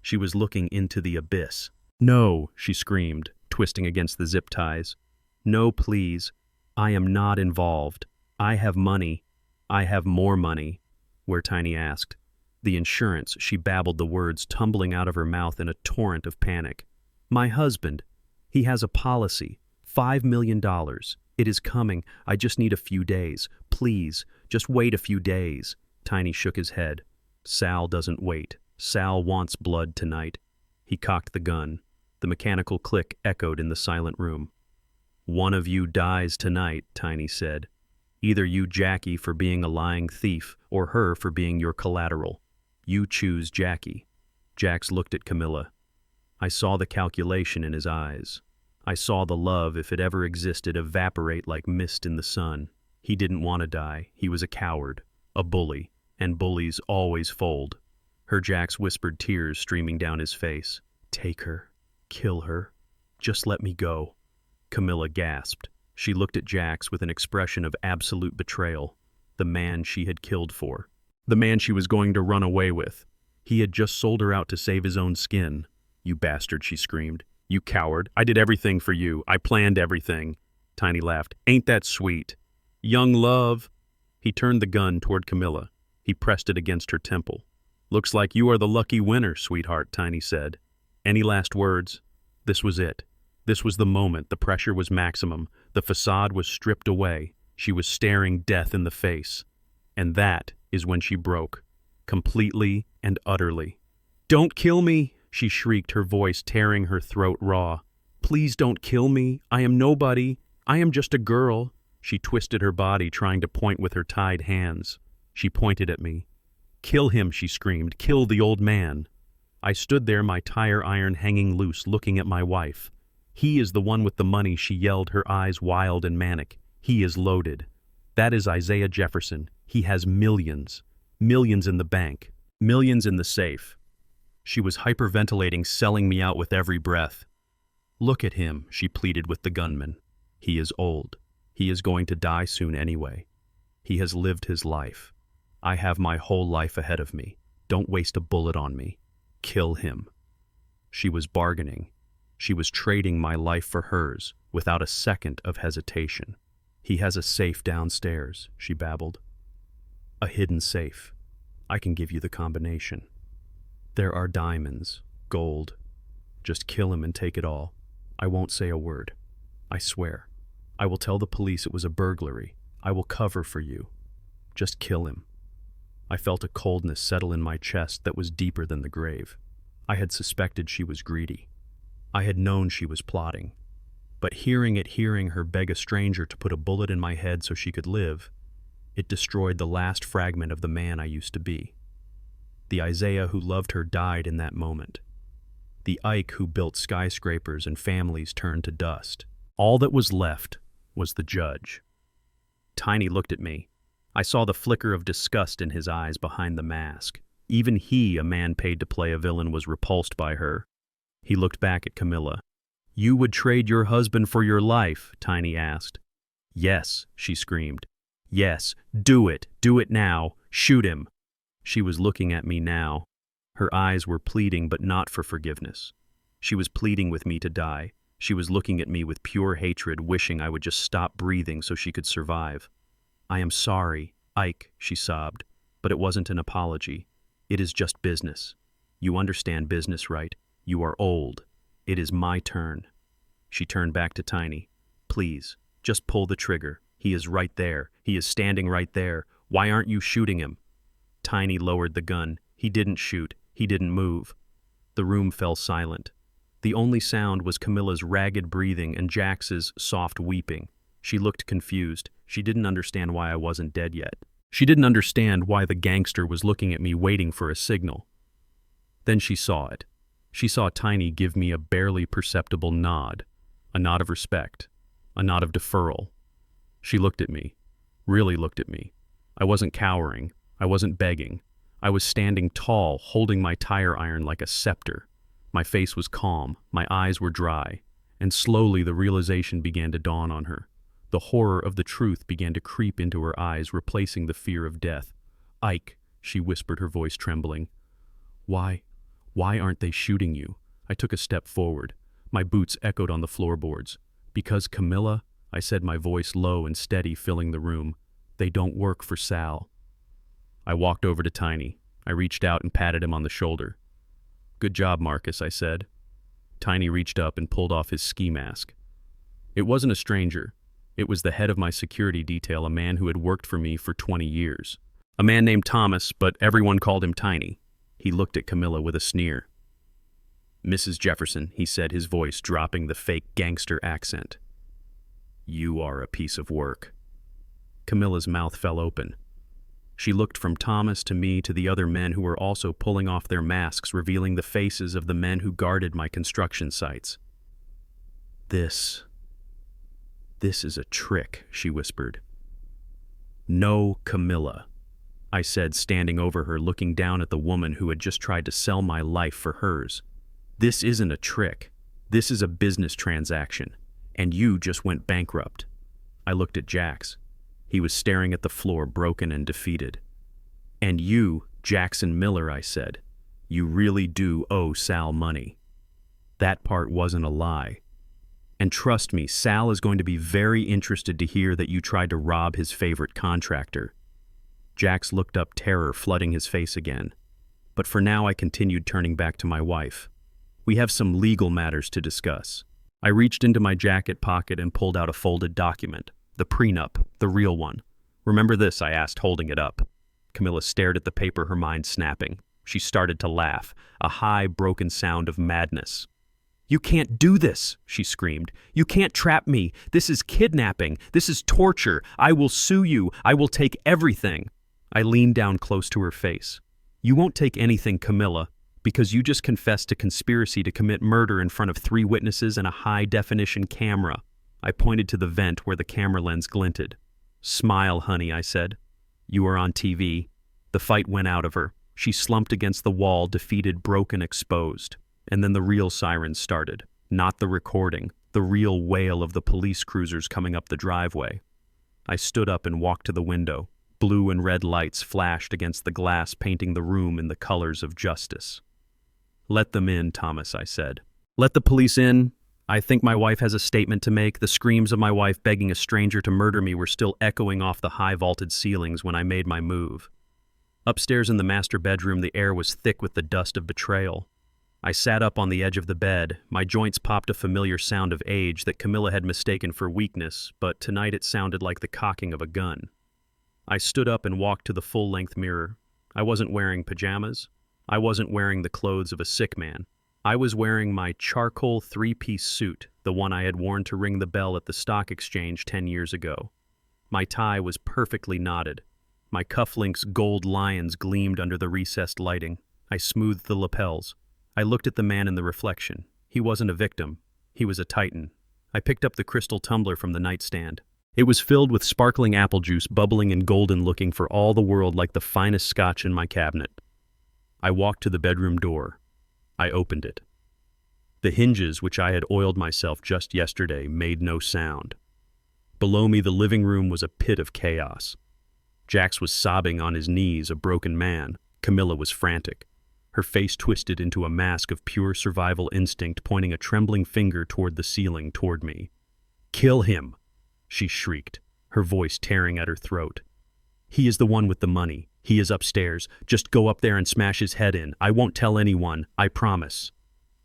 She was looking into the abyss. "No," she screamed, twisting against the zip ties. "No, please. I am not involved. I have money. I have more money." Where Tiny asked. The insurance, she babbled the words tumbling out of her mouth in a torrent of panic. "My husband. He has a policy. $5 million. It is coming. I just need a few days. Please, just wait a few days." Tiny shook his head. "Sal doesn't wait. Sal wants blood tonight." He cocked the gun. The mechanical click echoed in the silent room. "One of you dies tonight," Tiny said. "Either you, Jackie, for being a lying thief, or her for being your collateral. You choose Jackie." Jax looked at Camilla. I saw the calculation in his eyes. I saw the love, if it ever existed, evaporate like mist in the sun. He didn't want to die. He was a coward, a bully, and bullies always fold. Her Jax whispered, tears streaming down his face. "Take her. Kill her. Just let me go." Camilla gasped. She looked at Jax with an expression of absolute betrayal. The man she had killed for. The man she was going to run away with. He had just sold her out to save his own skin. "You bastard," she screamed. "You coward. I did everything for you. I planned everything." Tiny laughed. "Ain't that sweet? Young love." He turned the gun toward Camilla. He pressed it against her temple. "Looks like you are the lucky winner, sweetheart," Tiny said. "Any last words?" This was it. This was the moment. The pressure was maximum. The facade was stripped away. She was staring death in the face. And that is when she broke. Completely and utterly. "Don't kill me!" she shrieked, her voice tearing her throat raw. "Please don't kill me. I am nobody. I am just a girl." She twisted her body, trying to point with her tied hands. She pointed at me. "Kill him," she screamed. "Kill the old man." I stood there, my tire iron hanging loose, looking at my wife. "He is the one with the money," she yelled, her eyes wild and manic. "He is loaded. That is Isaiah Jefferson. He has millions. Millions in the bank. Millions in the safe." She was hyperventilating, selling me out with every breath. "Look at him," she pleaded with the gunman. "He is old. He is going to die soon anyway. He has lived his life. I have my whole life ahead of me. Don't waste a bullet on me. Kill him." She was bargaining. She was trading my life for hers, without a second of hesitation. "He has a safe downstairs," she babbled. "A hidden safe. I can give you the combination. There are diamonds, gold. Just kill him and take it all. I won't say a word. I swear. I will tell the police it was a burglary. I will cover for you. Just kill him." I felt a coldness settle in my chest that was deeper than the grave. I had suspected she was greedy. I had known she was plotting. But hearing her beg a stranger to put a bullet in my head so she could live, it destroyed the last fragment of the man I used to be. The Isaiah who loved her died in that moment. The Ike who built skyscrapers and families turned to dust. All that was left was the judge. Tiny looked at me. I saw the flicker of disgust in his eyes behind the mask. Even he, a man paid to play a villain, was repulsed by her. He looked back at Camilla. "You would trade your husband for your life?" Tiny asked. "Yes," she screamed. "Yes, do it. Do it now. Shoot him." She was looking at me now. Her eyes were pleading, but not for forgiveness. She was pleading with me to die. She was looking at me with pure hatred, wishing I would just stop breathing so she could survive. "I am sorry, Ike," she sobbed, but it wasn't an apology. "It is just business. You understand business, right? You are old. It is my turn." She turned back to Tiny. "Please, just pull the trigger. He is right there. He is standing right there. Why aren't you shooting him?" Tiny lowered the gun. He didn't shoot. He didn't move. The room fell silent. The only sound was Camilla's ragged breathing and Jax's soft weeping. She looked confused. She didn't understand why I wasn't dead yet. She didn't understand why the gangster was looking at me waiting for a signal. Then she saw it. She saw Tiny give me a barely perceptible nod, a nod of respect, a nod of deferral. She looked at me, really looked at me. I wasn't cowering. I wasn't begging. I was standing tall, holding my tire iron like a scepter. My face was calm, my eyes were dry, and slowly the realization began to dawn on her. The horror of the truth began to creep into her eyes, replacing the fear of death. "Ike," she whispered, her voice trembling. Why aren't they shooting you?" I took a step forward. My boots echoed on the floorboards. "Because, Camilla," I said, my voice low and steady, filling the room, "they don't work for Sal." I walked over to Tiny. I reached out and patted him on the shoulder. "Good job, Marcus," I said. Tiny reached up and pulled off his ski mask. It wasn't a stranger. It was the head of my security detail, a man who had worked for me for 20 years. A man named Thomas, but everyone called him Tiny. He looked at Camilla with a sneer. "Mrs. Jefferson," he said, his voice dropping the fake gangster accent. "You are a piece of work." Camilla's mouth fell open. She looked from Thomas to me to the other men who were also pulling off their masks, revealing the faces of the men who guarded my construction sites. This is a trick," she whispered. "No, Camilla," I said, standing over her, looking down at the woman who had just tried to sell my life for hers. "This isn't a trick. This is a business transaction, and you just went bankrupt." I looked at Jax. He was staring at the floor, broken and defeated. "And you, Jackson Miller," I said, "you really do owe Sal money." That part wasn't a lie. "And trust me, Sal is going to be very interested to hear that you tried to rob his favorite contractor." Jax looked up, terror flooding his face again. But for now, I continued, turning back to my wife. "We have some legal matters to discuss." I reached into my jacket pocket and pulled out a folded document. "The prenup, the real one. Remember this?" I asked, holding it up. Camilla stared at the paper, her mind snapping. She started to laugh, a high, broken sound of madness. "You can't do this," she screamed. "You can't trap me. This is kidnapping. This is torture. I will sue you. I will take everything." I leaned down close to her face. "You won't take anything, Camilla, because you just confessed to conspiracy to commit murder in front of 3 witnesses and a high-definition camera." I pointed to the vent where the camera lens glinted. "Smile, honey," I said. "You are on TV." The fight went out of her. She slumped against the wall, defeated, broken, exposed. And then the real sirens started. Not the recording, the real wail of the police cruisers coming up the driveway. I stood up and walked to the window. Blue and red lights flashed against the glass, painting the room in the colors of justice. "Let them in, Thomas," I said. "Let the police in. I think my wife has a statement to make." The screams of my wife begging a stranger to murder me were still echoing off the high-vaulted ceilings when I made my move. Upstairs in the master bedroom, the air was thick with the dust of betrayal. I sat up on the edge of the bed. My joints popped a familiar sound of age that Camilla had mistaken for weakness, but tonight it sounded like the cocking of a gun. I stood up and walked to the full-length mirror. I wasn't wearing pajamas. I wasn't wearing the clothes of a sick man. I was wearing my charcoal 3-piece suit, the one I had worn to ring the bell at the stock exchange 10 years ago. My tie was perfectly knotted. My cufflinks' gold lions gleamed under the recessed lighting. I smoothed the lapels. I looked at the man in the reflection. He wasn't a victim. He was a titan. I picked up the crystal tumbler from the nightstand. It was filled with sparkling apple juice, bubbling and golden, looking for all the world like the finest scotch in my cabinet. I walked to the bedroom door. I opened it. The hinges, which I had oiled myself just yesterday, made no sound. Below me, the living room was a pit of chaos. Jax was sobbing on his knees, a broken man. Camilla was frantic. Her face twisted into a mask of pure survival instinct, pointing a trembling finger toward the ceiling, toward me. "Kill him!" she shrieked, her voice tearing at her throat. "He is the one with the money. He is upstairs. Just go up there and smash his head in. I won't tell anyone, I promise."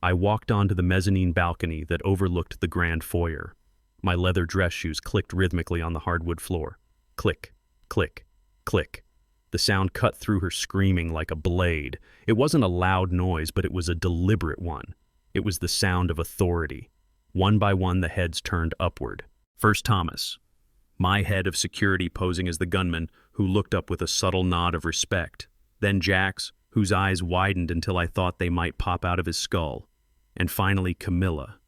I walked onto the mezzanine balcony that overlooked the grand foyer. My leather dress shoes clicked rhythmically on the hardwood floor. Click, click, click. The sound cut through her screaming like a blade. It wasn't a loud noise, but it was a deliberate one. It was the sound of authority. One by one, the heads turned upward. First Thomas, my head of security posing as the gunman, who looked up with a subtle nod of respect. Then Jack's, whose eyes widened until I thought they might pop out of his skull. And finally Camilla.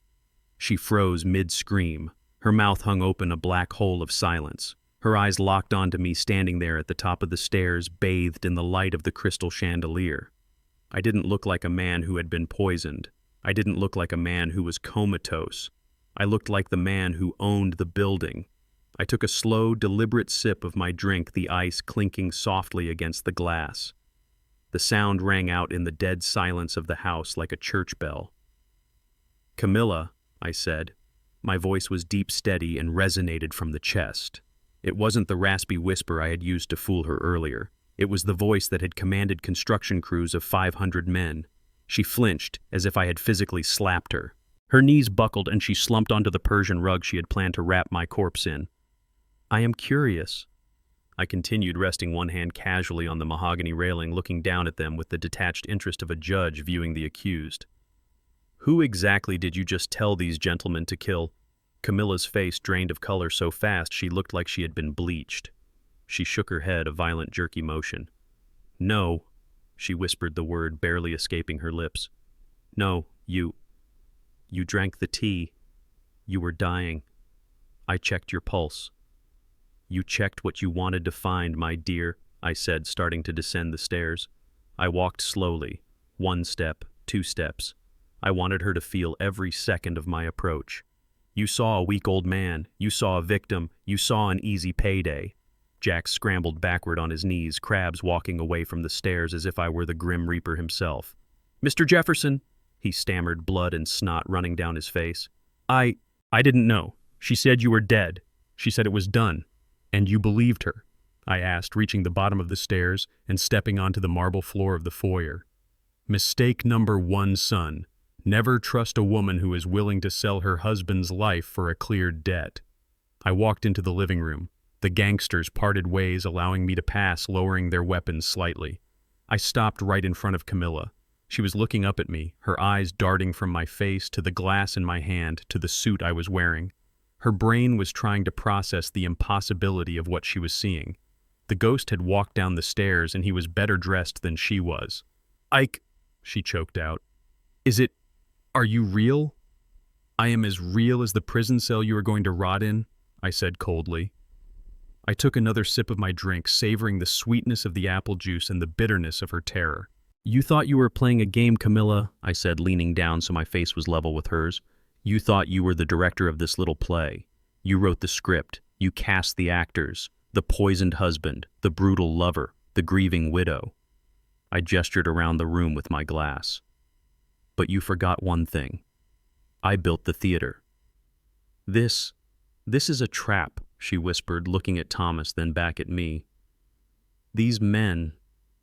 She froze mid-scream. Her mouth hung open, a black hole of silence. Her eyes locked onto me standing there at the top of the stairs, bathed in the light of the crystal chandelier. I didn't look like a man who had been poisoned. I didn't look like a man who was comatose. I looked like the man who owned the building. I took a slow, deliberate sip of my drink, the ice clinking softly against the glass. The sound rang out in the dead silence of the house like a church bell. "Camilla," I said. My voice was deep, steady, and resonated from the chest. It wasn't the raspy whisper I had used to fool her earlier. It was the voice that had commanded construction crews of 500 men. She flinched, as if I had physically slapped her. Her knees buckled, and she slumped onto the Persian rug she had planned to wrap my corpse in. "I am curious," I continued, resting one hand casually on the mahogany railing, looking down at them with the detached interest of a judge viewing the accused. "Who exactly did you just tell these gentlemen to kill?" Camilla's face drained of color so fast she looked like she had been bleached. She shook her head, a violent, jerky motion. "No," she whispered the word, barely escaping her lips. "No, you drank the tea. You were dying. I checked your pulse." "You checked what you wanted to find, my dear," I said, starting to descend the stairs. I walked slowly, 1 step, 2 steps. I wanted her to feel every second of my approach. "You saw a weak old man. You saw a victim. You saw an easy payday." Jack scrambled backward on his knees, crabs walking away from the stairs as if I were the Grim Reaper himself. "Mr. Jefferson," he stammered, blood and snot running down his face. I didn't know. She said you were dead. She said it was done. And you believed her?" I asked, reaching the bottom of the stairs and stepping onto the marble floor of the foyer. "Mistake number 1, son. Never trust a woman who is willing to sell her husband's life for a cleared debt." I walked into the living room. The gangsters parted ways, allowing me to pass, lowering their weapons slightly. I stopped right in front of Camilla. She was looking up at me, her eyes darting from my face to the glass in my hand to the suit I was wearing. Her brain was trying to process the impossibility of what she was seeing. The ghost had walked down the stairs, and he was better dressed than she was. "Ike," she choked out. Are you real?" "I am as real as the prison cell you are going to rot in," I said coldly. I took another sip of my drink, savoring the sweetness of the apple juice and the bitterness of her terror. "You thought you were playing a game, Camilla," I said, leaning down so my face was level with hers. "You thought you were the director of this little play. You wrote the script. You cast the actors, the poisoned husband, the brutal lover, the grieving widow." I gestured around the room with my glass. "But you forgot one thing. I built the theater." This is a trap," she whispered, looking at Thomas, then back at me. "These men,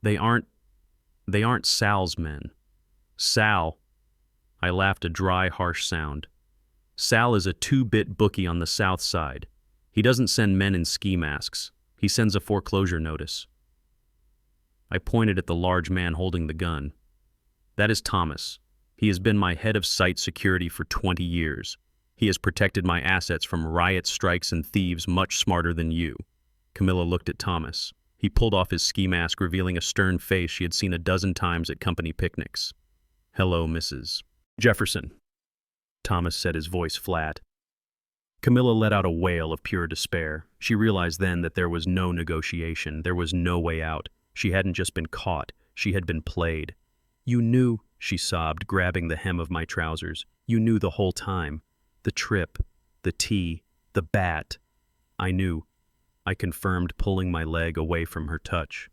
they aren't Sal's men. Sal," I laughed, a dry, harsh sound. "Sal is a 2-bit bookie on the south side. He doesn't send men in ski masks. He sends a foreclosure notice." I pointed at the large man holding the gun. "That is Thomas. He has been my head of site security for 20 years. He has protected my assets from riot strikes and thieves much smarter than you." Camilla looked at Thomas. He pulled off his ski mask, revealing a stern face she had seen a dozen times at company picnics. "Hello, Mrs. Jefferson," Thomas said, his voice flat. Camilla let out a wail of pure despair. She realized then that there was no negotiation. There was no way out. She hadn't just been caught. She had been played. "You knew," she sobbed, grabbing the hem of my trousers. "You knew the whole time. The trip, the tea, the bat. I knew," I confirmed, pulling my leg away from her touch.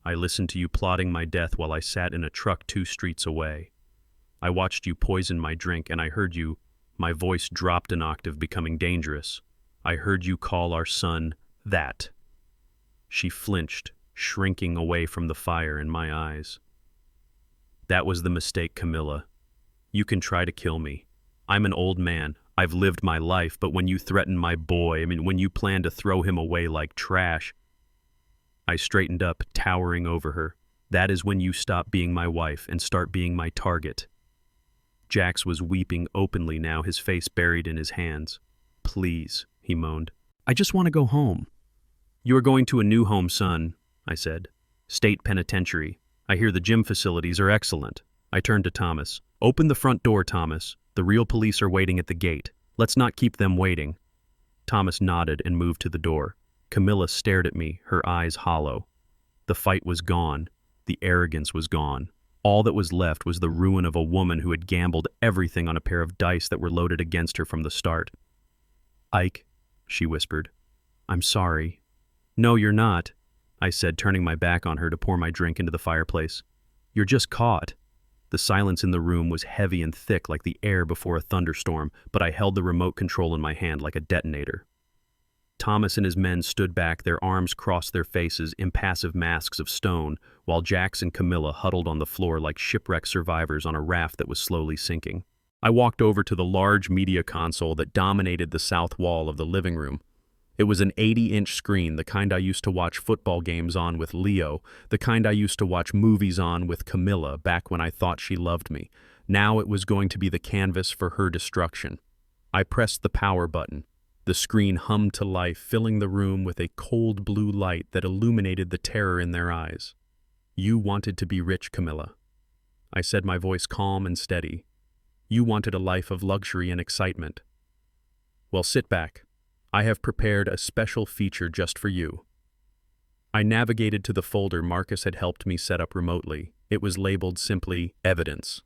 "I listened to you plotting my death while I sat in a truck 2 streets away. I watched you poison my drink, and I heard you," my voice dropped an octave, becoming dangerous. "I heard you call our son that." She flinched, shrinking away from the fire in my eyes. "That was the mistake, Camilla. You can try to kill me. I'm an old man. I've lived my life, but when you threaten my boy, when you plan to throw him away like trash." I straightened up, towering over her. "That is when you stop being my wife and start being my target." Jax was weeping openly now, his face buried in his hands. "Please," he moaned. "I just want to go home." "You are going to a new home, son," I said. "State penitentiary. I hear the gym facilities are excellent." I turned to Thomas. "Open the front door, Thomas. The real police are waiting at the gate. Let's not keep them waiting." Thomas nodded and moved to the door. Camilla stared at me, her eyes hollow. The fight was gone. The arrogance was gone. All that was left was the ruin of a woman who had gambled everything on a pair of dice that were loaded against her from the start. "Ike," she whispered. "I'm sorry." "No, you're not," I said, turning my back on her to pour my drink into the fireplace. "You're just caught." The silence in the room was heavy and thick like the air before a thunderstorm, but I held the remote control in my hand like a detonator. Thomas and his men stood back, their arms crossed their faces, impassive masks of stone, while Jax and Camilla huddled on the floor like shipwrecked survivors on a raft that was slowly sinking. I walked over to the large media console that dominated the south wall of the living room. It was an 80-inch screen, the kind I used to watch football games on with Leo, the kind I used to watch movies on with Camilla back when I thought she loved me. Now it was going to be the canvas for her destruction. I pressed the power button. The screen hummed to life, filling the room with a cold blue light that illuminated the terror in their eyes. "You wanted to be rich, Camilla," I said, my voice calm and steady. "You wanted a life of luxury and excitement. Well, sit back. I have prepared a special feature just for you." I navigated to the folder Marcus had helped me set up remotely. It was labeled simply Evidence.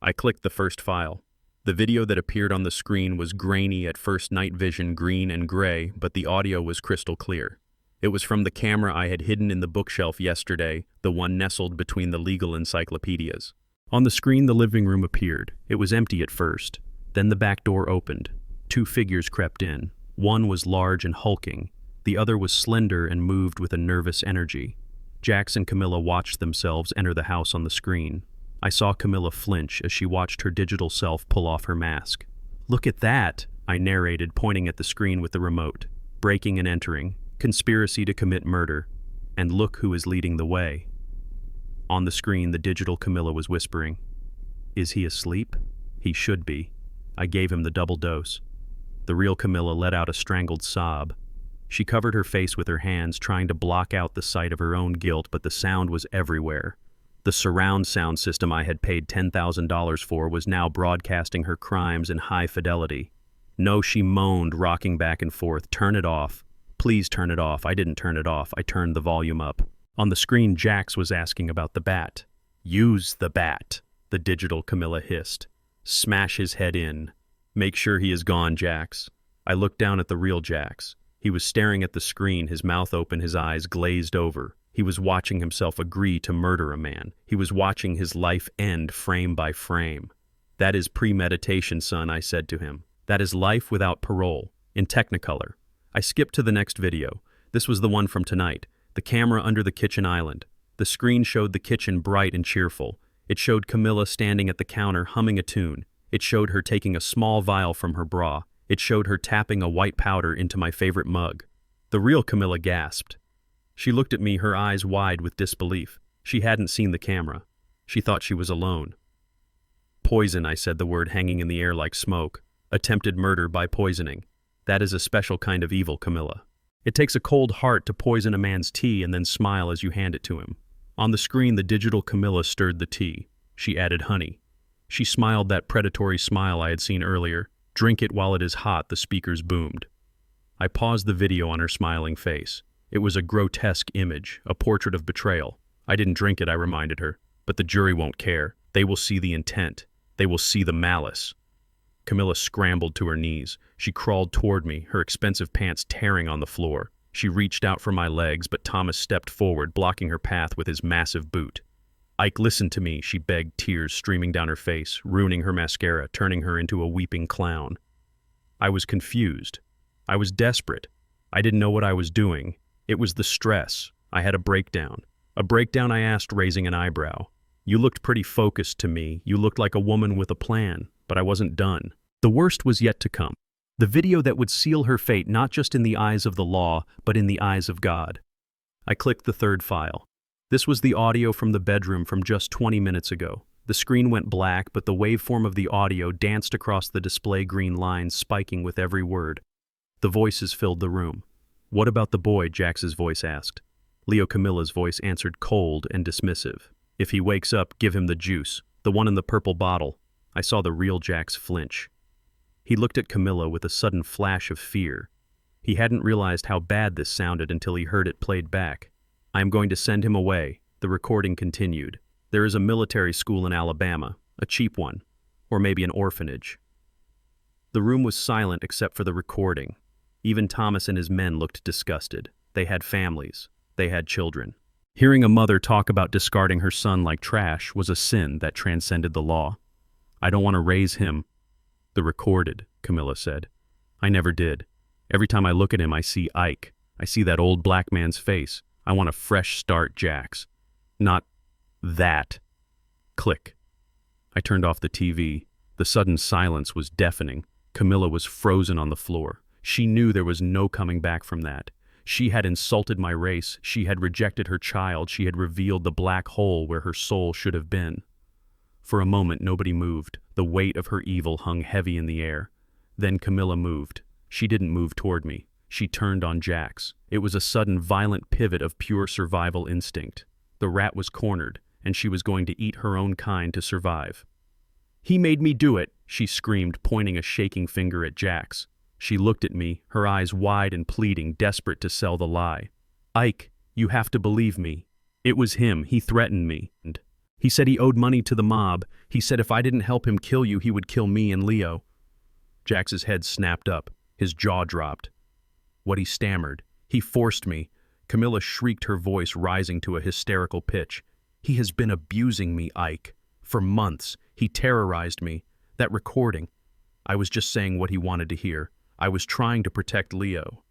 I clicked the first file. The video that appeared on the screen was grainy at first, night vision, green and gray, but the audio was crystal clear. It was from the camera I had hidden in the bookshelf yesterday, the one nestled between the legal encyclopedias. On the screen, the living room appeared. It was empty at first. Then the back door opened. 2 figures crept in. One was large and hulking. The other was slender and moved with a nervous energy. Jax and Camilla watched themselves enter the house on the screen. I saw Camilla flinch as she watched her digital self pull off her mask. "Look at that," I narrated, pointing at the screen with the remote. "Breaking and entering. Conspiracy to commit murder. And look who is leading the way." On the screen, the digital Camilla was whispering. "Is he asleep? He should be." I gave him the double dose. The real Camilla let out a strangled sob. She covered her face with her hands, trying to block out the sight of her own guilt, but the sound was everywhere. The surround sound system I had paid $10,000 for was now broadcasting her crimes in high fidelity. "No," she moaned, rocking back and forth. "Turn it off. Please turn it off." I didn't turn it off. I turned the volume up. On the screen, Jax was asking about the bat. "Use the bat," the digital Camilla hissed. "Smash his head in. Make sure he is gone, Jax." I looked down at the real Jax. He was staring at the screen, his mouth open, his eyes glazed over. He was watching himself agree to murder a man. He was watching his life end frame by frame. "That is premeditation, son," I said to him. "That is life without parole, in Technicolor." I skipped to the next video. This was the one from tonight. The camera under the kitchen island. The screen showed the kitchen bright and cheerful. It showed Camilla standing at the counter humming a tune. It showed her taking a small vial from her bra. It showed her tapping a white powder into my favorite mug. The real Camilla gasped. She looked at me, her eyes wide with disbelief. She hadn't seen the camera. She thought she was alone. "Poison," I said, the word hanging in the air like smoke. "Attempted murder by poisoning. That is a special kind of evil, Camilla. It takes a cold heart to poison a man's tea and then smile as you hand it to him." On the screen, the digital Camilla stirred the tea. She added honey. She smiled that predatory smile I had seen earlier. "Drink it while it is hot," the speakers boomed. I paused the video on her smiling face. It was a grotesque image, a portrait of betrayal. "I didn't drink it," I reminded her. "But the jury won't care. They will see the intent. They will see the malice." Camilla scrambled to her knees. She crawled toward me, her expensive pants tearing on the floor. She reached out for my legs, but Thomas stepped forward, blocking her path with his massive boot. "Ike, listen to me," she begged, tears streaming down her face, ruining her mascara, turning her into a weeping clown. I was confused. I was desperate. I didn't know what I was doing. It was the stress. I had a breakdown. A breakdown, I asked, raising an eyebrow. "You looked pretty focused to me. You looked like a woman with a plan, but I wasn't done." The worst was yet to come. The video that would seal her fate, not just in the eyes of the law, but in the eyes of God. I clicked the third file. This was the audio from the bedroom from just 20 minutes ago. The screen went black, but the waveform of the audio danced across the display green lines, spiking with every word. The voices filled the room. "What about the boy?" Jax's voice asked. Leo Camilla's voice answered, cold and dismissive. "If he wakes up, give him the juice. The one in the purple bottle." I saw the real Jax flinch. He looked at Camilla with a sudden flash of fear. He hadn't realized how bad this sounded until he heard it played back. "I am going to send him away," the recording continued. "There is a military school in Alabama, a cheap one, or maybe an orphanage." The room was silent except for the recording. Even Thomas and his men looked disgusted. They had families. They had children. Hearing a mother talk about discarding her son like trash was a sin that transcended the law. "I don't want to raise him." "The recorded," Camilla said. "I never did. Every time I look at him, I see Ike. I see that old black man's face. I want a fresh start, Jax. Not that." Click. I turned off the TV. The sudden silence was deafening. Camilla was frozen on the floor. She knew there was no coming back from that. She had insulted my race. She had rejected her child. She had revealed the black hole where her soul should have been. For a moment, nobody moved. The weight of her evil hung heavy in the air. Then Camilla moved. She didn't move toward me. She turned on Jax. It was a sudden, violent pivot of pure survival instinct. The rat was cornered, and she was going to eat her own kind to survive. "He made me do it," she screamed, pointing a shaking finger at Jax. She looked at me, her eyes wide and pleading, desperate to sell the lie. "Ike, you have to believe me. It was him. He threatened me. He said he owed money to the mob. He said if I didn't help him kill you, he would kill me and Leo." Jax's head snapped up. His jaw dropped. What he stammered. "He forced me." Camilla shrieked, her voice rising to a hysterical pitch. "He has been abusing me, Ike. For months. He terrorized me. That recording. I was just saying what he wanted to hear. I was trying to protect Leo.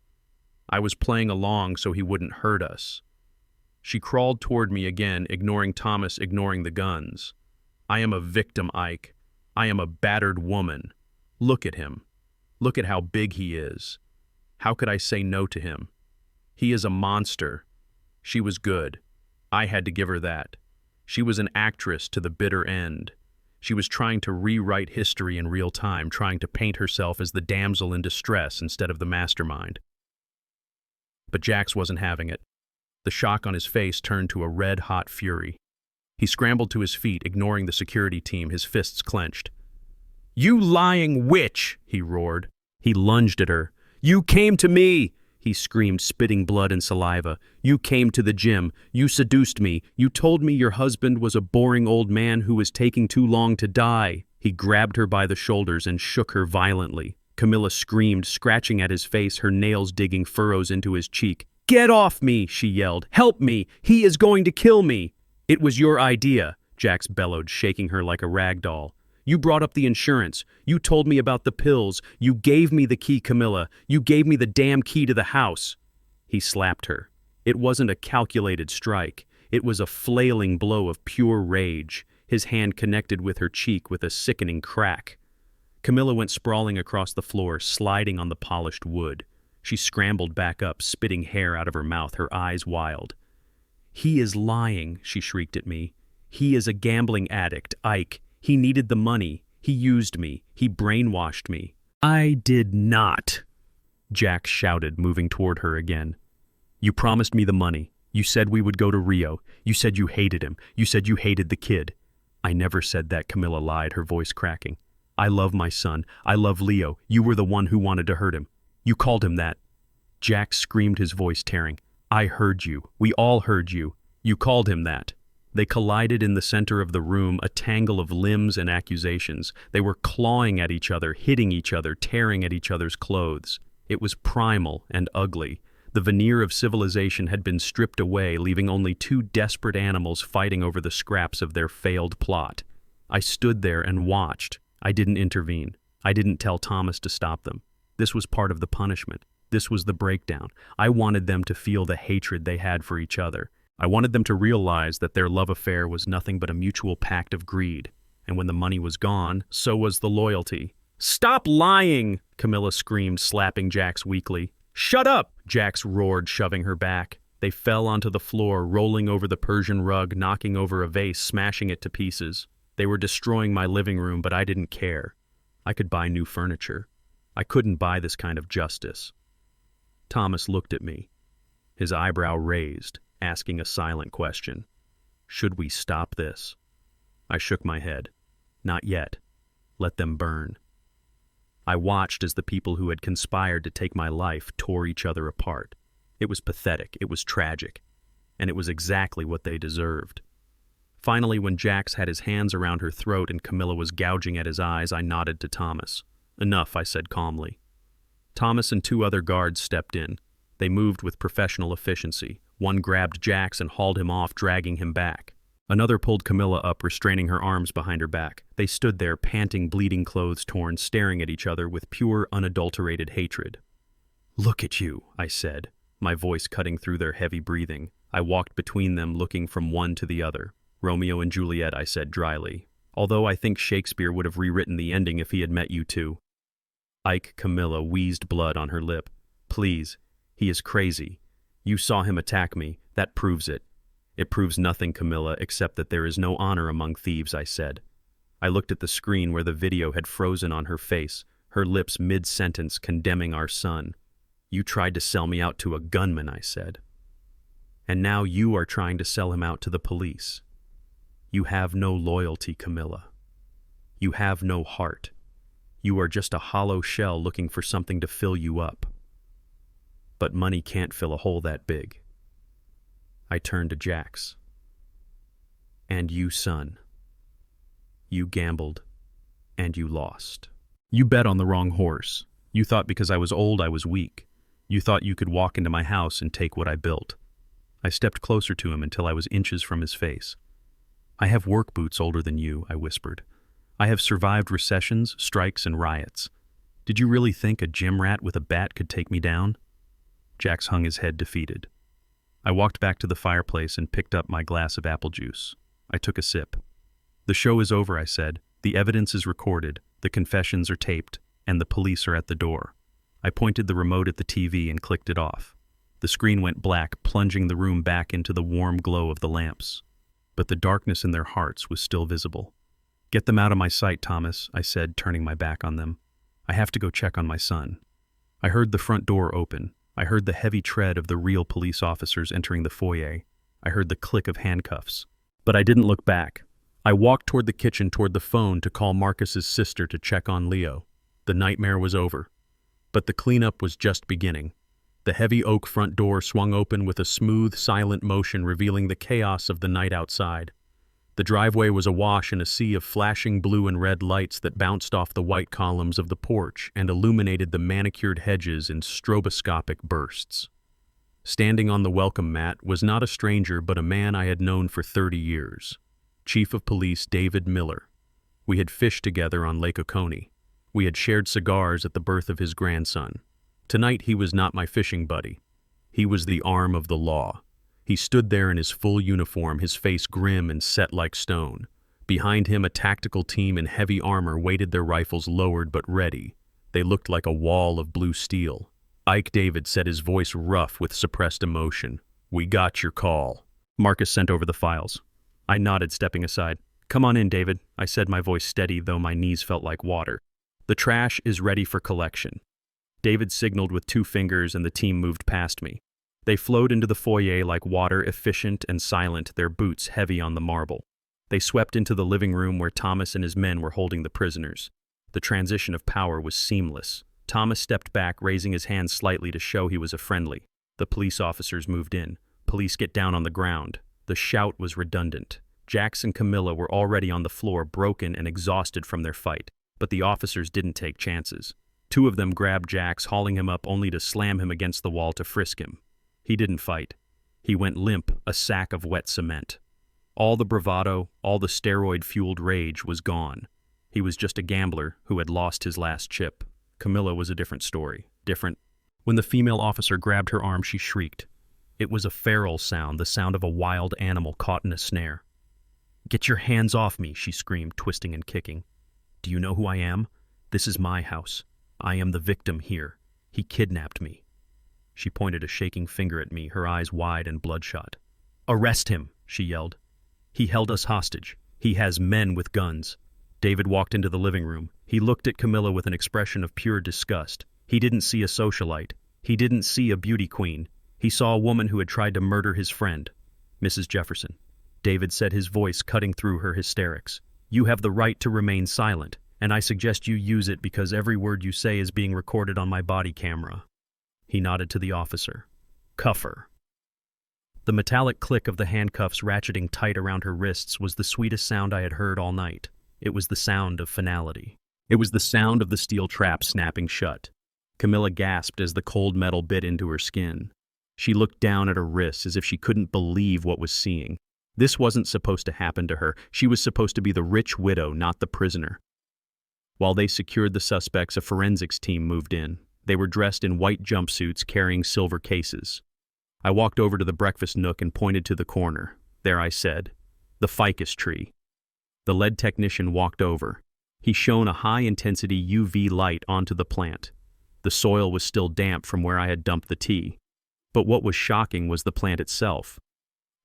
I was playing along so he wouldn't hurt us." She crawled toward me again, ignoring Thomas, ignoring the guns. "I am a victim, Ike. I am a battered woman. Look at him. Look at how big he is. How could I say no to him? He is a monster. She was good. I had to give her that. She was an actress to the bitter end. She was trying to rewrite history in real time, trying to paint herself as the damsel in distress instead of the mastermind." But Jax wasn't having it. The shock on his face turned to a red-hot fury. He scrambled to his feet, ignoring the security team, his fists clenched. "You lying witch!" he roared. He lunged at her. "You came to me!" he screamed, spitting blood and saliva. "You came to the gym. You seduced me. You told me your husband was a boring old man who was taking too long to die." He grabbed her by the shoulders and shook her violently. Camilla screamed, scratching at his face, her nails digging furrows into his cheek. "Get off me!" she yelled. "Help me! He is going to kill me!" "It was your idea," Jax bellowed, shaking her like a rag doll. "You brought up the insurance. You told me about the pills. You gave me the key, Camilla. You gave me the damn key to the house." He slapped her. It wasn't a calculated strike. It was a flailing blow of pure rage. His hand connected with her cheek with a sickening crack. Camilla went sprawling across the floor, sliding on the polished wood. She scrambled back up, spitting hair out of her mouth, her eyes wild. "He is lying," she shrieked at me. "He is a gambling addict, Ike. He needed the money. He used me. He brainwashed me." "I did not," Jax shouted, moving toward her again. "You promised me the money. You said we would go to Rio. You said you hated him. You said you hated the kid." "I never said that," Camilla lied, her voice cracking. "I love my son. I love Leo. You were the one who wanted to hurt him. You called him that." Jax screamed, his voice tearing. "I heard you. We all heard you. You called him that." They collided in the center of the room, a tangle of limbs and accusations. They were clawing at each other, hitting each other, tearing at each other's clothes. It was primal and ugly. The veneer of civilization had been stripped away, leaving only two desperate animals fighting over the scraps of their failed plot. I stood there and watched. I didn't intervene. I didn't tell Thomas to stop them. This was part of the punishment. This was the breakdown. I wanted them to feel the hatred they had for each other. I wanted them to realize that their love affair was nothing but a mutual pact of greed. And when the money was gone, so was the loyalty. "Stop lying!" Camilla screamed, slapping Jax weakly. "Shut up!" Jax roared, shoving her back. They fell onto the floor, rolling over the Persian rug, knocking over a vase, smashing it to pieces. They were destroying my living room, but I didn't care. I could buy new furniture. I couldn't buy this kind of justice. Thomas looked at me, his eyebrow raised, asking a silent question. Should we stop this? I shook my head. Not yet. Let them burn. I watched as the people who had conspired to take my life tore each other apart. It was pathetic, it was tragic, and it was exactly what they deserved. Finally, when Jax had his hands around her throat and Camilla was gouging at his eyes, I nodded to Thomas. Enough, I said calmly. Thomas and 2 other guards stepped in. They moved with professional efficiency. One grabbed Jax and hauled him off, dragging him back. Another pulled Camilla up, restraining her arms behind her back. They stood there, panting, bleeding, clothes torn, staring at each other with pure, unadulterated hatred. "Look at you," I said, my voice cutting through their heavy breathing. I walked between them, looking from one to the other. "Romeo and Juliet," I said dryly, although I think Shakespeare would have rewritten the ending if he had met you two. Camilla wheezed blood on her lip. "Please, he is crazy. You saw him attack me. That proves it." "It proves nothing, Camilla, except that there is no honor among thieves," I said. I looked at the screen where the video had frozen on her face, her lips mid-sentence condemning our son. "You tried to sell me out to a gunman," I said. "And now you are trying to sell him out to the police. You have no loyalty, Camilla. You have no heart. You are just a hollow shell looking for something to fill you up. But money can't fill a hole that big." I turned to Jax. "And you, son. You gambled, and you lost. You bet on the wrong horse. You thought because I was old I was weak. You thought you could walk into my house and take what I built." I stepped closer to him until I was inches from his face. "I have work boots older than you," I whispered. "I have survived recessions, strikes, and riots. Did you really think a gym rat with a bat could take me down?" Jax hung his head defeated. I walked back to the fireplace and picked up my glass of apple juice. I took a sip. "The show is over," I said. "The evidence is recorded, the confessions are taped, and the police are at the door." I pointed the remote at the TV and clicked it off. The screen went black, plunging the room back into the warm glow of the lamps. But the darkness in their hearts was still visible. "Get them out of my sight, Thomas," I said, turning my back on them. "I have to go check on my son." I heard the front door open. I heard the heavy tread of the real police officers entering the foyer. I heard the click of handcuffs. But I didn't look back. I walked toward the kitchen, toward the phone, to call Marcus's sister to check on Leo. The nightmare was over. But the cleanup was just beginning. The heavy oak front door swung open with a smooth, silent motion, revealing the chaos of the night outside. The driveway was awash in a sea of flashing blue and red lights that bounced off the white columns of the porch and illuminated the manicured hedges in stroboscopic bursts. Standing on the welcome mat was not a stranger but a man I had known for 30 years. Chief of Police David Miller. We had fished together on Lake Oconee. We had shared cigars at the birth of his grandson. Tonight he was not my fishing buddy. He was the arm of the law. He stood there in his full uniform, his face grim and set like stone. Behind him, a tactical team in heavy armor waited, their rifles lowered but ready. They looked like a wall of blue steel. David said, his voice rough with suppressed emotion. "We got your call." Marcus sent over the files. I nodded, stepping aside. "Come on in, David," I said, my voice steady, though my knees felt like water. "The trash is ready for collection." David signaled with 2 fingers and the team moved past me. They flowed into the foyer like water, efficient and silent, their boots heavy on the marble. They swept into the living room where Thomas and his men were holding the prisoners. The transition of power was seamless. Thomas stepped back, raising his hand slightly to show he was a friendly. The police officers moved in. "Police, get down on the ground." The shout was redundant. Jax and Camilla were already on the floor, broken and exhausted from their fight. But the officers didn't take chances. 2 of them grabbed Jax, hauling him up only to slam him against the wall to frisk him. He didn't fight. He went limp, a sack of wet cement. All the bravado, all the steroid-fueled rage was gone. He was just a gambler who had lost his last chip. Camilla was a different story. Different. When the female officer grabbed her arm, she shrieked. It was a feral sound, the sound of a wild animal caught in a snare. "Get your hands off me," she screamed, twisting and kicking. "Do you know who I am? This is my house. I am the victim here. He kidnapped me." She pointed a shaking finger at me, her eyes wide and bloodshot. "Arrest him," she yelled. "He held us hostage. He has men with guns. David walked into the living room. He looked at Camilla with an expression of pure disgust. He didn't see a socialite. He didn't see a beauty queen. He saw a woman who had tried to murder his friend, Mrs. Jefferson. David said, his voice cutting through her hysterics. You have the right to remain silent, and I suggest you use it because every word you say is being recorded on my body camera. He nodded to the officer. Cuff her. The metallic click of the handcuffs ratcheting tight around her wrists was the sweetest sound I had heard all night. It was the sound of finality. It was the sound of the steel trap snapping shut. Camilla gasped as the cold metal bit into her skin. She looked down at her wrists as if she couldn't believe what was seeing. This wasn't supposed to happen to her. She was supposed to be the rich widow, not the prisoner. While they secured the suspects, a forensics team moved in. They were dressed in white jumpsuits carrying silver cases. I walked over to the breakfast nook and pointed to the corner. There, I said, the ficus tree. The lead technician walked over. He shone a high-intensity UV light onto the plant. The soil was still damp from where I had dumped the tea. But what was shocking was the plant itself.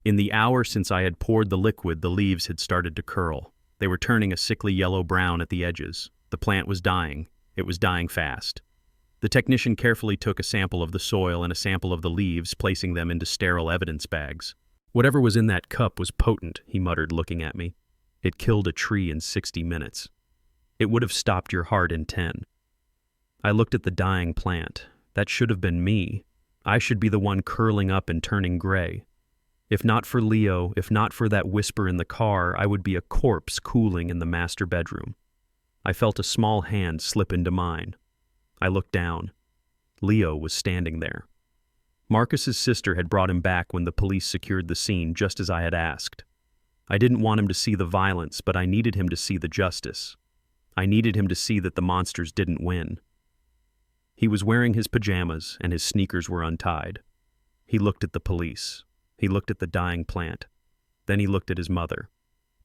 In the hour since I had poured the liquid, the leaves had started to curl. They were turning a sickly yellow-brown at the edges. The plant was dying. It was dying fast. The technician carefully took a sample of the soil and a sample of the leaves, placing them into sterile evidence bags. Whatever was in that cup was potent, he muttered, looking at me. It killed a tree in 60 minutes. It would have stopped your heart in 10. I looked at the dying plant. That should have been me. I should be the one curling up and turning gray. If not for Leo, if not for that whisper in the car, I would be a corpse cooling in the master bedroom. I felt a small hand slip into mine. I looked down. Leo was standing there. Marcus's sister had brought him back when the police secured the scene, just as I had asked. I didn't want him to see the violence, but I needed him to see the justice. I needed him to see that the monsters didn't win. He was wearing his pajamas, and his sneakers were untied. He looked at the police. He looked at the dying plant. Then he looked at his mother.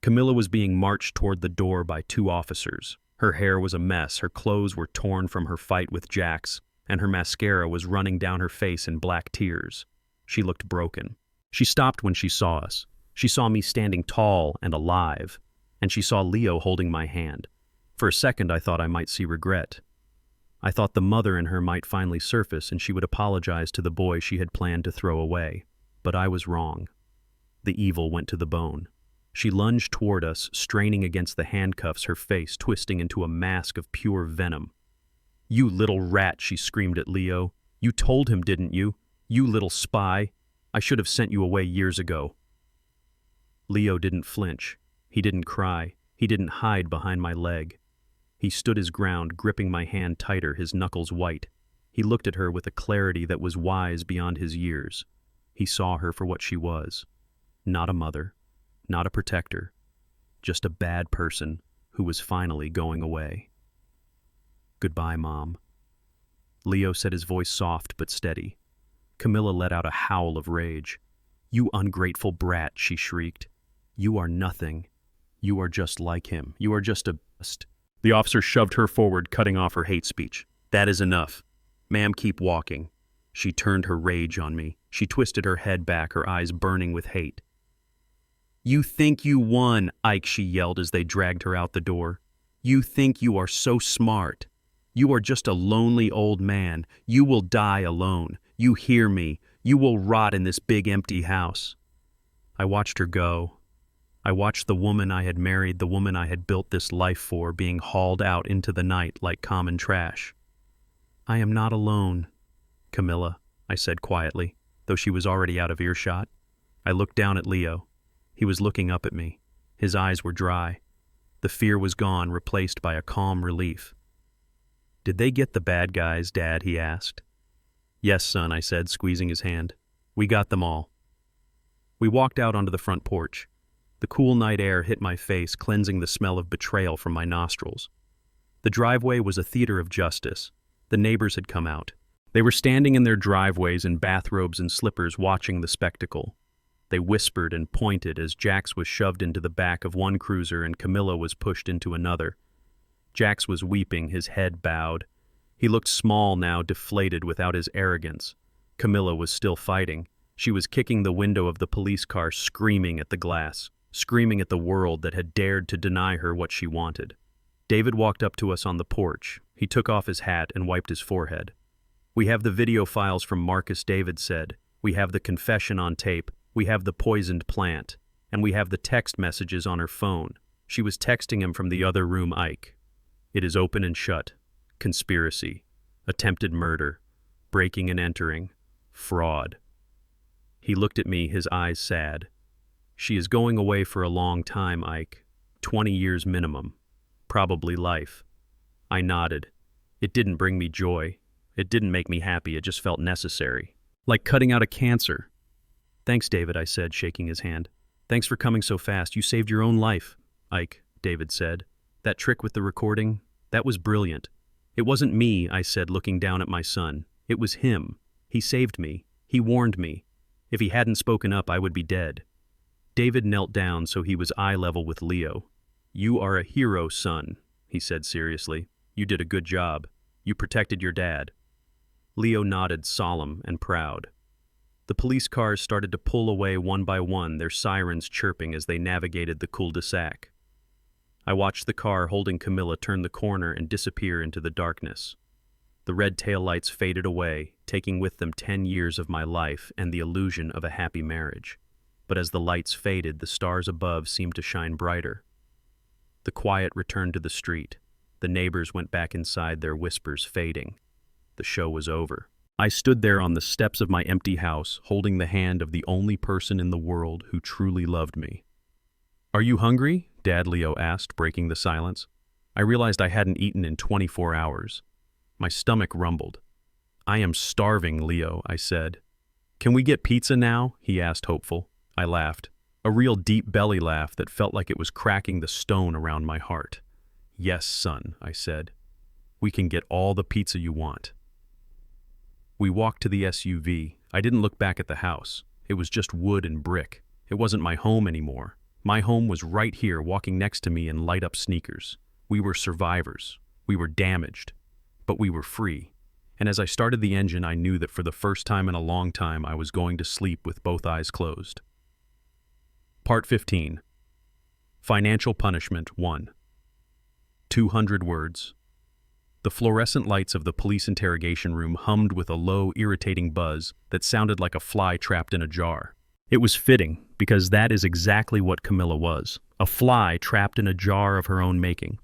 Camilla was being marched toward the door by 2 officers. Her hair was a mess, her clothes were torn from her fight with Jax, and her mascara was running down her face in black tears. She looked broken. She stopped when she saw us. She saw me standing tall and alive, and she saw Leo holding my hand. For a second, I thought I might see regret. I thought the mother in her might finally surface and she would apologize to the boy she had planned to throw away. But I was wrong. The evil went to the bone. She lunged toward us, straining against the handcuffs, her face twisting into a mask of pure venom. You little rat, she screamed at Leo. You told him, didn't you? You little spy. I should have sent you away years ago. Leo didn't flinch. He didn't cry. He didn't hide behind my leg. He stood his ground, gripping my hand tighter, his knuckles white. He looked at her with a clarity that was wise beyond his years. He saw her for what she was. Not a mother, not a protector, just a bad person who was finally going away. Goodbye, Mom. Leo said, his voice soft but steady. Camilla let out a howl of rage. You ungrateful brat, she shrieked. You are nothing. You are just like him. You are just a bust. The officer shoved her forward, cutting off her hate speech. That is enough. Ma'am, keep walking. She turned her rage on me. She twisted her head back, her eyes burning with hate. You think you won, Ike, she yelled as they dragged her out the door. You think you are so smart. You are just a lonely old man. You will die alone. You hear me. You will rot in this big empty house. I watched her go. I watched the woman I had married, the woman I had built this life for, being hauled out into the night like common trash. I am not alone, Camilla, I said quietly, though she was already out of earshot. I looked down at Leo. He was looking up at me. His eyes were dry. The fear was gone, replaced by a calm relief. Did they get the bad guys, Dad? He asked. Yes, son, I said, squeezing his hand. We got them all. We walked out onto the front porch. The cool night air hit my face, cleansing the smell of betrayal from my nostrils. The driveway was a theater of justice. The neighbors had come out. They were standing in their driveways in bathrobes and slippers watching the spectacle. They whispered and pointed as Jax was shoved into the back of one cruiser and Camilla was pushed into another. Jax was weeping, his head bowed. He looked small now, deflated without his arrogance. Camilla was still fighting. She was kicking the window of the police car, screaming at the glass. screaming at the world that had dared to deny her what she wanted. David walked up to us on the porch. He took off his hat and wiped his forehead. "We have the video files from Marcus," David said. "We have the confession on tape. We have the poisoned plant. And we have the text messages on her phone. She was texting him from the other room, Ike. It is open and shut. Conspiracy. Attempted murder. Breaking and entering. Fraud." He looked at me, his eyes sad. "She is going away for a long time, Ike. 20 years minimum. Probably life." I nodded. It didn't bring me joy. It didn't make me happy. It just felt necessary. Like cutting out a cancer. "Thanks, David," I said, shaking his hand. "Thanks for coming so fast. You saved your own life." "Ike," David said. "That trick with the recording, that was brilliant." "It wasn't me," I said, looking down at my son. "It was him. He saved me. He warned me. If he hadn't spoken up, I would be dead." David knelt down so he was eye level with Leo. "You are a hero, son," he said seriously. "You did a good job. You protected your dad." Leo nodded, solemn and proud. The police cars started to pull away one by one, their sirens chirping as they navigated the cul-de-sac. I watched the car holding Camilla turn the corner and disappear into the darkness. The red taillights faded away, taking with them 10 years of my life and the illusion of a happy marriage. But as the lights faded, the stars above seemed to shine brighter. The quiet returned to the street. The neighbors went back inside, their whispers fading. The show was over. I stood there on the steps of my empty house, holding the hand of the only person in the world who truly loved me. "Are you hungry?" Dad Leo asked, breaking the silence. I realized I hadn't eaten in 24 hours. My stomach rumbled. "I am starving, Leo," I said. "Can we get pizza now?" he asked, hopeful. I laughed. A real deep belly laugh that felt like it was cracking the stone around my heart. "Yes, son," I said. "We can get all the pizza you want." We walked to the SUV. I didn't look back at the house. It was just wood and brick. It wasn't my home anymore. My home was right here, walking next to me in light-up sneakers. We were survivors. We were damaged. But we were free. And as I started the engine, I knew that for the first time in a long time, I was going to sleep with both eyes closed. Part 15. Financial Punishment 1. 200 words. The fluorescent lights of the police interrogation room hummed with a low, irritating buzz that sounded like a fly trapped in a jar. It was fitting, because that is exactly what Camilla was, a fly trapped in a jar of her own making.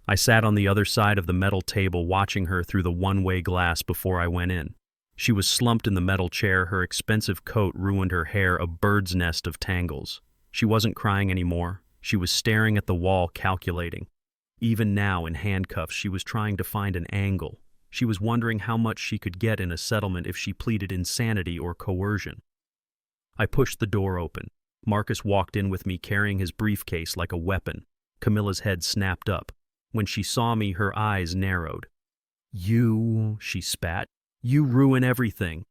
I sat on the other side of the metal table watching her through the one-way glass before I went in. She was slumped in the metal chair, her expensive coat ruined her hair a bird's nest of tangles. She wasn't crying anymore. She was staring at the wall, calculating. Even now, in handcuffs, she was trying to find an angle. She was wondering how much she could get in a settlement if she pleaded insanity or coercion. I pushed the door open. Marcus walked in with me carrying his briefcase like a weapon. Camilla's head snapped up. When she saw me, her eyes narrowed. "You," she spat, "you ruin everything."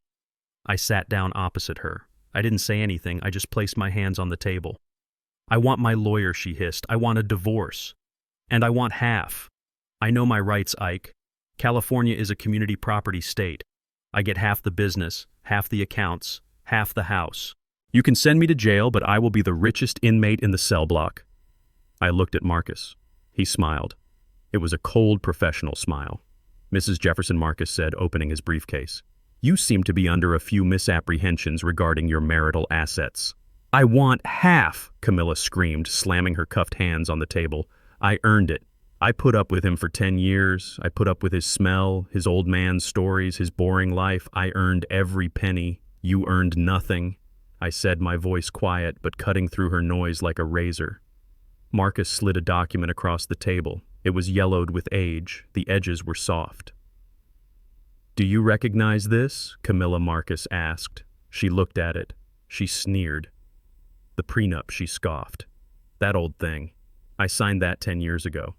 I sat down opposite her. I didn't say anything, I just placed my hands on the table. "I want my lawyer," she hissed. "I want a divorce. And I want half. I know my rights, Ike. California is a community property state. I get half the business, half the accounts, half the house. You can send me to jail, but I will be the richest inmate in the cell block." I looked at Marcus. He smiled. It was a cold, professional smile. "Mrs. Jefferson," Marcus said, opening his briefcase, "you seem to be under a few misapprehensions regarding your marital assets." "I want half," Camilla screamed, slamming her cuffed hands on the table. "I earned it. I put up with him for 10 years. I put up with his smell, his old man's stories, his boring life. I earned every penny. You earned nothing," I said, my voice quiet but cutting through her noise like a razor. Marcus slid a document across the table. It was yellowed with age. The edges were soft. "Do you recognize this?" Camilla, Marcus asked. She looked at it. She sneered. "The prenup," she scoffed. "That old thing. I signed that 10 years ago.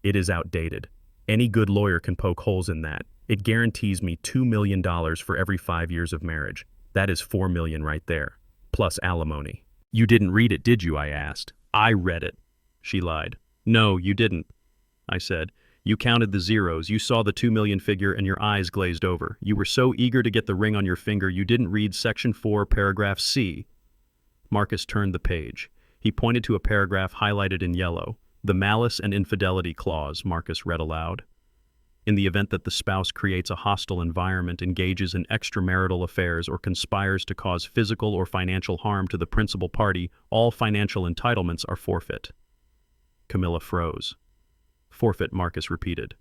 It is outdated. Any good lawyer can poke holes in that. It guarantees me $2 million for every 5 years of marriage. That is $4 million right there, plus alimony." "You didn't read it, did you?" I asked. "I read it," she lied. "No, you didn't," I said. "You counted the zeros, you saw the 2 million figure, and your eyes glazed over. You were so eager to get the ring on your finger, you didn't read Section 4, Paragraph C." Marcus turned the page. He pointed to a paragraph highlighted in yellow. The malice and infidelity clause, Marcus read aloud. In the event that the spouse creates a hostile environment, engages in extramarital affairs, or conspires to cause physical or financial harm to the principal party, all financial entitlements are forfeit. Camilla froze. Forfeit, Marcus repeated.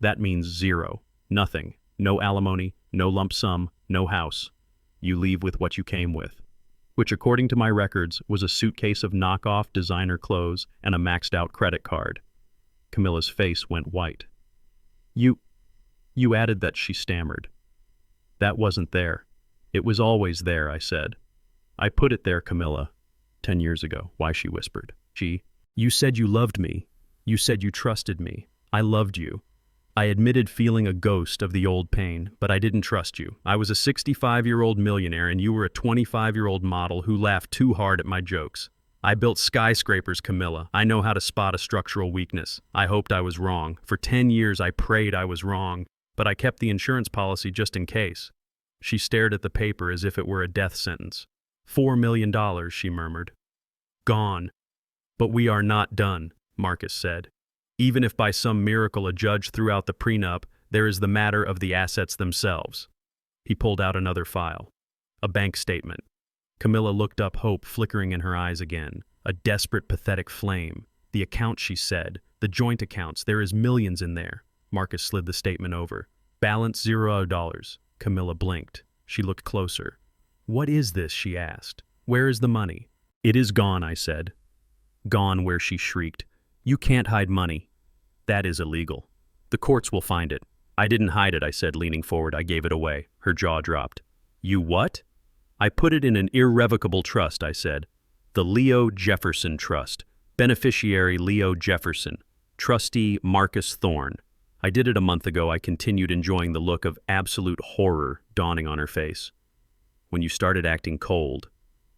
That means zero. Nothing. No alimony, no lump sum, no house. You leave with what you came with. Which, according to my records, was a suitcase of knockoff designer clothes and a maxed-out credit card. Camilla's face went white. You added that, she stammered. That wasn't there. It was always there, I said. I put it there, Camilla. 10 years ago. Why, she whispered. You said you loved me. You said you trusted me. I loved you. I admitted feeling a ghost of the old pain, but I didn't trust you. I was a 65-year-old millionaire and you were a 25-year-old model who laughed too hard at my jokes. I built skyscrapers, Camilla. I know how to spot a structural weakness. I hoped I was wrong. For 10 years I prayed I was wrong, but I kept the insurance policy just in case. She stared at the paper as if it were a death sentence. $4 million, she murmured. Gone. But we are not done, Marcus said. Even if by some miracle a judge threw out the prenup, there is the matter of the assets themselves. He pulled out another file. A bank statement. Camilla looked up, hope flickering in her eyes again. A desperate, pathetic flame. The account, she said. The joint accounts. There is millions in there. Marcus slid the statement over. Balance $0. Camilla blinked. She looked closer. What is this, she asked. Where is the money? It is gone, I said. Gone where, she shrieked. You can't hide money. That is illegal. The courts will find it. I didn't hide it, I said, leaning forward. I gave it away. Her jaw dropped. You what? I put it in an irrevocable trust, I said. The Leo Jefferson Trust. Beneficiary Leo Jefferson. Trustee Marcus Thorne. I did it a month ago. I continued, enjoying the look of absolute horror dawning on her face. When you started acting cold.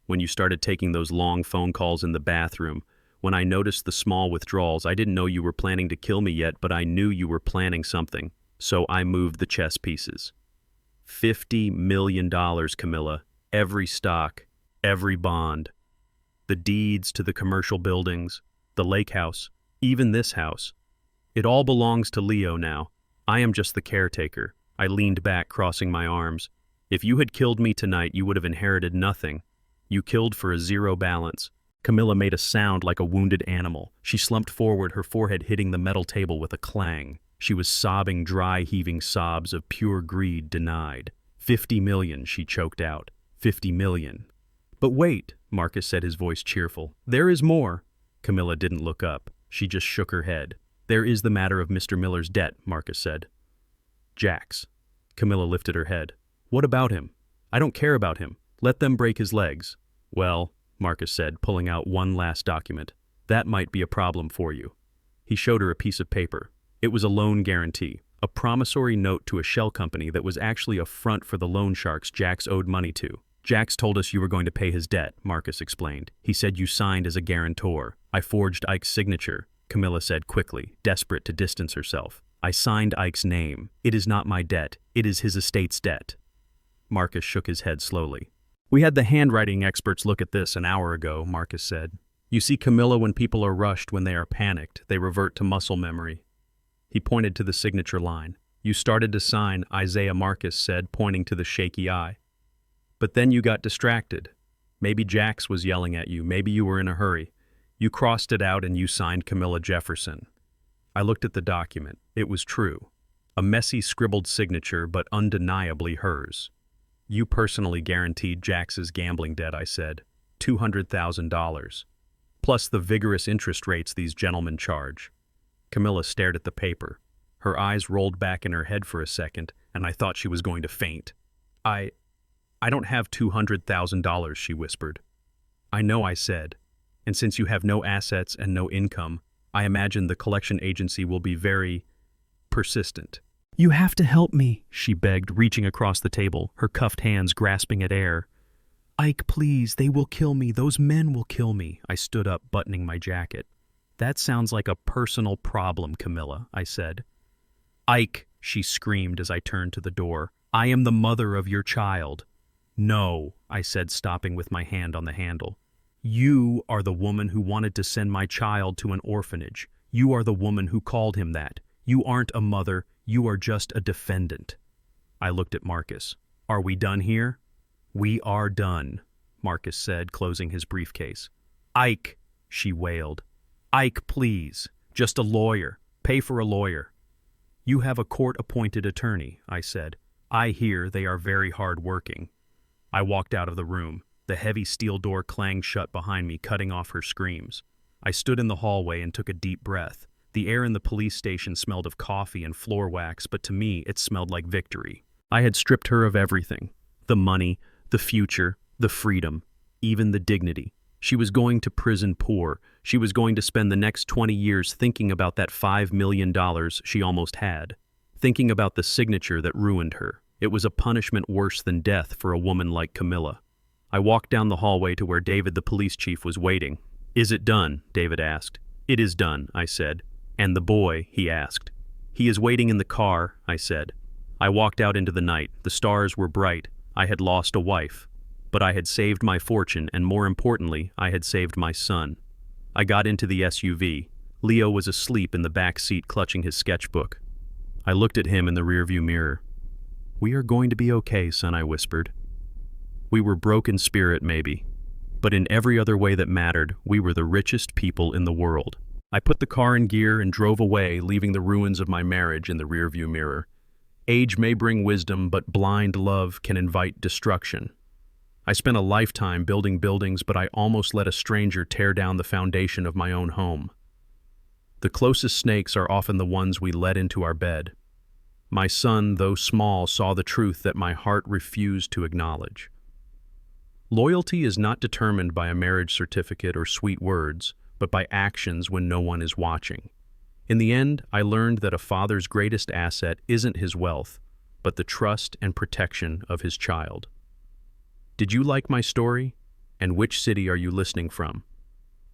When you started taking those long phone calls in the bathroom. When I noticed the small withdrawals, I didn't know you were planning to kill me yet, but I knew you were planning something. So I moved the chess pieces. $50 million, Camilla. Every stock, every bond. The deeds to the commercial buildings, the lake house, even this house. It all belongs to Leo now. I am just the caretaker. I leaned back, crossing my arms. If you had killed me tonight, you would have inherited nothing. You killed for a zero balance. Camilla made a sound like a wounded animal. She slumped forward, her forehead hitting the metal table with a clang. She was sobbing dry, heaving sobs of pure greed denied. 50 million, she choked out. 50 million. But wait, Marcus said, his voice cheerful. There is more. Camilla didn't look up. She just shook her head. There is the matter of Mr. Miller's debt, Marcus said. Jack's. Camilla lifted her head. What about him? I don't care about him. Let them break his legs. Well, Marcus said, pulling out one last document. That might be a problem for you. He showed her a piece of paper. It was a loan guarantee, a promissory note to a shell company that was actually a front for the loan sharks Jax owed money to. Jax told us you were going to pay his debt, Marcus explained. He said you signed as a guarantor. I forged Ike's signature, Camilla said quickly, desperate to distance herself. I signed Ike's name. It is not my debt. It is his estate's debt. Marcus shook his head slowly. We had the handwriting experts look at this an hour ago, Marcus said. You see, Camilla, when people are rushed, when they are panicked, they revert to muscle memory. He pointed to the signature line. You started to sign, Isaiah, Marcus said, pointing to the shaky eye. But then you got distracted. Maybe Jax was yelling at you. Maybe you were in a hurry. You crossed it out and you signed Camilla Jefferson. I looked at the document. It was true. A messy scribbled signature, but undeniably hers. You personally guaranteed Jax's gambling debt, I said. $200,000. Plus the vigorous interest rates these gentlemen charge. Camilla stared at the paper. Her eyes rolled back in her head for a second, and I thought she was going to faint. I don't have $200,000, she whispered. I know, I said. And since you have no assets and no income, I imagine the collection agency will be very persistent. You have to help me, she begged, reaching across the table, her cuffed hands grasping at air. Ike, please, they will kill me. Those men will kill me. I stood up, buttoning my jacket. That sounds like a personal problem, Camilla, I said. Ike, she screamed as I turned to the door. I am the mother of your child. No, I said, stopping with my hand on the handle. You are the woman who wanted to send my child to an orphanage. You are the woman who called him that. You aren't a mother, you are just a defendant. I looked at Marcus. Are we done here? We are done, Marcus said, closing his briefcase. Ike, she wailed. Ike, please. Just a lawyer. Pay for a lawyer. You have a court-appointed attorney, I said. I hear they are very hard-working. I walked out of the room. The heavy steel door clanged shut behind me, cutting off her screams. I stood in the hallway and took a deep breath. The air in the police station smelled of coffee and floor wax, but to me it smelled like victory. I had stripped her of everything. The money, the future, the freedom, even the dignity. She was going to prison poor. She was going to spend the next 20 years thinking about that $5 million she almost had. Thinking about the signature that ruined her. It was a punishment worse than death for a woman like Camilla. I walked down the hallway to where David, the police chief, was waiting. Is it done? David asked. It is done, I said. And the boy? He asked. He is waiting in the car, I said. I walked out into the night. The stars were bright. I had lost a wife. But I had saved my fortune, and more importantly, I had saved my son. I got into the SUV. Leo was asleep in the back seat clutching his sketchbook. I looked at him in the rearview mirror. We are going to be okay, son, I whispered. We were broken spirit, maybe. But in every other way that mattered, we were the richest people in the world. I put the car in gear and drove away, leaving the ruins of my marriage in the rearview mirror. Age may bring wisdom, but blind love can invite destruction. I spent a lifetime building buildings, but I almost let a stranger tear down the foundation of my own home. The closest snakes are often the ones we let into our bed. My son, though small, saw the truth that my heart refused to acknowledge. Loyalty is not determined by a marriage certificate or sweet words, but by actions when no one is watching. In the end, I learned that a father's greatest asset isn't his wealth, but the trust and protection of his child. Did you like my story? And which city are you listening from?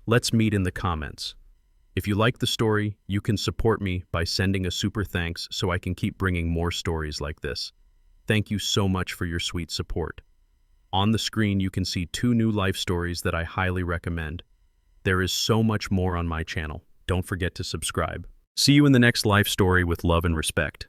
Let's meet in the comments. If you like the story, you can support me by sending a super thanks so I can keep bringing more stories like this. Thank you so much for your sweet support. On the screen, you can see 2 new life stories that I highly recommend. There is so much more on my channel. Don't forget to subscribe. See you in the next life story with love and respect.